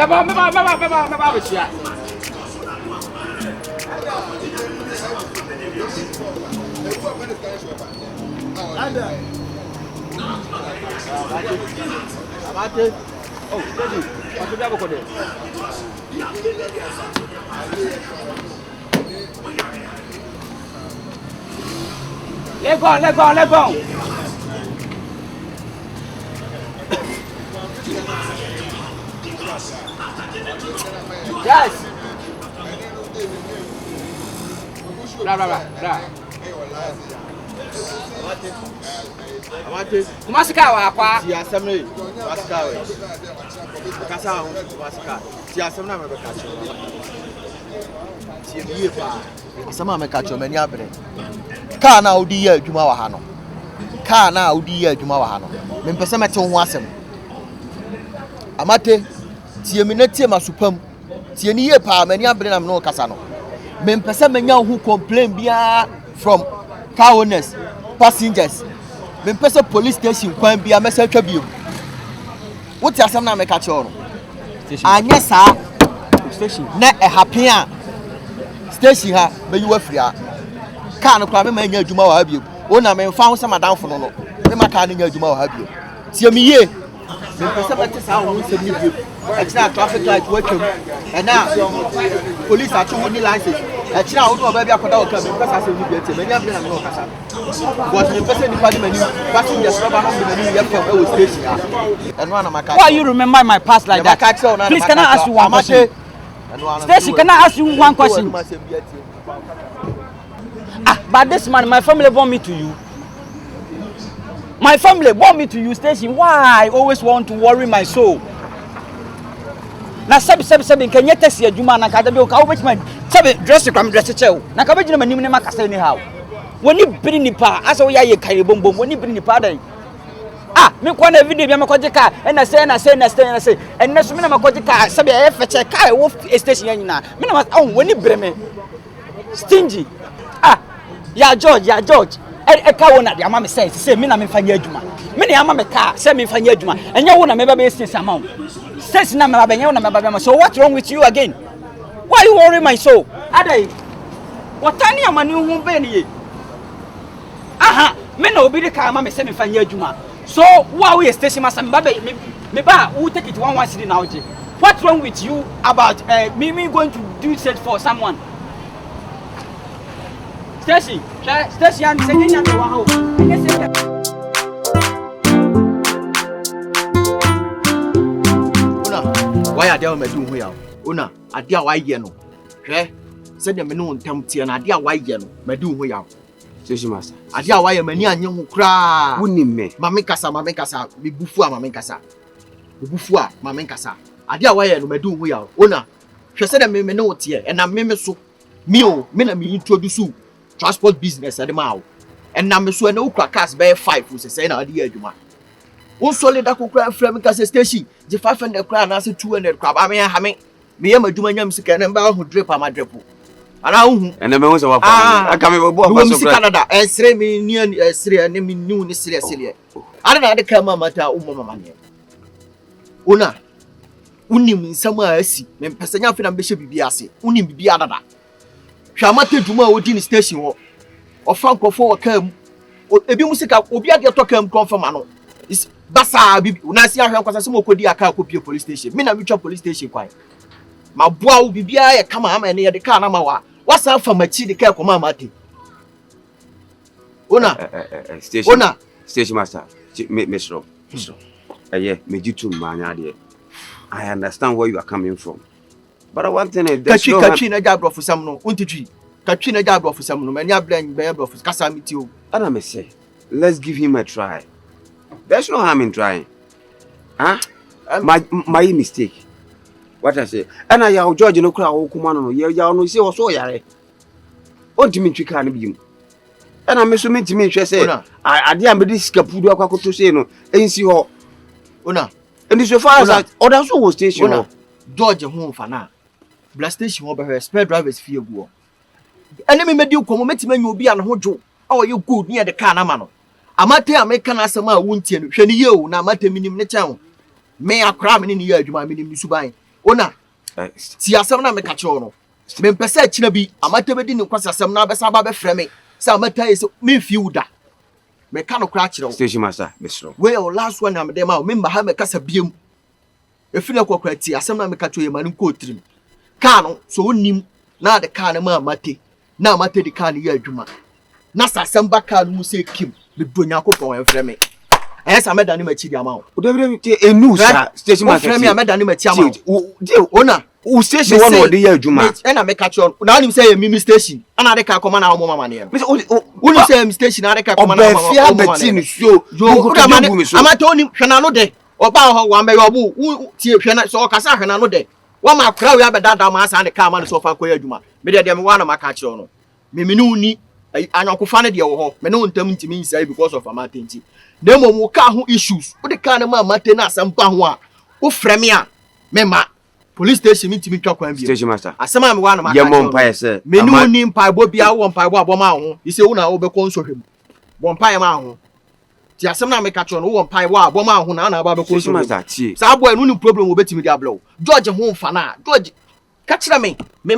Let go. Yes. Bra. Amate. Kumasika wa kwa. Ti asem re. Kumasika we. Kasa ho kumasika. Ti asem na me be ka cho. Ti biye pa. Asem a me ka cho mani abre. Ka na odi ya adwuma wa ha no. Ka na odi ya adwuma wa ha no. Me mpese mete ho asem. Amate. Ti emi na tie masupam. Ti ni ye pa mani abre na me no kasa no. Me mpese menya ho complain bia from car owners, passengers. Me mpese police station kwan bia mesa twa biom. What asem na me ka che ono? Anya sa station na e happy a station ha be you afria. Car no kwa me ma nya adwuma wa ha biom. O na me fa ho se madam fo no no. Me ma car no nya adwuma wa ha biom. Tie me ye. Me mpese be te sa ho se ni biom. Extra traffic light watchum. And now police are too many licenses. Extra out of baby akoda oka me pesa se ni biete. Me nya bre na me no kasa. But me pesa ni pa di menu. Passengers rubber hand di menu ye from our station. And one maka. Why you remember my past like that? Please can I ask you one question? Stacy, can I ask you one question? But this man, my family want me to you. My family want me to you, Stacy. Why I always want to worry my soul? Na sabi can you test your juma na kada bi o ka obeti man sabi dress chew na ka bejina manim ne makasa ni how woni biri nipa asa wo ya ye kare bombom woni biri nipa dan me kwa na video bi makoje ka na say and na so me na makoje ka sabi e feche ka wo station ya nyina me na woni biri me stingy ya George e ka wo na de ama me say me na me fanya adwuma me na ama me ka say me fanya adwuma enye wo na me ba be station amount. So what's wrong with you again? Why you worry my soul? Adai. What any amani hu be ni? Me no obi de ka ma me se me fanya adwuma. So why we station master me ba who take it one city now je. What's wrong with you about me going to do set for someone? Stacy I'm saying you to wa why are there me do ho ya una ade a why ye no hwe se de me no ntam tie na ade a why ye no me do ho ya Station master ade a why ye mani anye ho kra woni me mame kasa me bufu a mame kasa ade a why ye no me do ho ya una hwe se de me no tie e na me so me na me introduce transport business ade ma wo e na me so e na ukra cars be 5 se say na ade ya adwuma one solid akukra frame kasa station je 500 kra na se 200 kra ba me ha me ye maduma nyam sika na ba ho drip ama drip ana hu ene me hu se wa fa aka me bo ba so kra Canada esre me ni esre ne me nu ni sele ana na de ka mata mama ne una unim nsam a asi me mpesanya afi na be hye bibi ase unim bibi adada hwamata dwuma a odi ni station wo ofa nkofo wo kam ebi musika obi ade to kam confirm ano basa bibi una si ahwe nkwasa se mo kodi aka akopie police station me na metwa police station kwan ma boa wo bibia ye kama ama ne ye de ka na ma wa wasa fa machi de ka koma mate una station master me stop me jitu manya de I understand where you are coming from, but one thing is kachi na jabro for some no untitwi kachi na jabro for some no many ablan be jabro for kasa miti o ana me say let's give him a try. There's no harm in trying. My mistake. What I say? And I George no cry o kuma no ya no say o so yare. O ntimi twika na biem. And I meso mentimi hwe say ade am be skapudu akwakoto say no ensi ho. Una. And so far as other so was station no. George ho fa na. Blast station ho be spare drivers fee egu. Enemy medi ukomo metimi anya obi an ho dwo. Oh you good near the car na ma no. Amate American asema wuntie no hwe ne ye o na amate minim ne chen me akra me ne ye adwuma minim ni suban Ona. Ti asem na me ka che no. Me mpese akina bi amata bedi ne kwasa asem na besa ba be frɛ me. Sa amata yi so me fi wuda. Me ka no kra kire wo. Station master, Mr. We your last one am dem ma me mba ha me kasa biem. Efi na kwakwa ti asem na me ka che ma ne ko tirim. Ka no so onim na de ka na ma amate. Na amate di ka ne ya adwuma. Na sa asem ba ka no mu se kim. Me donya kopon en frɛ me. Esa me dani ma chi di ama wo. O de enu sa station master. Frɛ me a me dani ma chi ama wo. Ona o station one o de ya adwuma. E na me ka che on. Na onim say me station. Ana de ka koma na wo mama ne. Me onim say me station na de ka koma na wo mama. Obafia beti ni so. Yo amata onim hwena no de. Oba ho wa me yobu tie hwena so kasa hwena no de. Wa ma kra we abedada ma asa ne ka ma no so fa koya adwuma. Me de me wa na maka che on. Me ni uni anyankofa ne de wo ho. Me no ntam ntimi nsai because of amata nti. Na mo ka ho issues. Wo de ka na ma amata na asem ba ho a. Wo frɛ me a me ma police station mi ntimi twa kwan bi. Station master. Asem am wa na maka. Ye mo mpa se. Me ni uni mpa bo bia wo mpa bo aboma ho. Yi se wo na wo be kon so hwem. Bo mpa ye ma ho. Ti asem na me ka cho no wo mpa wo aboma ho na na ba be kon so. Master tie. Sa boy no ni problem wo betimi dia blow. George ho mfa na. George ka kira me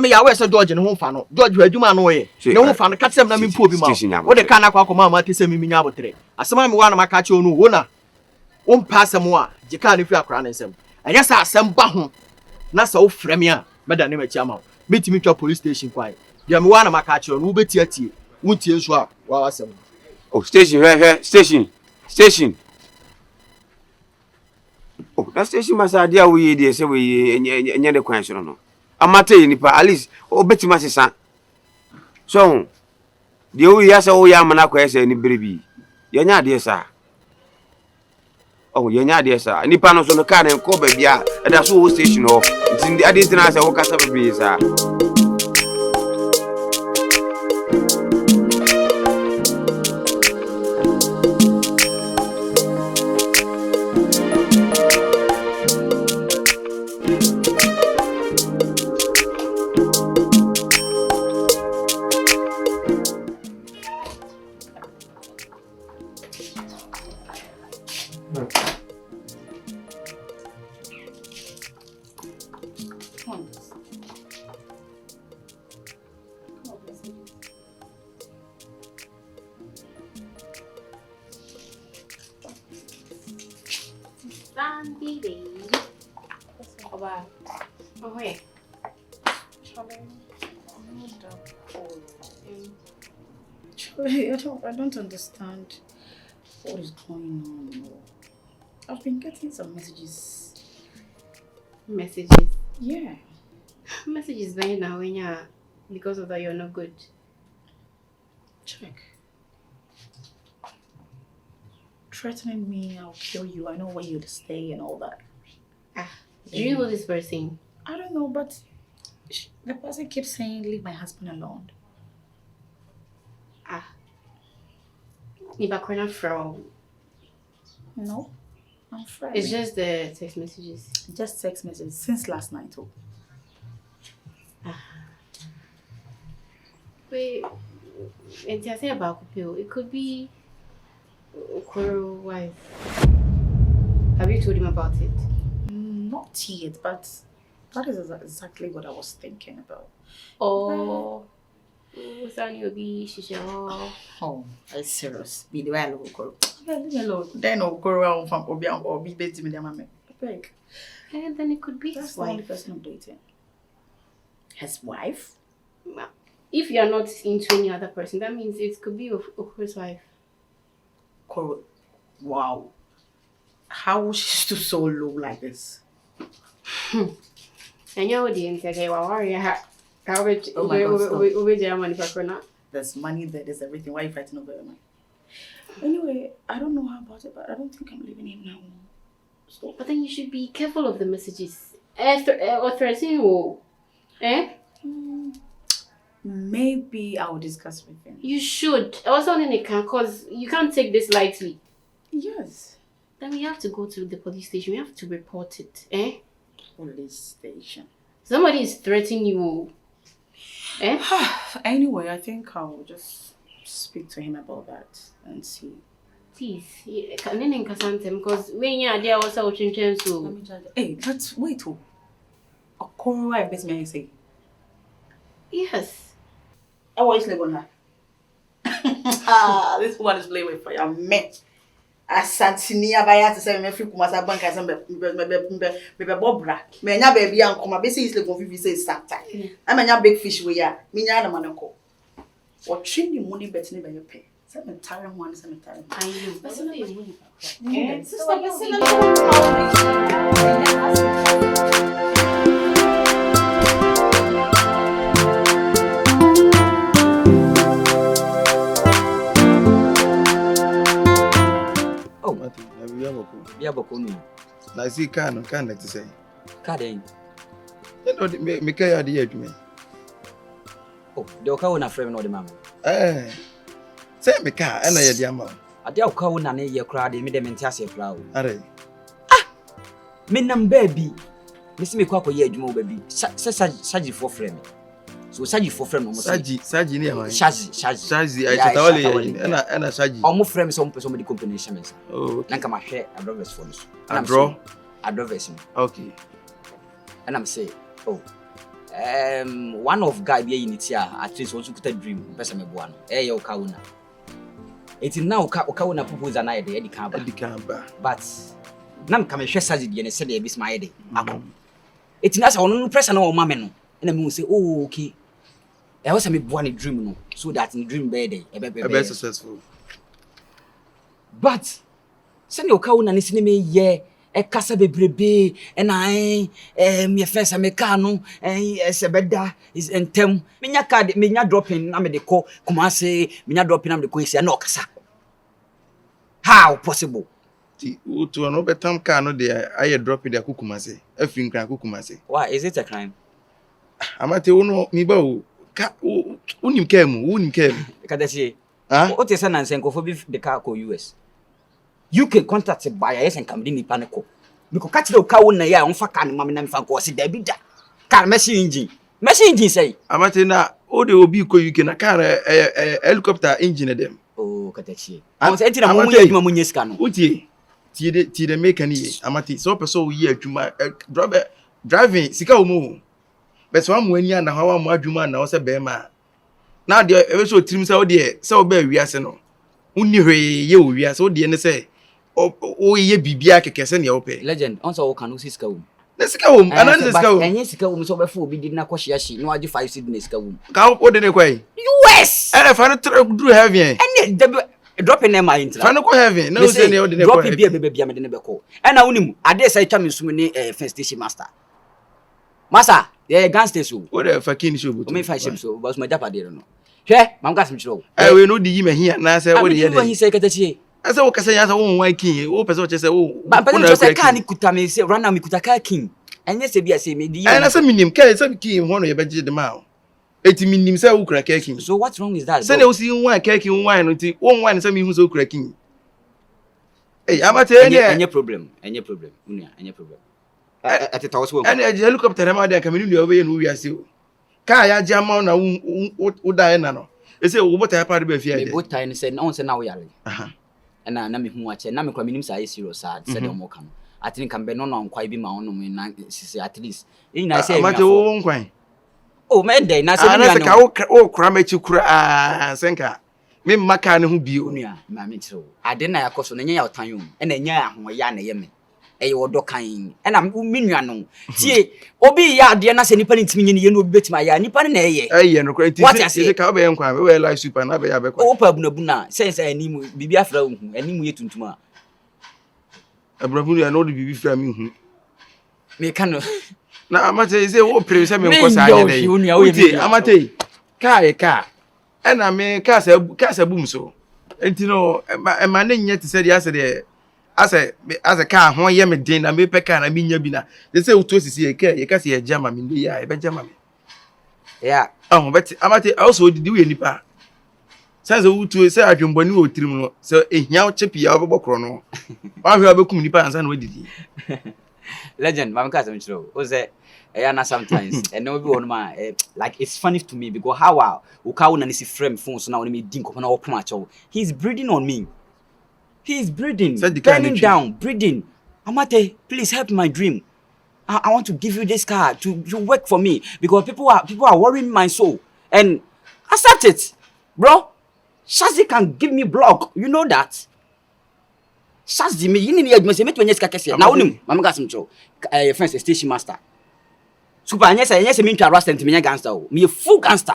ya we se George ne ho mfa no. George adwuma no ye. Ne ho mfa no ka kira me na me mpo bi ma. Wo de ka na kwa akoma ma te se me nya abotre. Asem am wa na maka cho no wo na. Wo mpa asem a jika ne fi akra na nsem. Anya sa asem ba ho. Na sa wo frɛ me a meda ne machi ama. Metimi twa police station kwai. Dia me wa na maka cho no wo beti atie. Wo tie nso a wa asem. Oh station station. Oh that station master dia we dey say we enye de kwan so no. Amata yi nipa at least obeti ma sesa. So de we ya say wo ya mana kwa say ni berebi. Ye nya de sa. Oh ye nya de sa. Nipa no so no ka na ko ba bia e da so wo station ho. Nti ade tina say wo kasa bebi sa. I don't understand what is going on. I've been getting some messages. Messages? Yeah. Messages right now when you're because of that you're not good. Check. Threatening me, I'll kill you, I know where you'd stay and all that. Do you know this person? I don't know, but the person keeps saying leave my husband alone. No, I'm friendly. It's just the text messages. Just text messages since last night. Oh. Wait, and I say about Kupio, it could be Okoro's wife. Have you told him about it? Not yet, but that is exactly what I was thinking about. Oh. Oh, it's serious. Be the way I look Okoro. Then Okoro from Obian or be busy with them. And then it could be his wife. The only person I'm dating. His wife? If you are not into any other person, that means it could be Okoro's wife. Wow. How was she stood so low like this? And you're the entire warrior. There's money there, there's everything. Why are you fighting over money? Anyway, I don't know how about it, but I don't think I'm leaving him now. So, but then you should be careful of the messages. Or threatening you. Maybe I will discuss with him. You should. I was only because you can't take this lightly. Yes. Then we have to go to the police station. We have to report it. Police station. Somebody is threatening you. Anyway, I think I'll just speak to him about that and see. Please, because when you're there also so. Hey, but wait. Okoro wife best me say. Yes. I always live on her. Ah, this one is playing with fire. Me. Asantinia baya to say me free kumasa bank as me bobra. Me nya baby ankoma be say is like 50 say start time. I nya big fish we ya. Me nya na manako. What train the money bet ne be your pay. Say me tire one say me tire. I you. But no be money. So I guess Ya boko ni. Na si kan na ti say. Ka den. No me ka ya de adwuma. Oh, de o ka wona frame no de mama. Say me ka na ye de ama. Ade o ka wona na ye kra de me de mente ase kra o. Are. Me nam baby. Me si me kwa ye adwuma o baby. Saji for frame. So Saji for frame no mo say. Saji ni ya. Saji I totally na Saji. Omo frame so person me the company shames. Oh. Nanka ma hwe adrovers for this. Adrovers. Okay. And I'm say, oh. One of guy be in it here at least also could dream person me boa no. E ye Okawuna. It is now Okawuna propose an idea the Kamba. But nam ka me hwe Saji de ne se de bis my de. Akọ. It na say ono pressure na o ma me no. And I mean say, oh okay. I was me born a dream no, so that in dream be successful. But send your cow na nisini me ye e kasa bebrebe and I me first me car no sebeda is entem menya card menya dropping na me de ko Kumasi menya dropping na me de ko isi na okasa. How possible? Ti to no betam car no de aye dropping de Kumasi afin kran Kumasi. Why is it a crime? Amate uno mi ba o unim kemu kadachi o te sana nsenko fo bi de car ko US UK contact buyer yes and come nipa ne ko because catch the car won na ya on fa car ne mam na mfa ko se da bi da car machine engine say amate na o de obi ko UK na car helicopter engine dem oh kadachi on say entina mo adwuma mo nyeska no utie ti de mechanic amate so person yi adwuma driving sika o mo but one when you na how am adwuma na o se be ma na de e so tirim se o de se o ba wiase no unni hwe ye o wiase o de ne se o ye bibia keke se ne o pe legend on so o kan o sika wo na sika wo ana ne sika wo enye sika wo so be fo obi di na ko hia no age 5 seed na sika wo ka o de ne kwai US ele fa no do heaven enye drop in my intra fa no ko heaven na o se ne o de ne drop bia bia me de ne be ko ena wonim ade say twa me sum ne first station master yeah, gangsters so. What the fucking show? O me fa shim so, but my dapa dey no. Hwe, mam gas me chiro. We no di yi me hia na say what dey here. I say katachi. I say wo kasa ya say wo wan king, wo pese wo che say wo. Ba pese say ka ni kuta me say run na me kuta ka king. Enye se bia say me di yi. Na say minim ka say king ho no ye beje de ma. Eti minim say wo kura ka king. So what's wrong is that? Say na wo si wan ka king wan no ti, wo wan say me hu so kura king. Eh, amate any problem. Unia, any problem. At it also and a helicopter ma de kamini obe no wiase o ka ya jama na wo dai na no e say wo bota pa de ba fia de me bota ni say na on say na wo yare na me hu ache na me kwa minim say serious sad say dem mo kan atini kan be no no nkwai bi ma ono me na sisi at least e na say amate wo nkwan oh me dey na say na ka wo kura ma chi kura senka me maka ne hu bi onua ma me tiro ade na yakoso na nya ya otan yom e na nya ahwo ya na ye me eyo do kan ena minua no tie obi ya ade na se nipa ntimi nyine ye no obi betima ya nipa ne na eye no kwa ntisi ka obe nkwa we live super na be ya be kwa o pa bunabuna sense animu bibi afra hu animu ye tuntuma abrabu ya no de bibi fra mi hu me kan na amate say wo pre say me nkosa anya dey amate ka ena me ka sa bum so enti no e ma ne nya ti say dia say de as a car ho ye me din na me peka na me nya bi na they say uto sisi ye ka se ye jama me ndi ya e be jama me yeah but amate also didi we nipa sense uto say adwemboni o tirim no so ehia o chepi ya obobokro no wa hwe abekum nipa ansa na wadidi legend mam ka sam chiro o say na sometimes and no be one man like it's funny to me because how ukawo na nisi frame phone so na woni me din ko na wo poma cho he's breathing on me. He's breathing, bending down, breathing. Amate, please help my dream. I want to give you this car to work for me because people are worrying my soul. And accept it, bro. Shazzy can give me block. You know that. Shazzy me, you need to make me now only Mama got some show. Friends, station master. Super, yes, mean to arrest me gangster. Me a full gangster.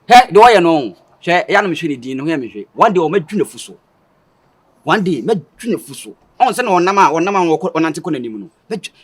Hey, do I know? Share Yanam Shini Dean, hear me. One day, I'll make you fuso. One day, make you fuso. On send on Nama or Nama or Anticono.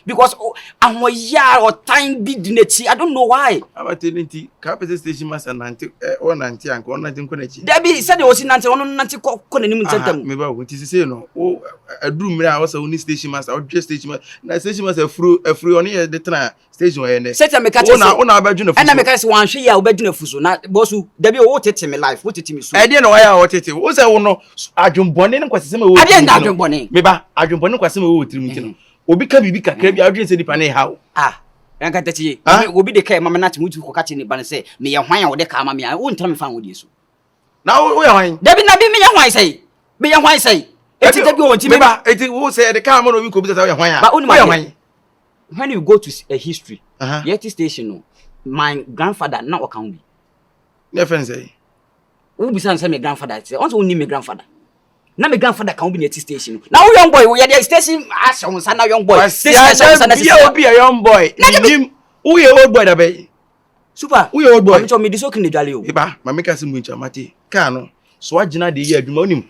Because I'm a year or time big dinety. I don't know why. I'm at the capital station master and or 90 and 119. Debbie said it was in Nancy on Nantico. Maybe what is say no? Oh, a broom I was only station master or just station master. Now, station master a free on here the train station where set a mechanic on our bedroom. And I make us one share our bedroom of Fuso. Not Bossu, Debbie, what it in my life? What it me so? I didn't know why I wanted it. Was I know? I don't bonnet and question. I didn't have bonnet. Maybe I don't bonnet question with him. Obi ka bibi kakra bi adwen se nipa na how yanka tachi obi de kai mama na timutu ko kachi ni ban se me ye hwan ya wo de ka mama ya wo ntra me fa wo de so na wo ye hwan da bi na bi me ye hwan sai me ye hwan sai eti da bi won ti me ba eti wo se de ka mama no bi ko bi sa wo ye hwan ya wo ye hwan when you go to a history yet station no my grandfather na o kan bi ne fen say wo bi san say my grandfather say once won ni my grandfather na my grandfather can be near station. Now young boy, we are the station as on sana young boy. Station be a young boy. Him who ye old boy da be. Super. Who ye old boy. Me to me this okay dwale o. Eba, ma make asim buncha mate. Ka no. So agina de ye adwuma onim.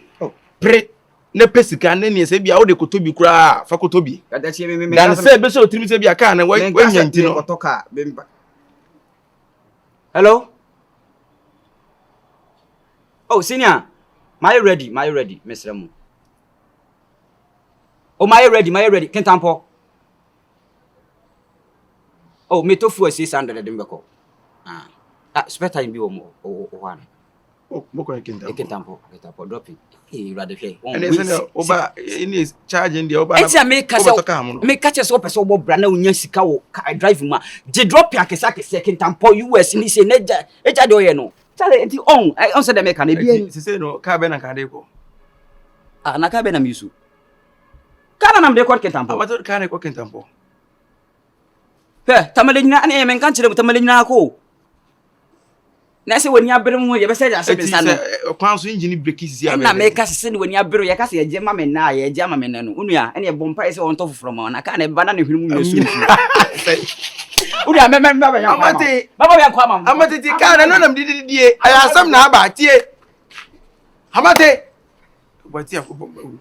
Pre na pesika na ne se bia wo de kotobi kura fa kotobi. Kada chi me dan se be so otirimi se bia ka na wanya nti no. Hello? Oh, senior. Am I ready? Am I ready, Mr. Ramu? Oh, am I ready? Am I ready? Kentampo. Oh, me tofu 600 dembeko. Spare time bi o one. Oh, mo ko Kentampo. Kentampo drop it. Eh, rather here. And then oba ini charging the oba. Eti me catch so person obo bra na unya sika wo drive ma. Je drop ya kesa Kentampo US ni se neja. Eja de oye no. Chale enti on say dem make na bi se say no ka be na ka de ko na ka be na misu ka na de ko Kentampo what ka na ko Kentampo tamalina ani men kan chire tamalina ko na se woni abere mu ye be say ase be sano kwan so engine brake sisi na me ka se ni woni abere ye ka se ye je ma me na ye je ma me na no unua ene bompa se on to foforo ma na ka na ba na ne hwenu mu yesu Uri ameme baba ya kwa baba ya kwa mama amate ti kana no nam dididie ayasam na aba tie amate bati akobom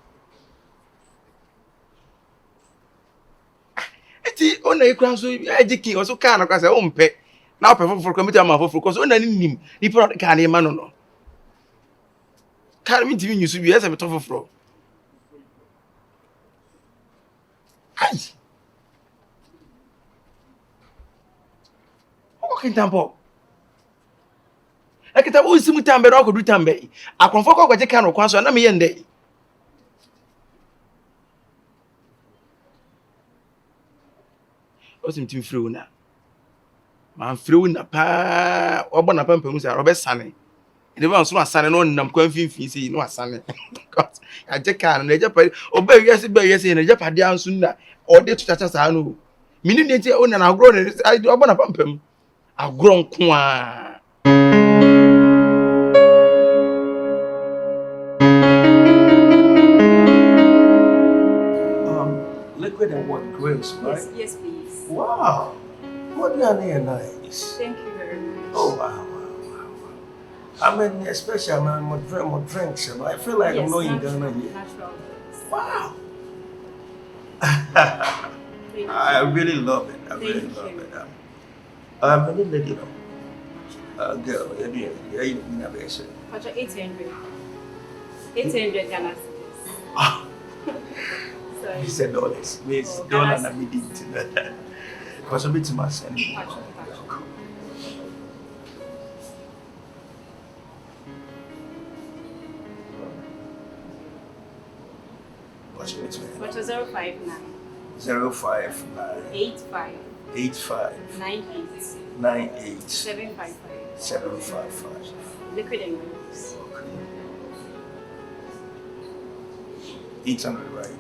eti ona ikran so ejiki oso kana kwa se o mpe na ope foforo komiti ama foforo ko so ona ni nim ni pro kana e ma no no kana mi ti nyusu bi ese me to foforo ai Kentampo. Akita wo simu tambe ro ko du tambe. Akonfo ko gwaje kan kwan so na me yende. Osim tim free una. Man free una pa obo na pampa mu sa ro be sane. Ide ba so asane no nam kwan finfin sei no asane. Aje kan na eje pa oba wiase ba wiase na eje pa dia ansu na ode tuchacha sa no. Mini ne tie ona na agro na obo na pampa mu. Agron kwa liquid and what grapes, right? Yes, please. Wow. What are nice. Thank you very much. Oh wow. I mean, especially I'm more drinks. I feel like I'm not in Ghana here. Natural. Wow. I really love it. I really love it. Many lady, girl, you know, basic. 800. 800 Ghana cedis. Sorry. You said dollars. Means dollar and me did. Because a bit too much anymore. What's your name? What's 059? 059 85 85 98 98 755 755. Liquid and grapes. Okay. 800, right?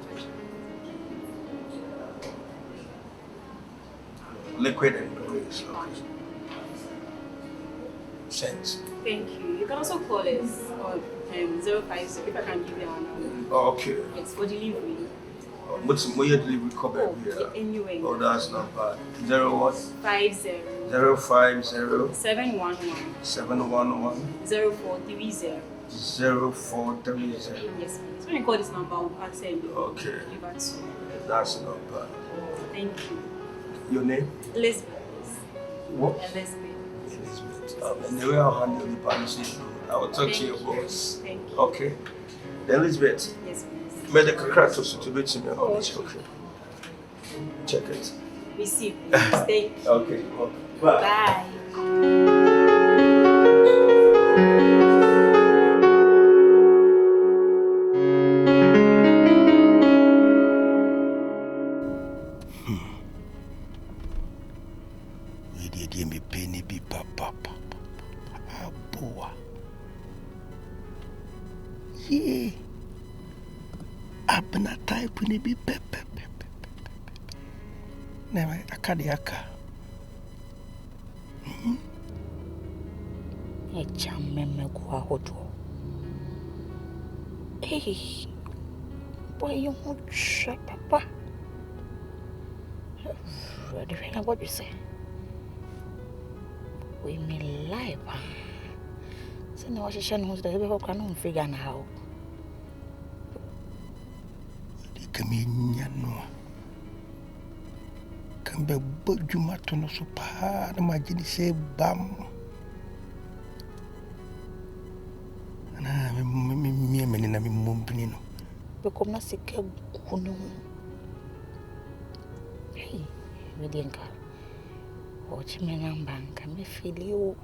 liquid and grease. Cents. Thank you. You can also call us on 050 if I can give you our number. Okay. It's for delivery. What's your delivery cover here? Anyway. Oh, that's not bad. 01 50 050 711 711 0430. 0430. Yes, so when you call this number, we'll answer you. Okay. Give us. That's not bad. Thank you. Your name? Elizabeth. What? Elizabeth. And the way I'll handle the policy, I will talk to your boss. Thank you. Okay. Elizabeth. Yes, please. Medical kratos to be to me. Okay. Check it. Receive. Thank you. Okay. Bye. Bye. Yeah. Abna type ni bi pepe. Never akadiaka. Chameme kwa hoto. Hey, boy, you won't shut papa. What you say? We may lie. So now she shan't hold the baby can figure now. The Camino can be Bujumatono Supa, imagine say bam. And I'm mumpino. Become not sick. Hey, Medianka. Watch me and bank and me feel you.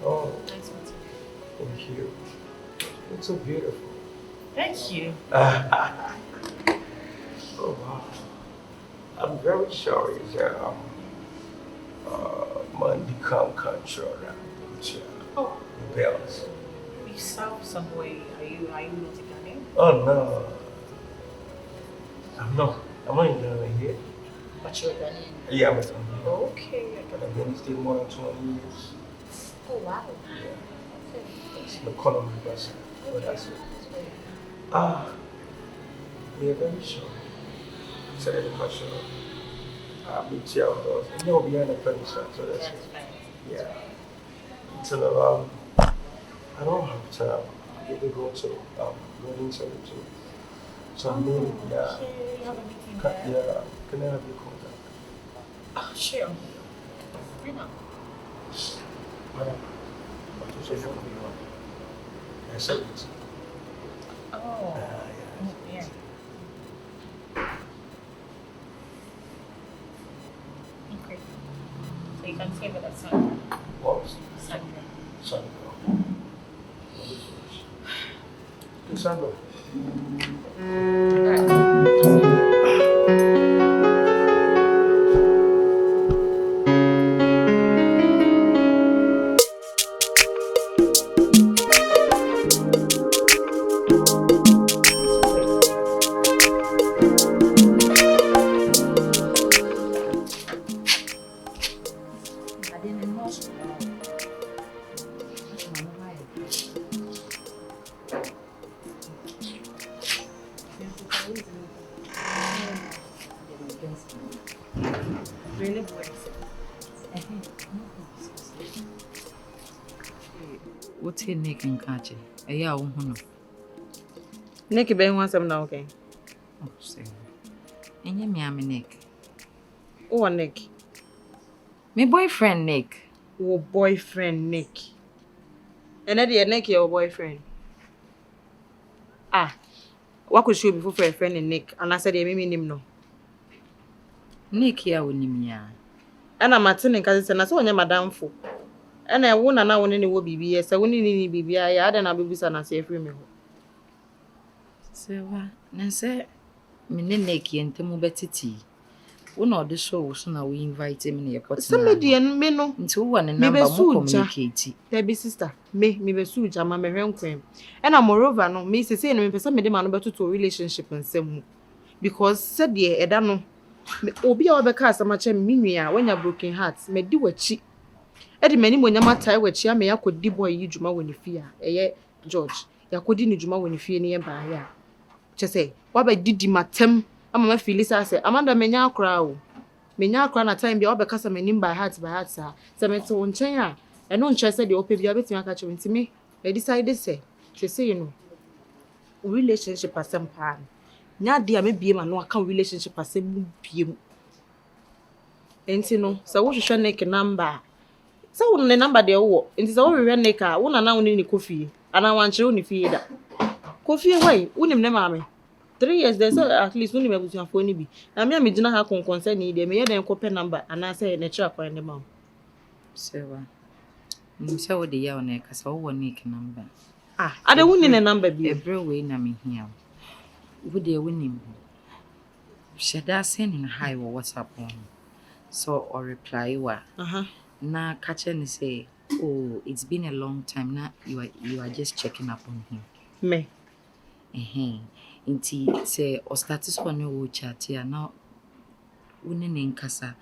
Oh, thank you. It's so beautiful. Thank you. Oh wow. I'm very sorry that man become control Oh, bells. you sound some way. Are you not Ghanaian? Oh no. I'm not in Ghana here. But you're Ghanaian. Yeah, I'm from here. Okay. But I've been in the state more than 20 years. Oh wow. Yeah. It's an economy person. But that's it. We are very sure. Say the question. I'll be chill. You'll be on the premise, so that's it. Yeah. Until I don't have time. I need to go to wedding ceremony. So I'm maybe yeah. Yeah. Can I have your contact? Oh, sure. You know. Madam, what is your phone? I said it. Oh. Yeah. Okay. So you can save it as Sandra. What? Sandra. Sandra. Sandra. What's your Nick and catch it? A yaw, Nick, Ben wants some now, okay? Oh, say. And you, me, Nick. Oh, Nick. My boyfriend, Nick. Oh, boyfriend, Nick. And Nick, your boyfriend. Ah. What could show before for a friend in Nick? And I said, him no. Nick here with him, yeah. And I'm attending because I saw Madame Fo. And I won't know when any will be yes, I won't need BB. I had an abuser and I say free me. So, Nancy, Nick and Temu Betty. One of the shows now we invite him in your somebody and me no into one and number communicate. There be sister, me be suja, my me cream. And I'm moreover no, me say no person me demand about to relationship and some because said ye edano. Obi a obeka asamache minua when you broken hearts me di wachi. E di many monya matai wachi me yakodi boy yi dwuma woni fie a eye George yakodi ni dwuma woni fie ne ye ba ya. Che say wa ba didi matem ama feel say Amanda menya akra o. Menya akra na time bia obeka sa menim by heart sa. Se me to nchen a e no nche say de ope bia betimi aka che ntimi e decide say you know relationship asem pa. Nya dia me bie ma no aka relationship asem bie mu. Enti no so wo hwehwe Nick number. So wo ne number de wo. Enti so wo hwehwe Nick a wo na na wo ni Kofi. Ana wanche wo ni fie da. Kofi why? Wo nim ne maame. 3 years there so at least wo ni mebutu afo ni bi. Na me amegina ha concern ni de me ye den kope number ana say na try kwan ne ma. Sewa. Mse wo de ya wo na kasa wo Nick number. Ada wo ni ne number bi. Every way na me hia. Wo de wo nim. Shada send in hi wo WhatsApp on. So or reply wa. Na catch and say, oh, it's been a long time now. You are just checking up on him. Me. Inti say or status on your chat here now. Unen nkasa.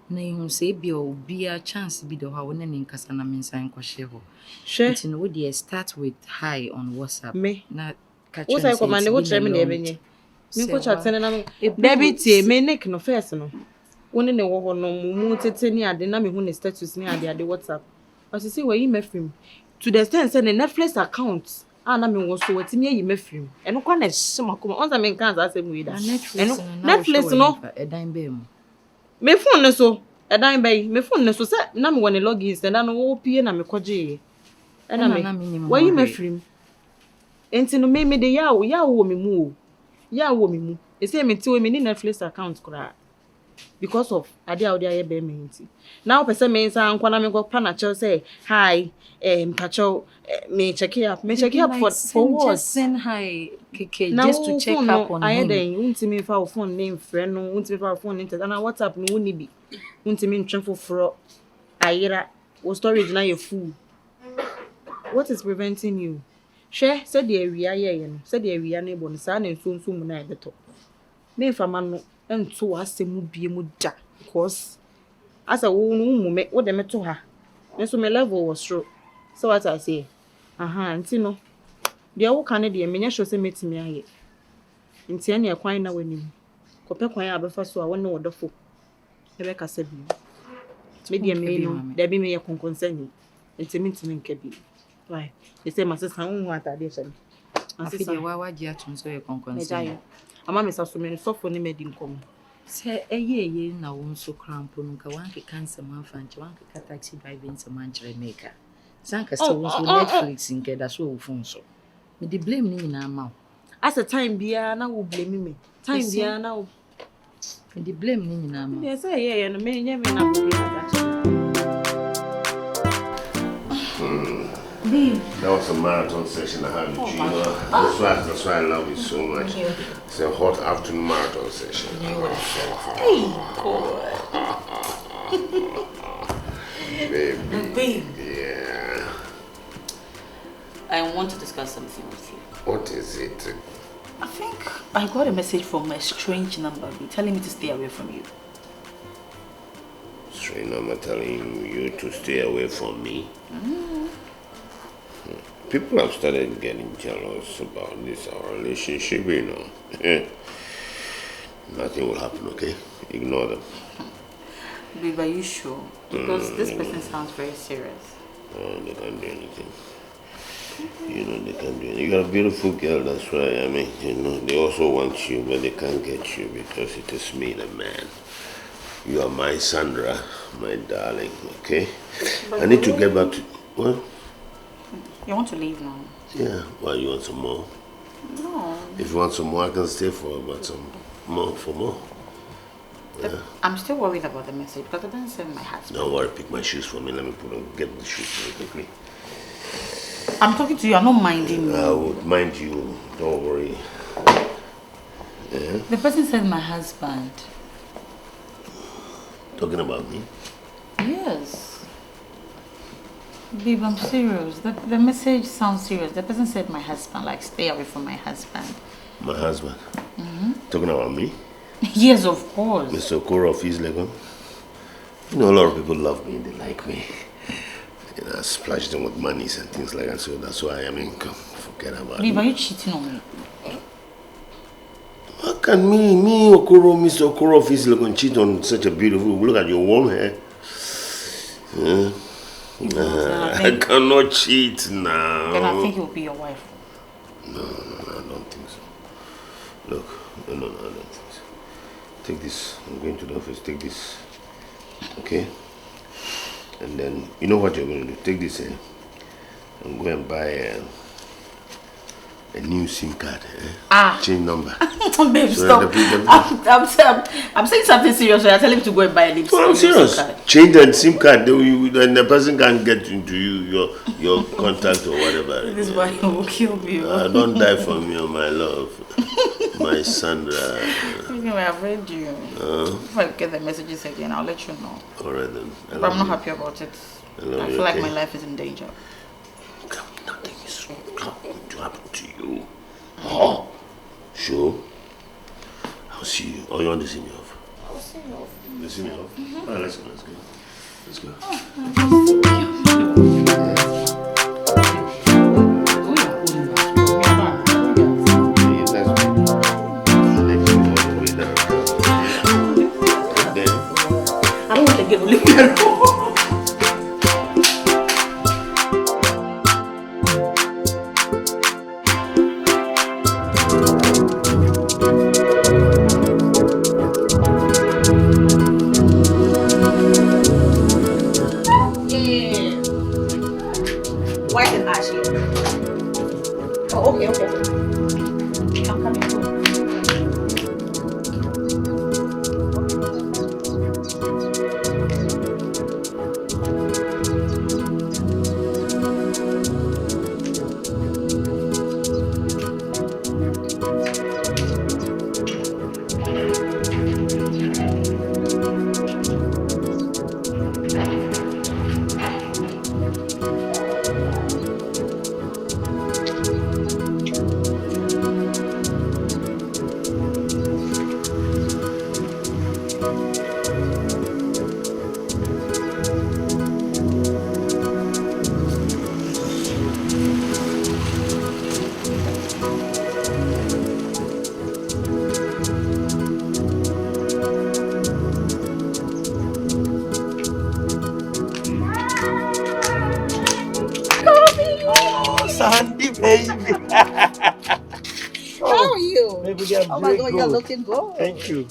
Na you say be a chance be the how unen nkasa na mensa nkwahye ho. Inti no we start with hi on WhatsApp. Me. Na catch and say. What I command what try me na ebenye. Me ko chat na David tie me Nick no first no. Woni ne wo ho no mu tete ni ade na me hu ne status ni ade WhatsApp. As you see where you me film to the extent say the Netflix account na me wo so watimi ayi me film. Eno kwa na shima kuma onza me kan za say mu ida. Netflix no edan be mu. Me phone ne so edan be me phone ne so say na me woni login say na no wo pie na me koje. Na me where you me film. Enti no me de ya wo me mu o. Ya wo me mu. E say me ti wo me ni Netflix account kura. Because of ade a ode be me nti now person me nsa ankwa na me go pa na che say hi mpacho me check it up for what send hi keke just to check up on him then unti me fa phone name friend no unti me fa phone name na WhatsApp no woni bi unti me ntwen foforo ayira wo storage na your full. What is preventing you? Share said the area ye no said the area na bo sa na nso mu na ebeto me fa ma no ento asemu bie mu da because as a wo me wo de me to ha nso me level was through. So what I say nti no de wo kan de me nya show se metimi aye nti ene kwan na wanim kope kwan abefa so a wonne wodofo ebe kasa bi me de me no de bi me ye konkonsani nti mentimi nka bi why they say my sister won hu atade hye afi de wa gi atum so ye konkonsani ama me saso me so for ne medi nkom se eye na wo nso krampo no ka wanke cancer man fanche wanke taxi driving se man chere maker sanka se wo so Netflix nke da so wo phone so me dey blame ni na ma as a time bia na wo blame me time bia na wo me dey blame ni na ma yes yeah no me nya me na wo That was a marathon session I had with Gina. That's why I love you so much. Thank you. It's a hot afternoon marathon session. Hey, boy. Baby. Yeah. I want to discuss something with you. What is it? I think I got a message from a strange number telling me to stay away from you. Strange number telling you to stay away from me? People have started getting jealous about this, our relationship, you know. Nothing will happen, okay? Ignore them. Babe, are you sure? Because this person sounds very serious. Oh, they can't do anything. You know, they can't do anything. You're a beautiful girl, that's why, I mean, you know, they also want you, but they can't get you because it is me, the man. You are my Sandra, my darling, okay? But I need to get back to... What? You want to leave now? Yeah, why you want some more? No. If you want some more, I can stay for about some more. Yeah. I'm still worried about the message because I didn't send my husband. Don't worry, pick my shoes for me. Let me get the shoes very quickly. I'm talking to you, I'm not minding you. I would mind you. Don't worry. Yeah? The person said my husband. Talking about me? Yes. Babe, I'm serious. The message sounds serious. The person said my husband, like stay away from my husband. My husband? Talking about me? Yes, of course. Mr. Okoro of East Legon. You know, a lot of people love me, they like me. You know, I splash them with monies and things like that, so that's why I'm income. Forget about it. Babe, are you cheating on me? How can me, Okoro, Mr. Okoro of East Legon cheat on such a beautiful, look at your warm hair. I cannot cheat now. Then I think it will be your wife. No, I don't think so. Look, no, I don't think so. Take this. I'm going to the office. Take this. Okay? And then, you know what you're going to do? Take this here. And go and buy a new SIM card. Change number. Babe, so stop. I'm saying something serious. I tell him to go and buy a new SIM card. I'm serious. Change that SIM card. Then the person can't get into your contact or whatever. This is why he will kill me. Don't die for me, my love. My Sandra. I've read you. If I get the messages again, I'll let you know. Alright then. But I'm not happy about it. I feel like my life is in danger. Nothing is going to happen to you. Oh, sure. I'll see you. Oh, you want to see me off? I'll see you off. You see me off? Alright, let's go. Let's go. I don't want to get leave me alone. White and ashy. Oh, okay. I'm coming home. Sandy, baby. How are you? Baby, I'm oh my God, good. you're looking good. Thank you.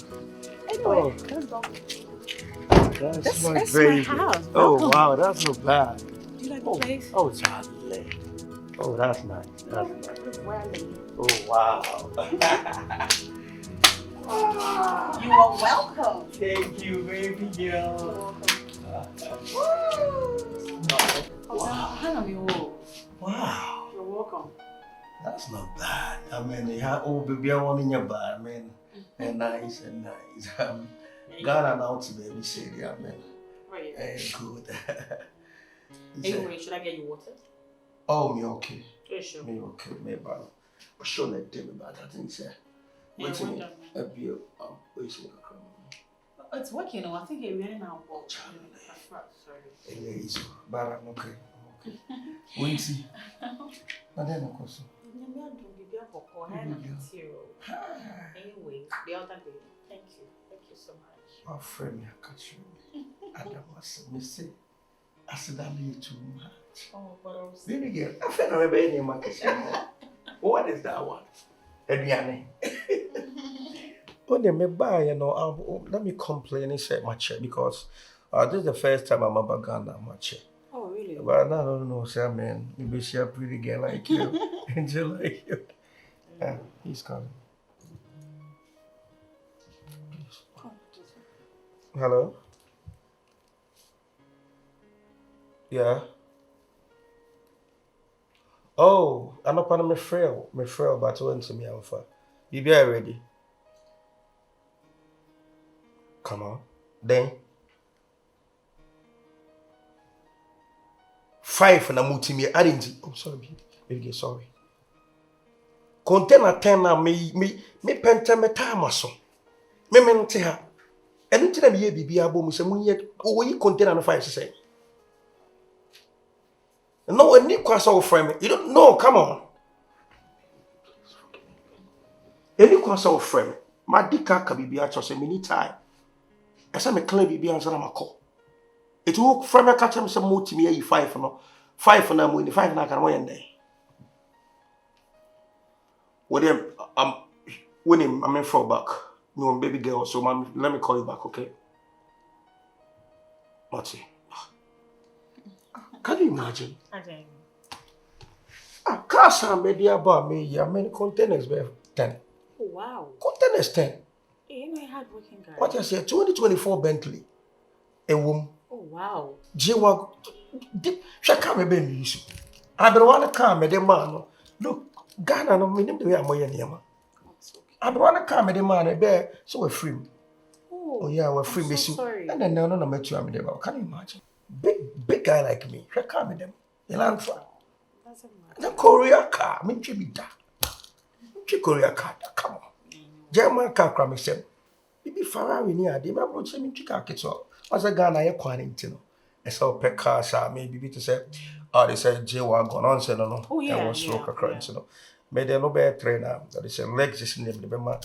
Anyway, let's go. That's my That's baby. my house. Oh, Welcome. wow, that's not bad. Do you like the place? Oh, Charlie. Oh, that's nice. That's nice. Oh, wow. You are welcome. Thank you, baby girl. Wow. You're welcome. That's not bad. I mean, oh, baby, I want in your bar. I mean, and nice. Ghana now to baby city. I mean, good. Anyway, should I get you water? Oh, me okay. Yeah, sure. Me okay. Me bad. Sure, let them bad. I think so. What's me? A beer. It's working. I think it's really now. Sorry. But I'm okay. Winty. And then of course. Anyway, the other day. Thank you so much. My friend, I catch you. And I must miss it. I said, I need too much. Oh, but I was. Then again, I feel like I'm in my kitchen. What is that one? Ediane. When they may buy, you know, let me complain and say my check because this is the first time I'm about Ghana, my check. Oh, really? But I don't know, say, man, maybe she a pretty girl like you, angel like you. Yeah, he's coming. Hello? Yeah. Oh, I'm not on my frail, but went to me alpha. You be ready. Come on. Then 5 na mutimi arinji. Oh, sorry, baby, sorry. Container 10 na me pente me time so. Me mente ha. Enu ti na me bibi abo mu se munye oyi container no 5 say. No, any kwasa wo frame. You don't know, come on. Any kwasa wo frame. Ma dika ka bibi a cho se me ni time. Esa me clear bibi answer na mako. It will frame catch him some mutimi ayi 5 no. 5 na mu ni 5 na kan wo yende. With him, winning, I'm in for back. No, baby girl, so man, let me call you back, okay? Marty. Can you imagine? Okay. Casa media bar me, I mean, containers were 10. Oh, wow. Containers 10. You know, hard working guy. What you say, 2024 Bentley. A woman. Oh, wow. J-Wag. She can't be me. I don't want to come, man. Look. Ghana no minim the way amoye niam. I don't want to come the man be so we're free. Oh yeah, we're free me so. And then no metu am dey. Can you imagine? Big guy like me. She come them. Elantra. Na Korea car, me twi bi da. Twi Korea car, come on. German car kra me sem. Bibi Ferrari ni ade, ma bro che me twi car keto. Asa Ghana ye kwan ntino. E so pe car sha me bibi to say they say J-Wagon on say no. Oh yeah. I was so crunch no. Me dey no be trainer. That is a Lexus name the be ma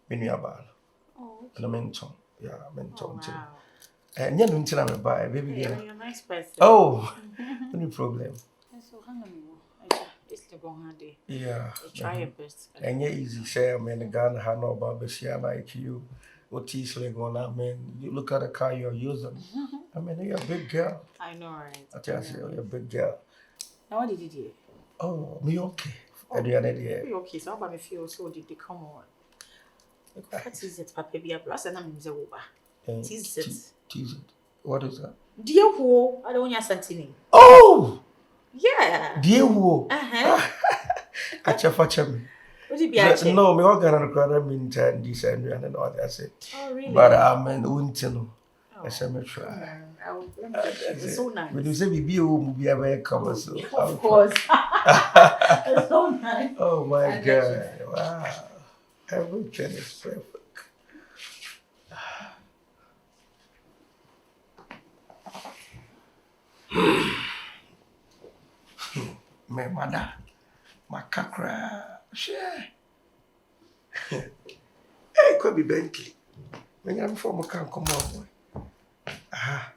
me nua ba. Oh. Na menton. Yeah, menton too. Nya no ntina me ba baby girl. You're a nice person. Oh. No problem. So hang on. It's the wrong hand. Yeah. Try your best. And yeah, easy say I mean Ghana ha no ba be share like you. What is like on I mean, you look at the car you're using. I mean, you're a big girl. I know, right? I tell you, you're a big girl. Now, what did you do? Oh, me okay. Oh, you okay, so how about me feel so did they come on? What is it, Papa? Be a plus and I'm in the over. Tease it. Tease it. What is that? Dear who? I don't want your sentiment. Oh! Yeah. Dear who? Acha me. What did be no, me all gonna require me in December and all that. I say. Oh, really? But I'm in Untino. I said, me try. It's so nice. But you say, be a very cover. So. Of course. It's so nice. Oh, my God. Wow. Everything is perfect. My mother, my kakra, share. It could be Bentley. When I'm from a can come on. Aha,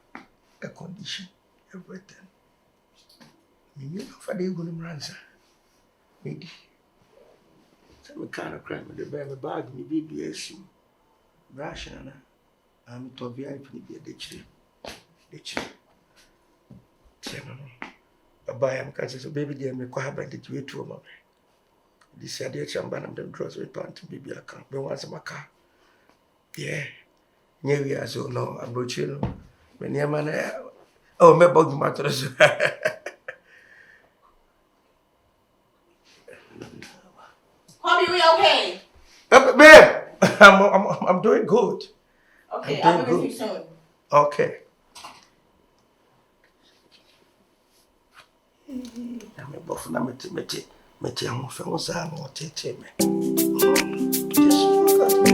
a condition, everything. Me know for the good answer. Maybe. Some kind of crime with the bag, me baby issue. Ration, I'm to VIP be a ditch. Buy am catches a baby dear me quite by the way to a mother. This idea chamber and them draws with pant baby I can't be once my car. Yeah. Near we are so no, I'm not chill. When your man, oh, my bug matters. Hobby, we okay? Babe, I'm doing good. Okay, I'll be with you soon. Okay. I'm a buff na meti am fe won sa no tete me. Yes, look at me.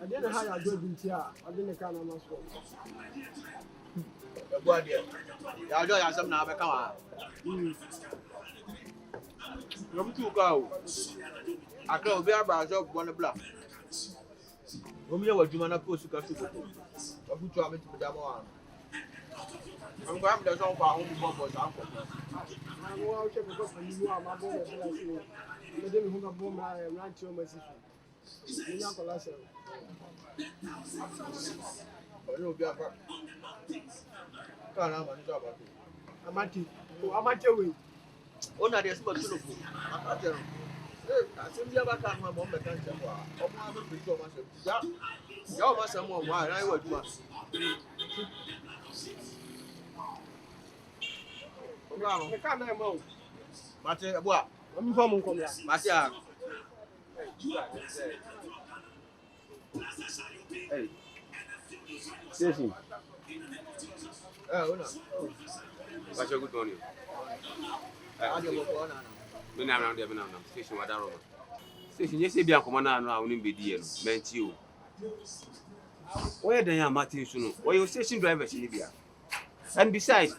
I didn't have a good interior. I didn't kind of much. Boy, dear. I don't have some now. Come on. Come to go. I can't be about one block. When you were doing a post to go to put you to the one. I'm going to go home for uncle. I'm going to check you are my boy. You didn't have a bomb. I am not your message. You're not going to listen. You'll be a back. I'm at you. I'm at your way. Oh, not a spot to look for. I'm not there. I simply have a car. My mom can't tell you. I'm not so much. Y'all must have more wine. I would must. I can't have more. Mate, what? I'm from Comia. Masia. Hey. Station. Oh, no. What's your good morning? Me na na dem na na station wada ro. Station yes e bia komo na anu a woni bedi e no menti o. Where dan Martin so no. Where your station driver ni bia. And besides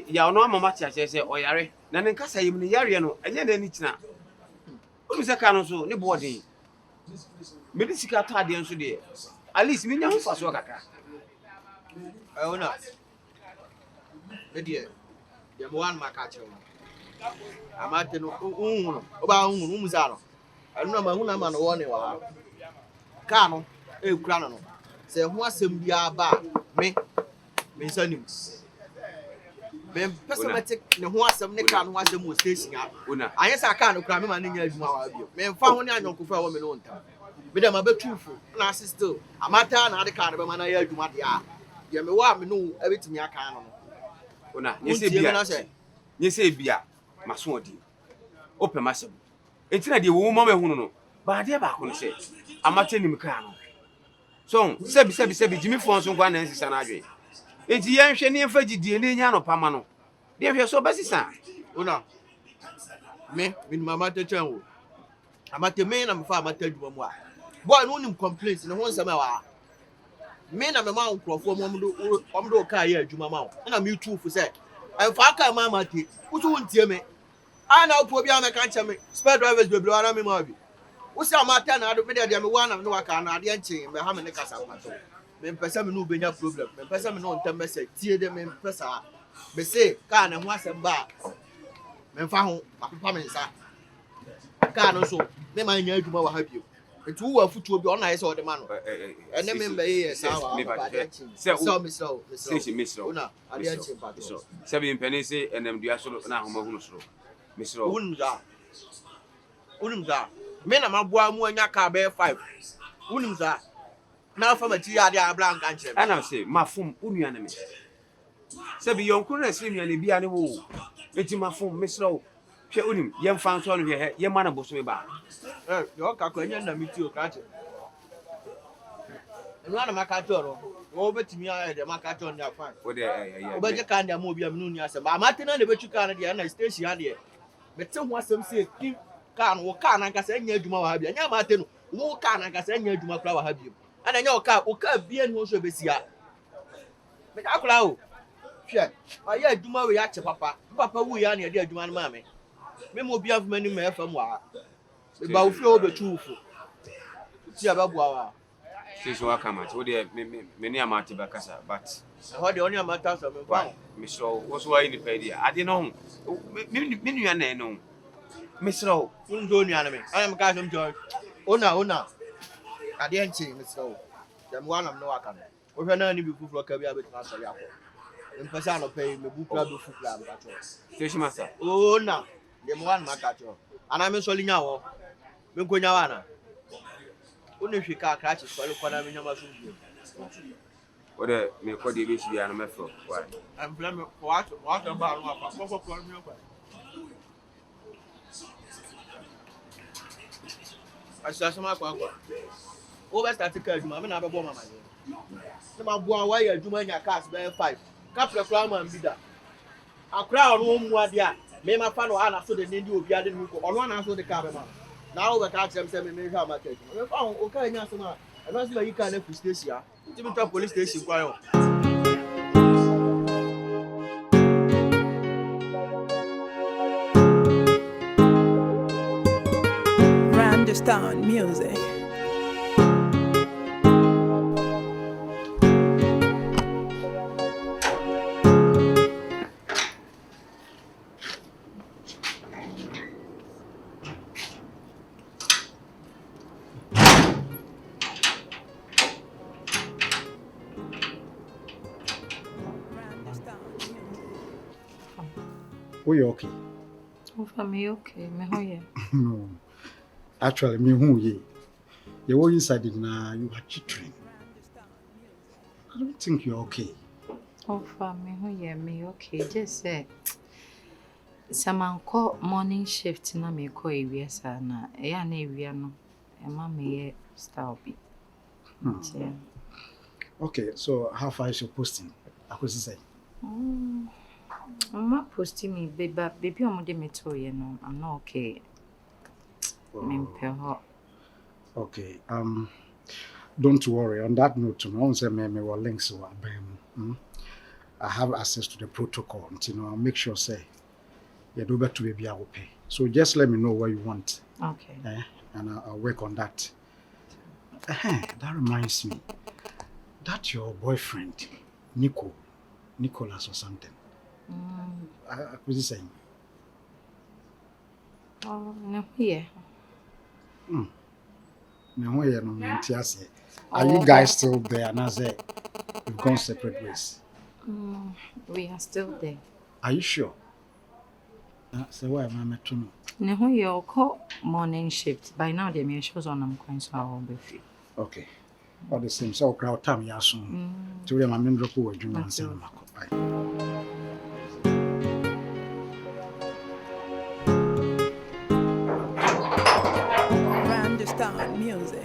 ya ono amama tia say oyare na ne nkasa yim ne yare no enye na ni tina. O mi se ka no so ne boarding. Me di sika ta de nso de. At least me nya ho fa so kaka. Ona. Media. Ya mo wan makache o. Amate no oba umuzaro. Anu ma hu na ma no woni wa. Ka no e kura no. Se ho asem bia ba me nsanim. Me persematic ne ho asem ne ka no ho asem mo station ya. Anye sa ka no kura me ma ne nya adwuma wa bio. Me mfa ho ne anyonko fa wo me no nta. Me dem abetufu na assist amata na ade ka no be ma na ya adwuma de a. Ye me wa me no ebetimi aka no. Ona nyese bia maso odi open masem entina de wo mama ehunu no ba de ba ko no se amate nim ka no so sebi jimi fon so kwa na nsisa na adwe enti ye nhwe ne mfa gidie ne nya no pama no de hwe so basisa ona me mama te chan wo amate me na mfa amate adwuma mu a boy no nim complaints ne ho nsema wa me na me ma nkrofo mo do ka ye adwuma ma wo na me tufu se emfa aka ma amate utu wontie me ana opo bia me kan cheme spare drivers bebre ara me ma bi usi amate na ado me de me wa na me waka na ade nche me ha me ne kasa pato me mpesa me no benya problem me mpesa me no ntem message tie de me mpesa me say ka na ho asem ba me mfa ho papa me nsa ka no so me ma nya adwuma wa ha bio etu wa futuo bi ona yesa ode ma no ene me mba ye sa wa misro una ade nche pato so sebi mpene se enem dua so na ahoma hunu so misro unim za me na maboa mu anya ka be 5 unim za na fa mati ade abla nka nche ana se mafum unua na me sebi yonkuru na se nua ne bia ne wo eti mafum misro hwe unim ye mfa nso no hwe ye ma na boso me ba yo ka ko anya na miti o ka che enu ana maka toro o betimi a de maka toro na fa o de o beje ka nda mo bia mnu ni asem ba amate na de betu ka na de na station ade bete ho asem se kim ka no ka na nka se anya adwuma wa ha bia nya amate no wo ka na nka se anya adwuma kra wa ha bia ana nya o ka bia ni ho so besia me ka kula o hwe aya adwuma we ya che papa wu ya na de adwuma no ma me mo bia fuma ni me fam wa be ba wo fi o betu ufu ti ababua wa station akama so de me ni amate ba kasa but ho de oni amata so me fa me so wo so wa ni pa dia ade no me nua na no me so ndo nua na me ana me ka so mjo ona ade nchi me so dem wa na me no aka no wo hwe na ni bi fufuro ka bi abetu asori akọ mpesa no pay me bu kra do fufura ba cho station master ona dem wa na maka cho ana me so linya wo me nkonya wa na oni hwe ka kra chi so le kwana me nyama so bi o de me ko de be shi ya no me fro why I'm blame what about no apa ko ko me kwa asa sama kwa o ba start ka adwuma me na be bo mama ye na ma bo an wa ye adwuma nya cars be 5 ka prepare man bi da akra onu mu ade a me ma fa no ana so de ndi obi ade ni ko onu ana so de ka be ma na o be ka chem se me hwa market me fa o ka nya so na And that's why you can't have station. Even to police station, quiet. Randestan music. Are you okay? Oh, for me, okay. Me how you? No. Actually, me who ye? You were inside it now. You are chittering. I don't think you're okay. Oh, for me who you? Me okay? Just say. Someone call morning shift na me call ewia sa na. Ya na ewia no. E ma me style be. Okay, so how far is your posting? I could say. I'm not posting me, baby. I'm on the metal, you know. I'm not okay. Okay. Don't worry. On that note, I won't say me will links to I have access to the protocol. You know, I'll make sure say you do better to baby I will pay. So just let me know what you want. Okay. And I'll work on that. That reminds me. That's your boyfriend, Nicholas or something. I was saying. Oh, no, yeah. No, are you guys still there? And I say, we've gone separate ways. We are still there. Are you sure? So why am I met to know? No, you call morning shift. By now, the main shows on them coins are all be free. Okay. All the same, so crowd time, yeah, soon. To them, I'm in the pool, you know, and Randestan music.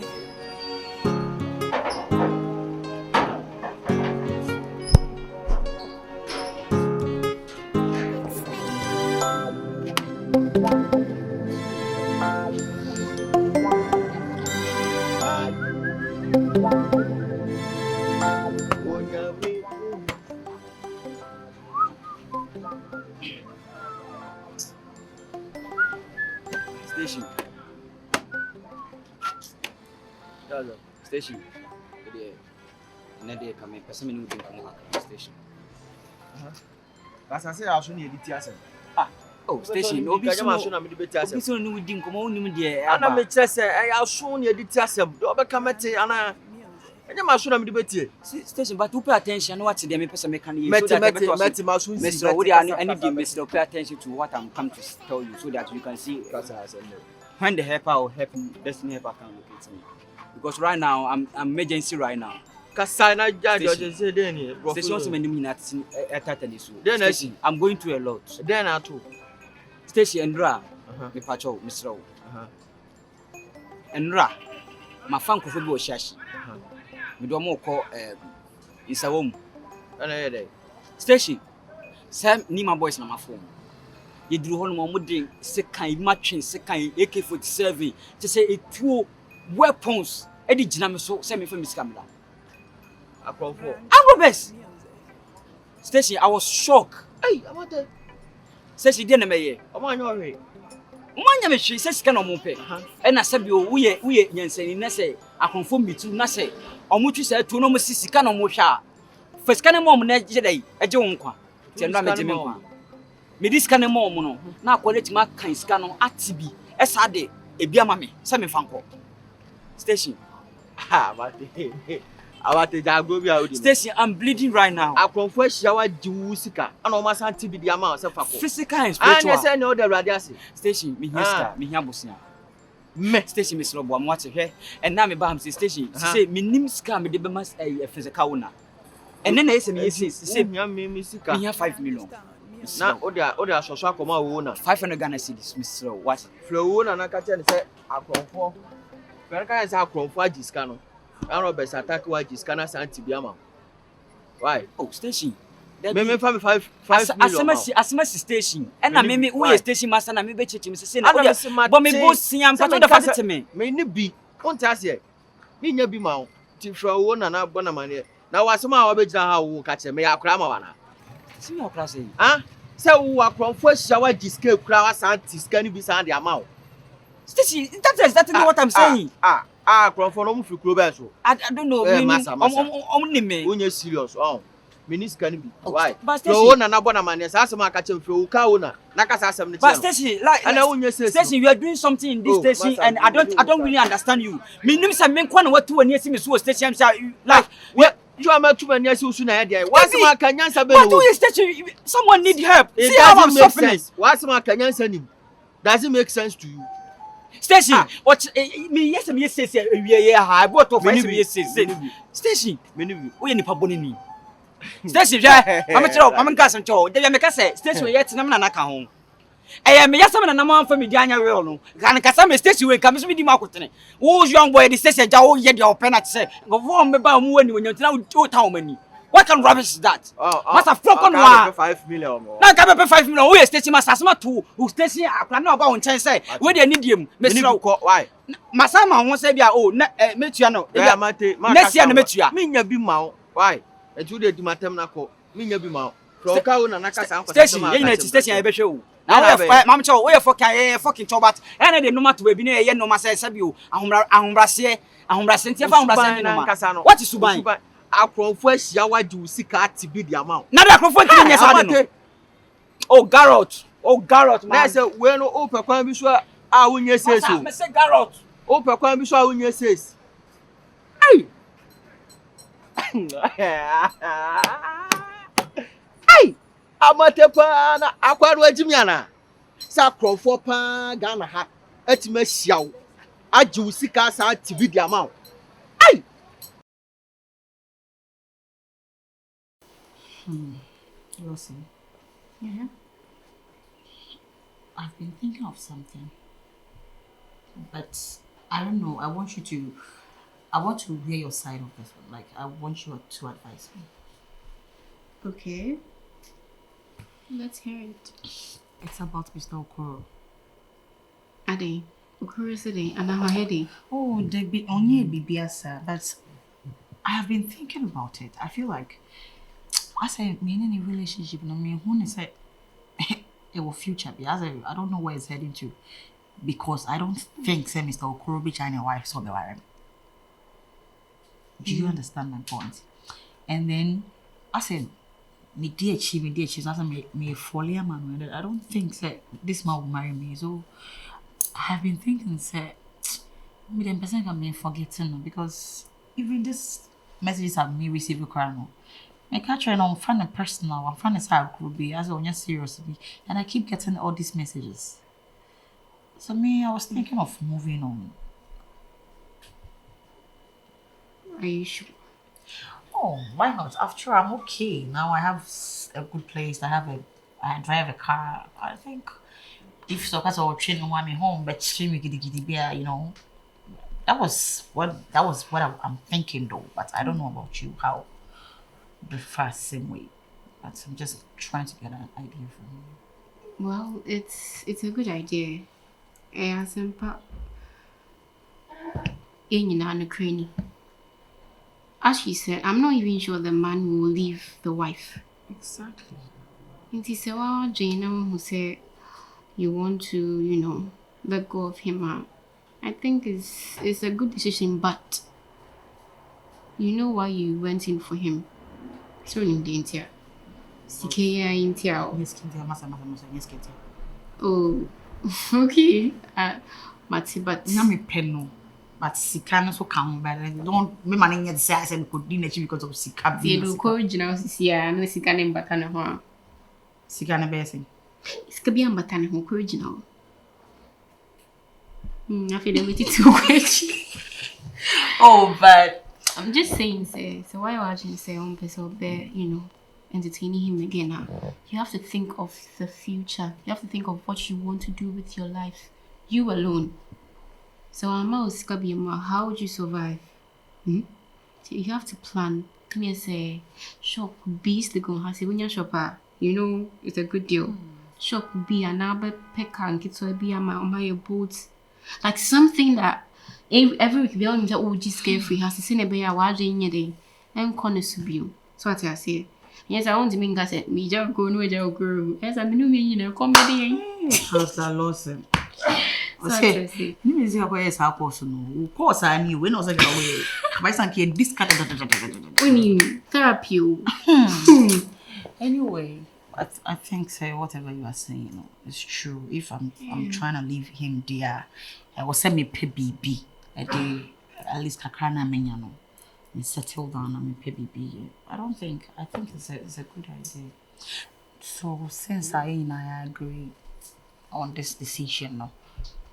Station. Station. Nede come person me no dey come back station. As I say I should need it. Oh, station. Obi so na me dey beti asem. Obi so no wudi nkomo unim de. Ana me kire say I should need it asem. Do obeka mete ana enye ma should na me dey beti. Station but you pay attention what dey me person me can hear. Mete ma should see. Mr. Woody I need to Mr. Pay attention to what I'm come to tell you so that you can see when the helper will help you, destiny helper can locate me. Because right now I'm emergency right now. Kasa na judge say dey ni. Station so many minutes station. I'm going through a lot. Then ato. Station Endra. Me pacho Mr. Endra. Ma fan ko bi o shashi. Me do mo call Isawom. Ana ye dey. Station. Sam ni my boys na my phone. You do hold mo dey second matching second AK-47 to say it two weapons. Edi gina me so say me for Miss Camila. Agrobes. Station I was shocked. Hey, I'm at Station dey na me ye. Omo anyo hwe. Manya me hwe say sika na omo pe. E na sabi o we nyansani na say akonfo mitu na say omo twi say to no mo sika na omo hwa. Fasika na mo na je dai eje wo nkwa. Ti no me je me nkwa. Me diska na mo no na quality ma kan sika no atibi. E sa de ebi ama me say me fanko. Station. Station, I'm bleeding right now. I confess shower Jusika. And almost anti the amount of physical and spiritual. I say no the radiasi. Station, me here, me here bosia. Me station me slow am watch here. And now me ba am station. Say me nim ska me de be mas physical una. And then say me say me sika. Me here 5 million. Na oda so akoma wo na 500 Ghana cedis me slow what? Flow na ka tell say akonfo. Pero ka say akonfo agiska no. And Roberts attack why this Ghana Santi Biama. Why? Oh, station. Me 5 million. Asema station. And na me we station master na me be cheche me say na but me boss am pato da fast me. Me ni bi. Won't ask here. Me nya bi ma wo. Ti fra wo na na bona mane. Na wasema a obegina ha wo ka che me akra ma wana. See me akra say. Ah? Say wo akronfo ahia wa diska kura wa san diska ni bi san de ama wo. Stacey, that's exactly what I'm saying. Akronfo no mu fi kuro be so. I don't know. Me Onye serious. Miniska ni bi. Why? But so na na bona mane sa asema ka che mfe wo ka wo na ka sa asem ni che. But Stacey, Stacey, you are doing something in this station and I don't really understand you. Me nim say me kwa na watu wani esi me so station like you are too many years soon I dey. What's my kanyansa be? But you station someone need help. See how I'm suffering. What's my kanyansa nim? Does it make sense to you? Stacey, what me yes me say we ha but of me say Stacey, me we nipa boni ni. Stacey, I'm tell I'm gas and tell. Dey make say Stacey we yet na na ka ho. Me yasam na nam amfa me di anya real no. Kan kasa me Stacey we kam so me di makotene. Wo young boy the Stacey ja wo ye de open at say. Go form me ba mu wani wonyo tina wo town mani. What kind of rubbish is that? Master flock on one. 5 million more. Now can pay 5 million. Who is Stacey master asma two? Who Stacey akra na oba won chen say. We dey need him. Me sira why? Masama won say bia na metua no. Next year na metua. Me nya bi ma why? E tu dey di matem na ko. Me nya bi ma. From ka wo na kasa an Stacey, you know Stacey e be hwe wo. Now mam cho we fucking chobat. Ene dey no matter we bi na ye no ma say sabi o. Ahombrase ntia fa ahombrase ni no. What is suban? Akronfo ahia wadi usika atibi di amount. Na da akronfo ntimi nya sa no. Oh Garrot man. Na say we no open kwan bi so a wonye says o. Me say Garrot. Open kwan bi so a wonye says. Ai. Ai. Amate pa na akwaro agimi ana. Sa akronfo pa Ghana ha atima hia wo. Agi usika sa atibi di amount. Ai. Lucy. Yeah. I've been thinking of something, but I don't know. I want to hear your side of this one. Like, I want you to advise me. Okay. Let's hear it. It's about Mr. Okoro. Ade, Okoro Sede, and I'm heady. Oh, they be only BBS, but I have been thinking about it. I feel like I say me in any relationship, no me who say it will future be. I don't know where it's heading to, because I don't think say Mr. Okoro be China wife so be worried. Do you understand my point? And then I said, me dear chief, I said me folly man. I don't think say this man will marry me. So I have been thinking say me the person can be forgetting, because even this messages have me received crime. I catch her and I'm finding personal, I'm finding how it could be, as I'm seriously, and I keep getting all these messages. So me, I was thinking of moving on. Are you sure? Oh, why not? After I'm okay. Now I have a good place. I drive a car. I think if so, because I will train when I'm home, but stream you know, that was what I'm thinking though. But I don't know about you, how the first same way. But I'm just trying to get an idea from you. Well, it's a good idea. As she said, I'm not even sure the man will leave the wife. Exactly. And he said, well, Jane, who said you want to, let go of him. I think it's a good decision, but you know why you went in for him? So in the India. Oh, okay. Matty, but na me penno. But Sika no so come, but don't me manning yet say I said could dinner because of Sika. The original Sisia, no Sika name Batana. Sika na bessing. Skabian Batana, original. I feel a bit too quick. Oh, but I'm just saying, so why watching say on person there, entertaining him again now? You have to think of the future. You have to think of what you want to do with your life. You alone. So how would you survive? So you have to plan. Come here, say shop B is the go. I say when you shopper, it's a good deal. Shop B and now pecker and get so be my boat. Like something that Every week, they all say, oh, just carefree. Has to seen a bear, why didn't you day? And corner subio. So what I say. Yes, I want to mean that me just go no jail girl. Yes, I mean, you know, comedy. How's that Lawson? Okay. You mean you have a house no? Of course, I knew when I was like, away. My son can discard. We mean therapy. Anyway, I think say whatever you are saying, you know, it's true. If I'm trying to leave him there, I will send me pay BB a day at least Kakrana Menyano. Me settle down and me pay BB. I think it's a good idea. So since I agree on this decision, no,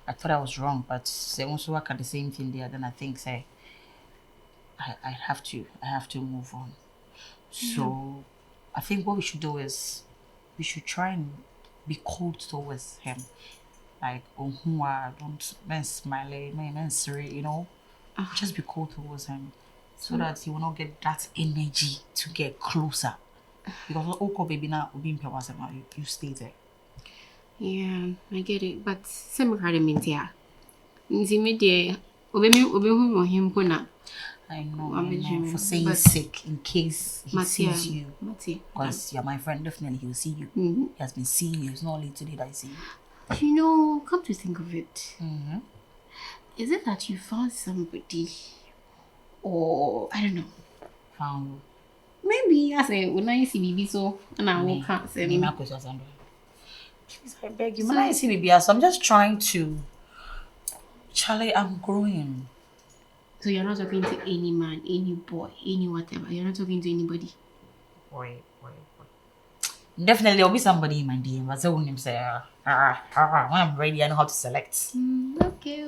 I thought I was wrong, but they also work at the same thing there. Then I think say I have to move on. So I think what we should do is we should try and be cold towards him, like don't men smile, men sorry, you know, just be cold towards him so that he will not get that energy to get closer. Because okay, baby, now you stay there. Yeah, I get it, but some kind of means yeah. Intimidate, obey him, Puna. I know, for saying sake in case he sees you. Because you're my friend, definitely he'll see you. He has been seeing you. It's not only today that I see you. You know, come to think of it, is it that you found somebody, or I don't know, found? Maybe I say when I see baby so, and I will can't say me. Please, I beg you, when I see baby, so I'm just trying to. Charlie, I'm growing. So you're not talking to any man, any boy, any whatever. You're not talking to anybody. Boy. Definitely there'll be somebody in my DM, but I wouldn't say, when I'm ready, I know how to select. Okay.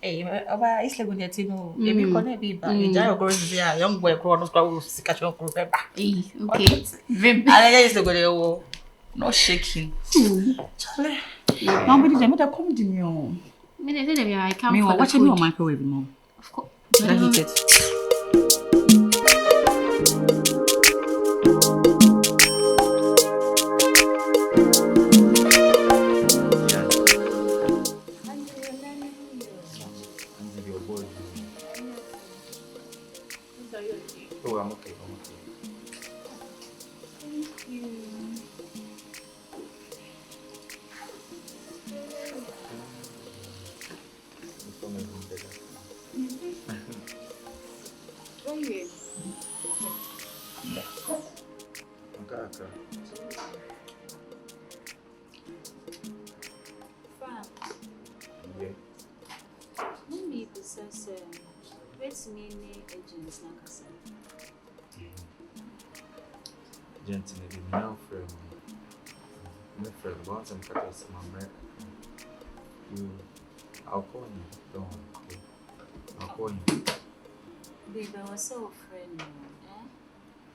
Hey, but it's like when you're tino, maybe connect me, but you just go to a young boy, cross, catch your group. Okay. I used to go there, no shaking. Charlie, nobody them that come to me. I can't. Me watching me on microwave, no. Of course. Should I heat it? Oh, I'm okay. Thank you. Gently, now friend. My friend, once I'm cut off my breath. I'll call you. Don't worry, okay? I'll call you. Babe, I was so afraid,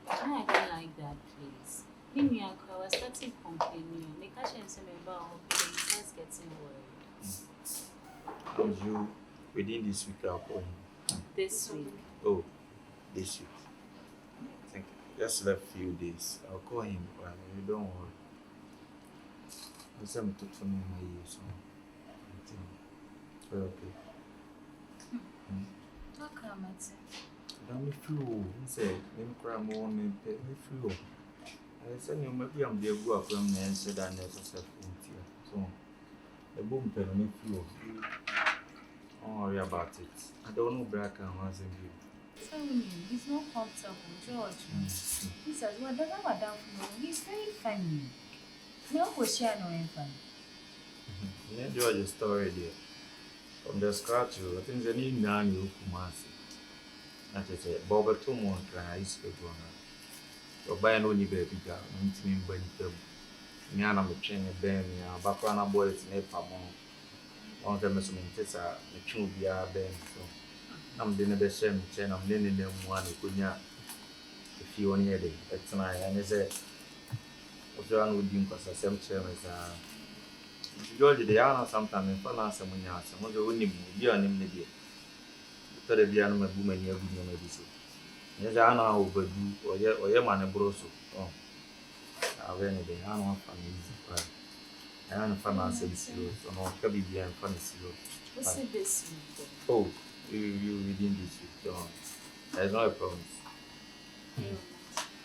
I don't like that, please. I was starting complaining. Make a chance about hoping the starts getting worried. And you, within this week, I'll call you. This week? Oh, this week. I think just left few days. I'll call him, but you don't worry. I'll send him to me in my ear, so I think we're okay. Okay, Matty. I'm flu. He said, "I'm crying more than me flu." I said, "You maybe I'm there go up from there and said I never said here." So the boom pen me flu. Don't worry about it. I don't know black and one's in you. Tell me, he's not comfortable, George. He says, well, the madam, he's very funny. No, was she annoying funny? Yeah, George is story there. From the scratch, I think the name down you Kumasi. That is a Boba 2 months, I used to go on. So buy an only baby girl, and it's me when you me and I'm a train a band, background boys in a pamon. One of them is a tube, yeah, band. So I'm doing the same chain, I'm learning them one who could not if you only had it. That's nice, and it's a John would do because the same chain is a George, the Anna sometimes in front of someone else, and was the only be on him the day. The Diana Boom and your medicine. Yes, I know overdo or your man a broso. Oh, I've any day. I don't want easy. I'm fun and serious. So no, can be and fun serious. What's it this week? Oh, you reading this week? So there's no problem.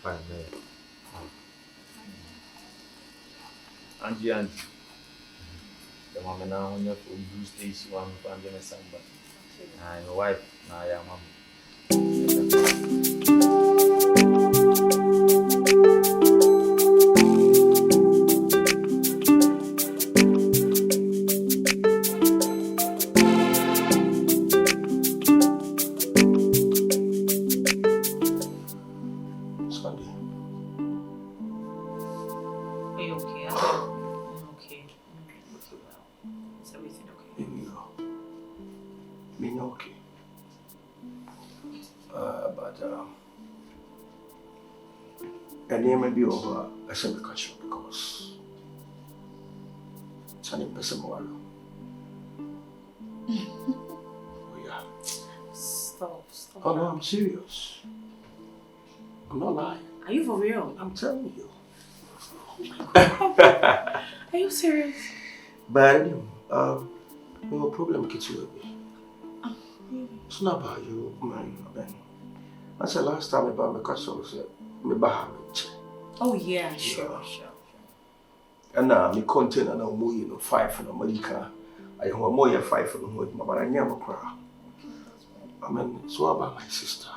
Fine, Auntie. The mama now on your phone, blue station, one family and somebody. And your wife, now your mom. Be over a semi-culture because it's an impossible. Oh, yeah. Stop. Oh, no, I'm serious. I'm not lying. Are you for real? I'm telling you. Are you serious? But no problem, Kitsu. It's not about you, man. That's the last time about my castle said, me bahamich. Oh yeah, sure. And me content and I'm more 5 in America. I have more 5 in America, but I never cry. I mean, it's all about my sister.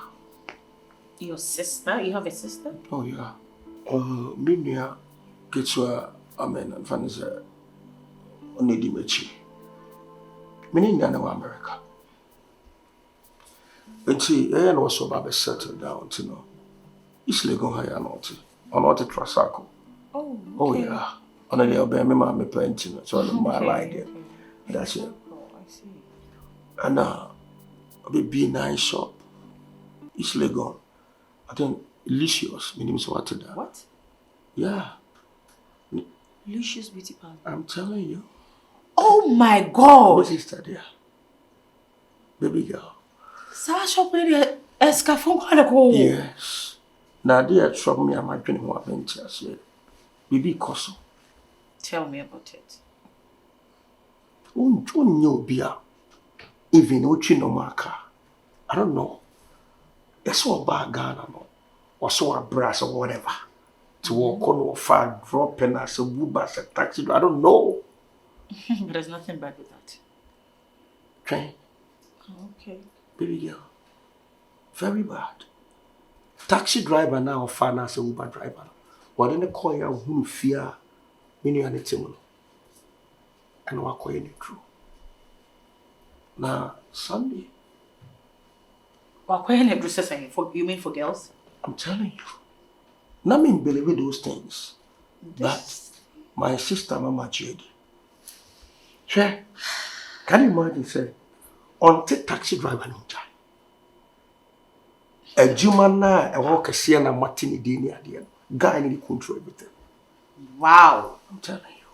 Your sister? You have a sister? Oh yeah. Minia Kitsua Amen and Vanessa Onedimechi. Meaning America. And see, I was so about settled down, you know. It's legal higher naughty. Or not a Trasaco. Oh, okay. Oh, yeah. On a little bit, my painting, so my idea. That's it. Oh, I see. And a be nice shop. It's legal. I think Lucius, meaning what to that. What? Yeah. Lucius Beauty Parlor. I'm telling you. Oh my God! What is that there? Baby girl. Sarah shop with the escafon. Yes. Now they are trouble me and my dream who adventure say. Baby Koso. Tell me about it. Unyo bia. Even uchi no maka. I don't know. It's all about Ghana no. Or so a brass or whatever. To walk on or far dropping as a Uber as a taxi. I don't know. But there's nothing bad with that. Train. Oh, okay. Baby girl. Very bad. Taxi driver now far as a Uber driver. What in the coin who fear many and it's and what coin it true. Now Sunday. What coin it saying for you mean for girls? I'm telling you. Not mean believe those things. But my sister Mama Jade. Sure. Can you imagine say on taxi driver no time. A Juma na a walk a Siena Martini Dini idea. Guy need to control everything. Wow. I'm telling you.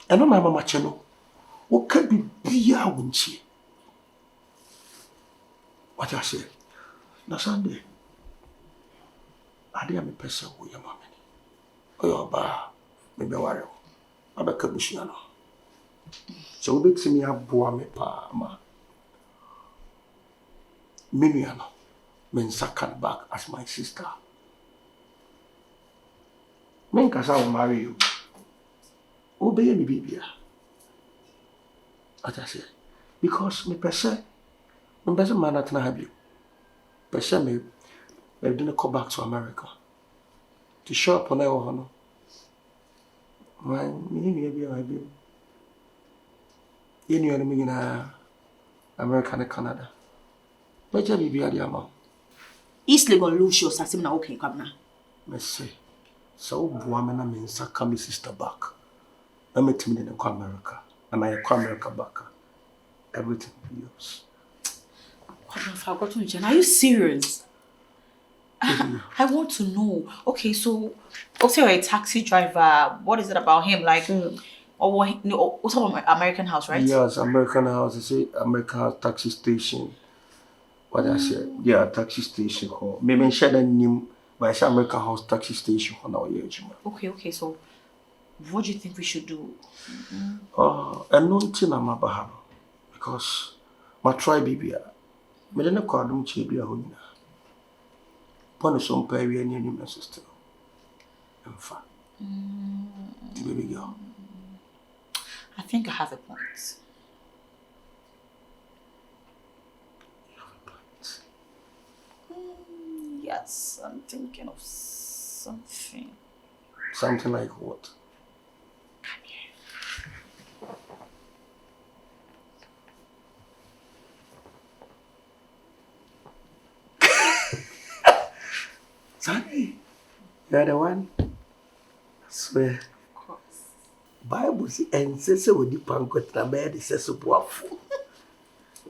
And no Mama Channel. What could be beer when she? What I say? Na Sunday. I am a person who your mommy. Oh, your bar, maybe worry. I be Kabusiano. So we see me a boy me pa ma. Minuano, men second back as my sister. Men kasa will marry you. Obey me, baby. As I say, because me person man at na have you. Person me didn't come back to America. To show up on their honor. You knew in America and Canada. But you be a dear mom. East Legon Lucius as him now okay, come now. Messi. So, woman, I mean, come sister back. I met him in America. And I come America back. Everything yours. Are you serious? I want to know. Okay, so also you're a taxi driver. What is it about him? Like, or what's about American House, right? Yes, American House. It's a American House taxi station. What I said? Yeah, taxi station. Maybe share the name, but it's American House taxi station for now. Okay. So What do you think we should do? And no thing I'm about because my tribe be me didn't call them chibi a honina. Pon some pay any my sister. In fact, baby girl. I think I have a point. Yes, I'm thinking of something. Something like what? Sonny, you're the one. I swear. Of course. Bible says with the pancot na bed says powerful.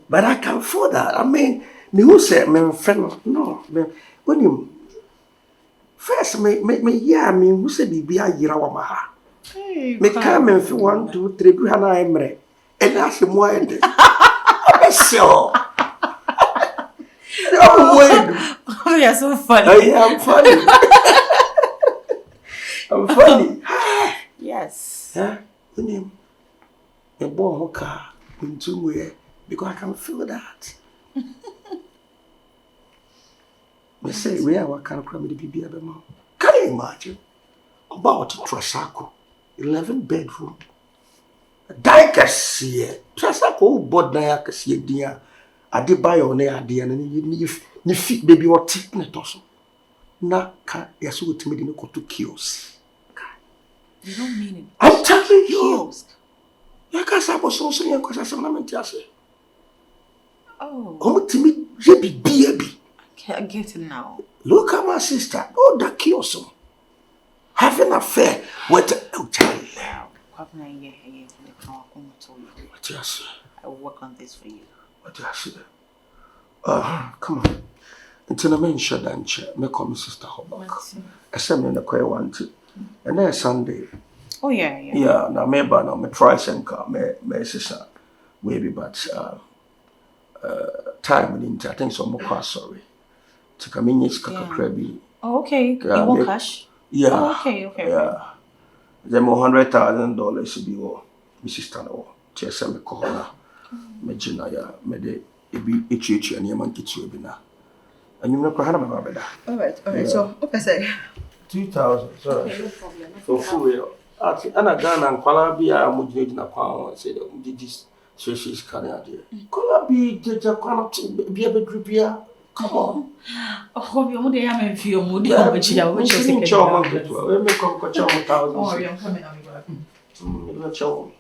But I can afford that. I mean, me who say me friend no me when you first me yeah me who say bibi ayira wa maha. Me come me fi 1 2 3 bi hana emre. And that's mo ende. Sure. Oh, you're so funny. I am funny. I'm funny. Yes. Huh? Your name? A born hooker into where because I can feel that. Me say we are what kind of crime the BB Abema. Can you imagine? About Trasako, 11 bedroom. Daikasiye. Trasako board Daikasiye dear. I did buy on air dear and you fit baby or tip net also. Na ka yasu to me didn't go to kiosk. You don't mean it. I'm telling you. You can't say about something because I say, oh, to me, baby. I get it now. Look at my sister. Oh, that kiosk. Having an affair with a child. What do you say? I will work on this for you. What do you say? Come on. Until I mention that, me call my sister Hobak. I send me in the quiet one too. And then Sunday. Oh yeah. Yeah, now maybe now me try some car, me sister, maybe but time in I think some more sorry. To come in is crabby. Oh okay. You want cash? Yeah. Oh, okay. Yeah. Then $100,000 should be all. My sister no. Just me call her. Me Gina ya me de ebi echichi ani man kitu ebi na. And you know kwa hana me babeda. All right. So, what say? 2,000. Sorry. Okay, no problem. For full. Ati ana Ghana nkwala bia amujine na kwa say this so she's carrying out there. Kwala bi jeja kwala bia bedrupia. Come on. Oh, you mode ya me feel mode ya obechi we make come 1,000. Oh, I'm coming You chow.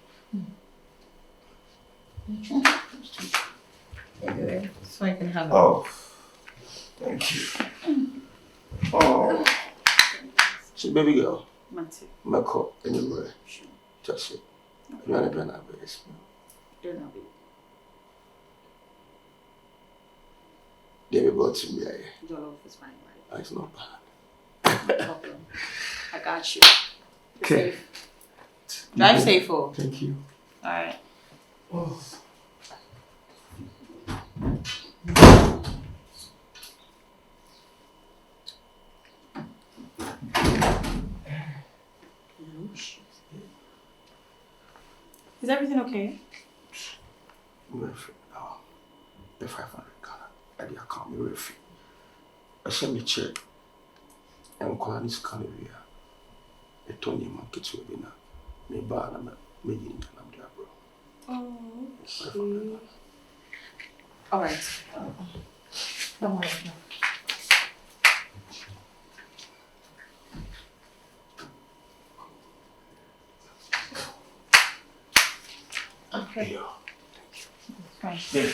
Anyway, so I can have it. Oh. Thank you. Oh. So baby girl. Matty. Mako anywhere. Sure. Just it. You want to do an abyss? Don't know. Baby bought to me. Jollof is fine, right? It's not bad. No problem. I got you. Okay. Drive safe, oh. Thank you. Alright. Oh. Is everything okay? The 500 at the account, me refi. I send me check. And call this Canary. A Tony market will be now. Me bar and me in Canada, bro. Oh, okay. Alright. Don't worry. Okay. Fine. Yeah.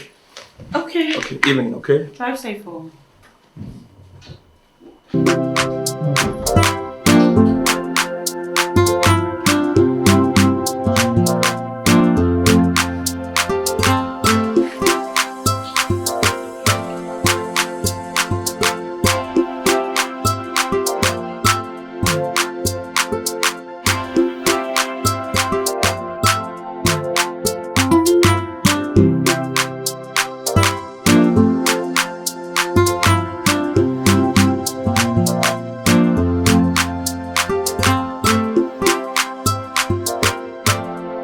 Okay. Okay, evening, okay? Drive safe home.